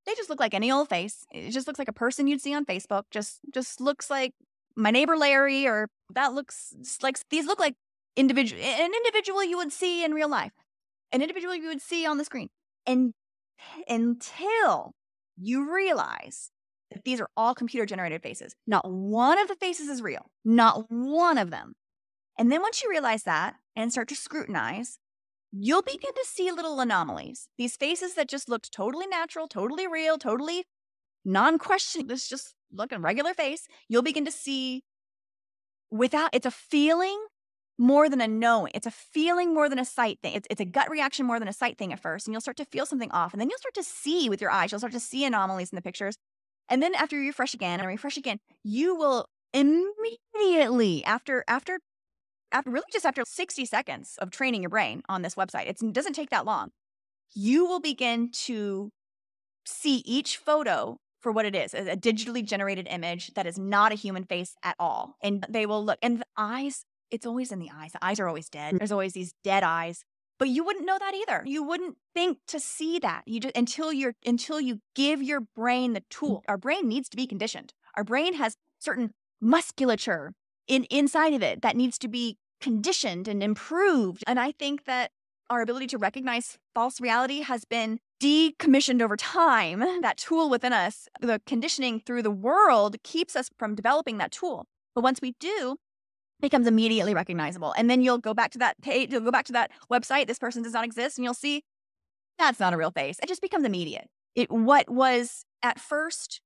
Speaker 2: they just look like any old face. It just looks like a person you'd see on Facebook. Just looks like my neighbor Larry, or that looks like, these look like an individual you would see in real life, an individual you would see on the screen. And until you realize that these are all computer generated faces, not one of the faces is real, not one of them. And then once you realize that and start to scrutinize, you'll begin to see little anomalies. These faces that just looked totally natural, totally real, totally non-questioning, this just looking regular face, you'll begin to see it's a feeling more than a knowing. It's a feeling more than a sight thing. It's a gut reaction more than a sight thing at first. And you'll start to feel something off. And then you'll start to see with your eyes. You'll start to see anomalies in the pictures. And then after you refresh again and refresh again, you will immediately after really just after 60 seconds of training your brain on this website, it doesn't take that long, you will begin to see each photo for what it is, a digitally generated image that is not a human face at all. And they will look, and the eyes, it's always in the eyes. The eyes are always dead. There's always these dead eyes, but you wouldn't know that either. You wouldn't think to see that. You just, until you give your brain the tool. Our brain needs to be conditioned. Our brain has certain musculature inside of it that needs to be conditioned and improved. And I think that our ability to recognize false reality has been decommissioned over time. That tool within us, the conditioning through the world, keeps us from developing that tool. But once we do, it becomes immediately recognizable. And then you'll go back to that page, you'll go back to that website, this person does not exist, and you'll see that's not a real face. It just becomes immediate. What was at first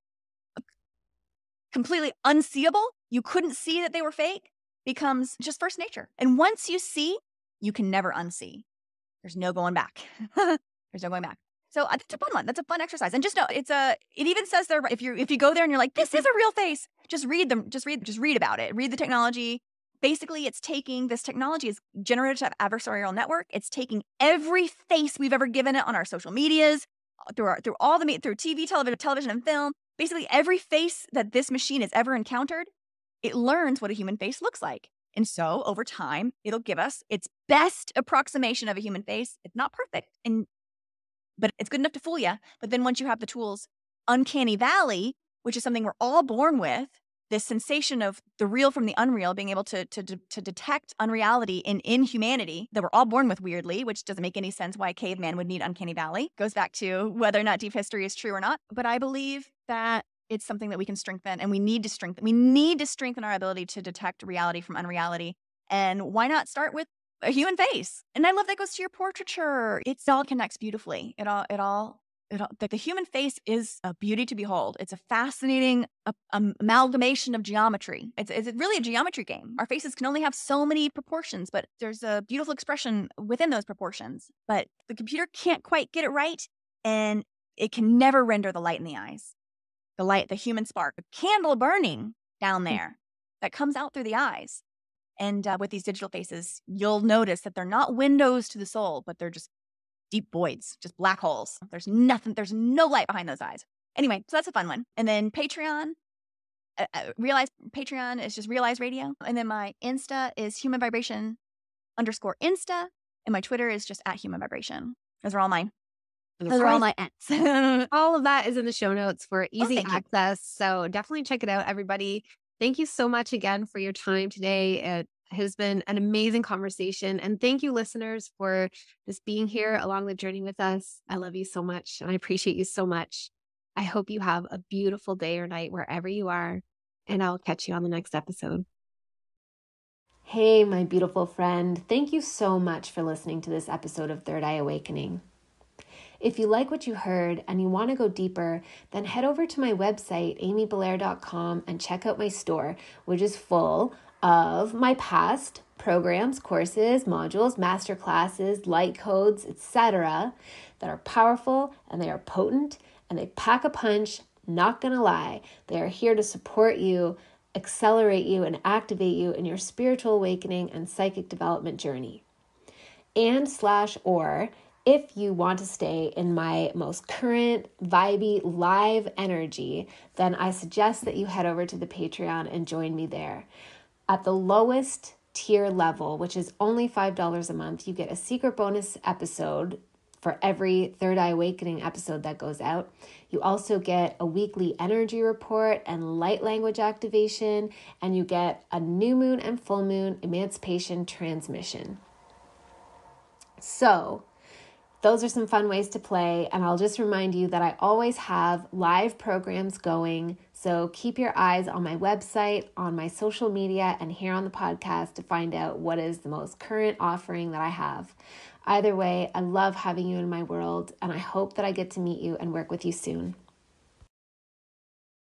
Speaker 2: completely unseeable, you couldn't see that they were fake, becomes just first nature. And once you see, you can never unsee. There's no going back. There's no going back. So that's a fun one. That's a fun exercise. And just know it even says there, if you go there and you're like, this is a real face, just read about it. Read the technology. Basically, it's taking, this technology is generative adversarial network. It's taking every face we've ever given it on our social medias, through TV, television, and film. Basically, every face that this machine has ever encountered, it learns what a human face looks like. And so over time, it'll give us its best approximation of a human face. It's not perfect, but it's good enough to fool you. But then once you have the tools, uncanny valley, which is something we're all born with, this sensation of the real from the unreal, being able to detect unreality in humanity that we're all born with, weirdly, which doesn't make any sense why a caveman would need uncanny valley. Goes back to whether or not deep history is true or not. But I believe that it's something that we can strengthen, and we need to strengthen. We need to strengthen our ability to detect reality from unreality. And why not start with a human face? And I love that goes to your portraiture. It all connects beautifully. The human face is a beauty to behold. It's a fascinating amalgamation of geometry. It's really a geometry game. Our faces can only have so many proportions, but there's a beautiful expression within those proportions. But the computer can't quite get it right, and it can never render the light in the eyes. The light, the human spark, the candle burning down there that comes out through the eyes. And with these digital faces, you'll notice that they're not windows to the soul, but they're just deep voids, just black holes. There's nothing, there's no light behind those eyes. Anyway, so that's a fun one. And then Patreon, Patreon is just Realize Radio. And then my Insta is Human Vibration _Insta. And my Twitter is just @Human Vibration. Those are all mine. Those are all my ends.
Speaker 3: All of that is in the show notes for easy access. So definitely check it out, everybody. Thank you so much again for your time today. It has been an amazing conversation. And thank you, listeners, for just being here along the journey with us. I love you so much, and I appreciate you so much. I hope you have a beautiful day or night wherever you are, and I'll catch you on the next episode.
Speaker 1: Hey, my beautiful friend. Thank you so much for listening to this episode of Third Eye Awakening. If you like what you heard and you want to go deeper, then head over to my website, amybelair.com, and check out my store, which is full of my past programs, courses, modules, masterclasses, light codes, etc. that are powerful and they are potent and they pack a punch. Not gonna lie, they are here to support you, accelerate you, and activate you in your spiritual awakening and psychic development journey. And/or if you want to stay in my most current, vibey, live energy, then I suggest that you head over to the Patreon and join me there. At the lowest tier level, which is only $5 a month, you get a secret bonus episode for every Third Eye Awakening episode that goes out. You also get a weekly energy report and light language activation, and you get a new moon and full moon emancipation transmission. So those are some fun ways to play, and I'll just remind you that I always have live programs going, so keep your eyes on my website, on my social media, and here on the podcast to find out what is the most current offering that I have. Either way, I love having you in my world, and I hope that I get to meet you and work with you soon.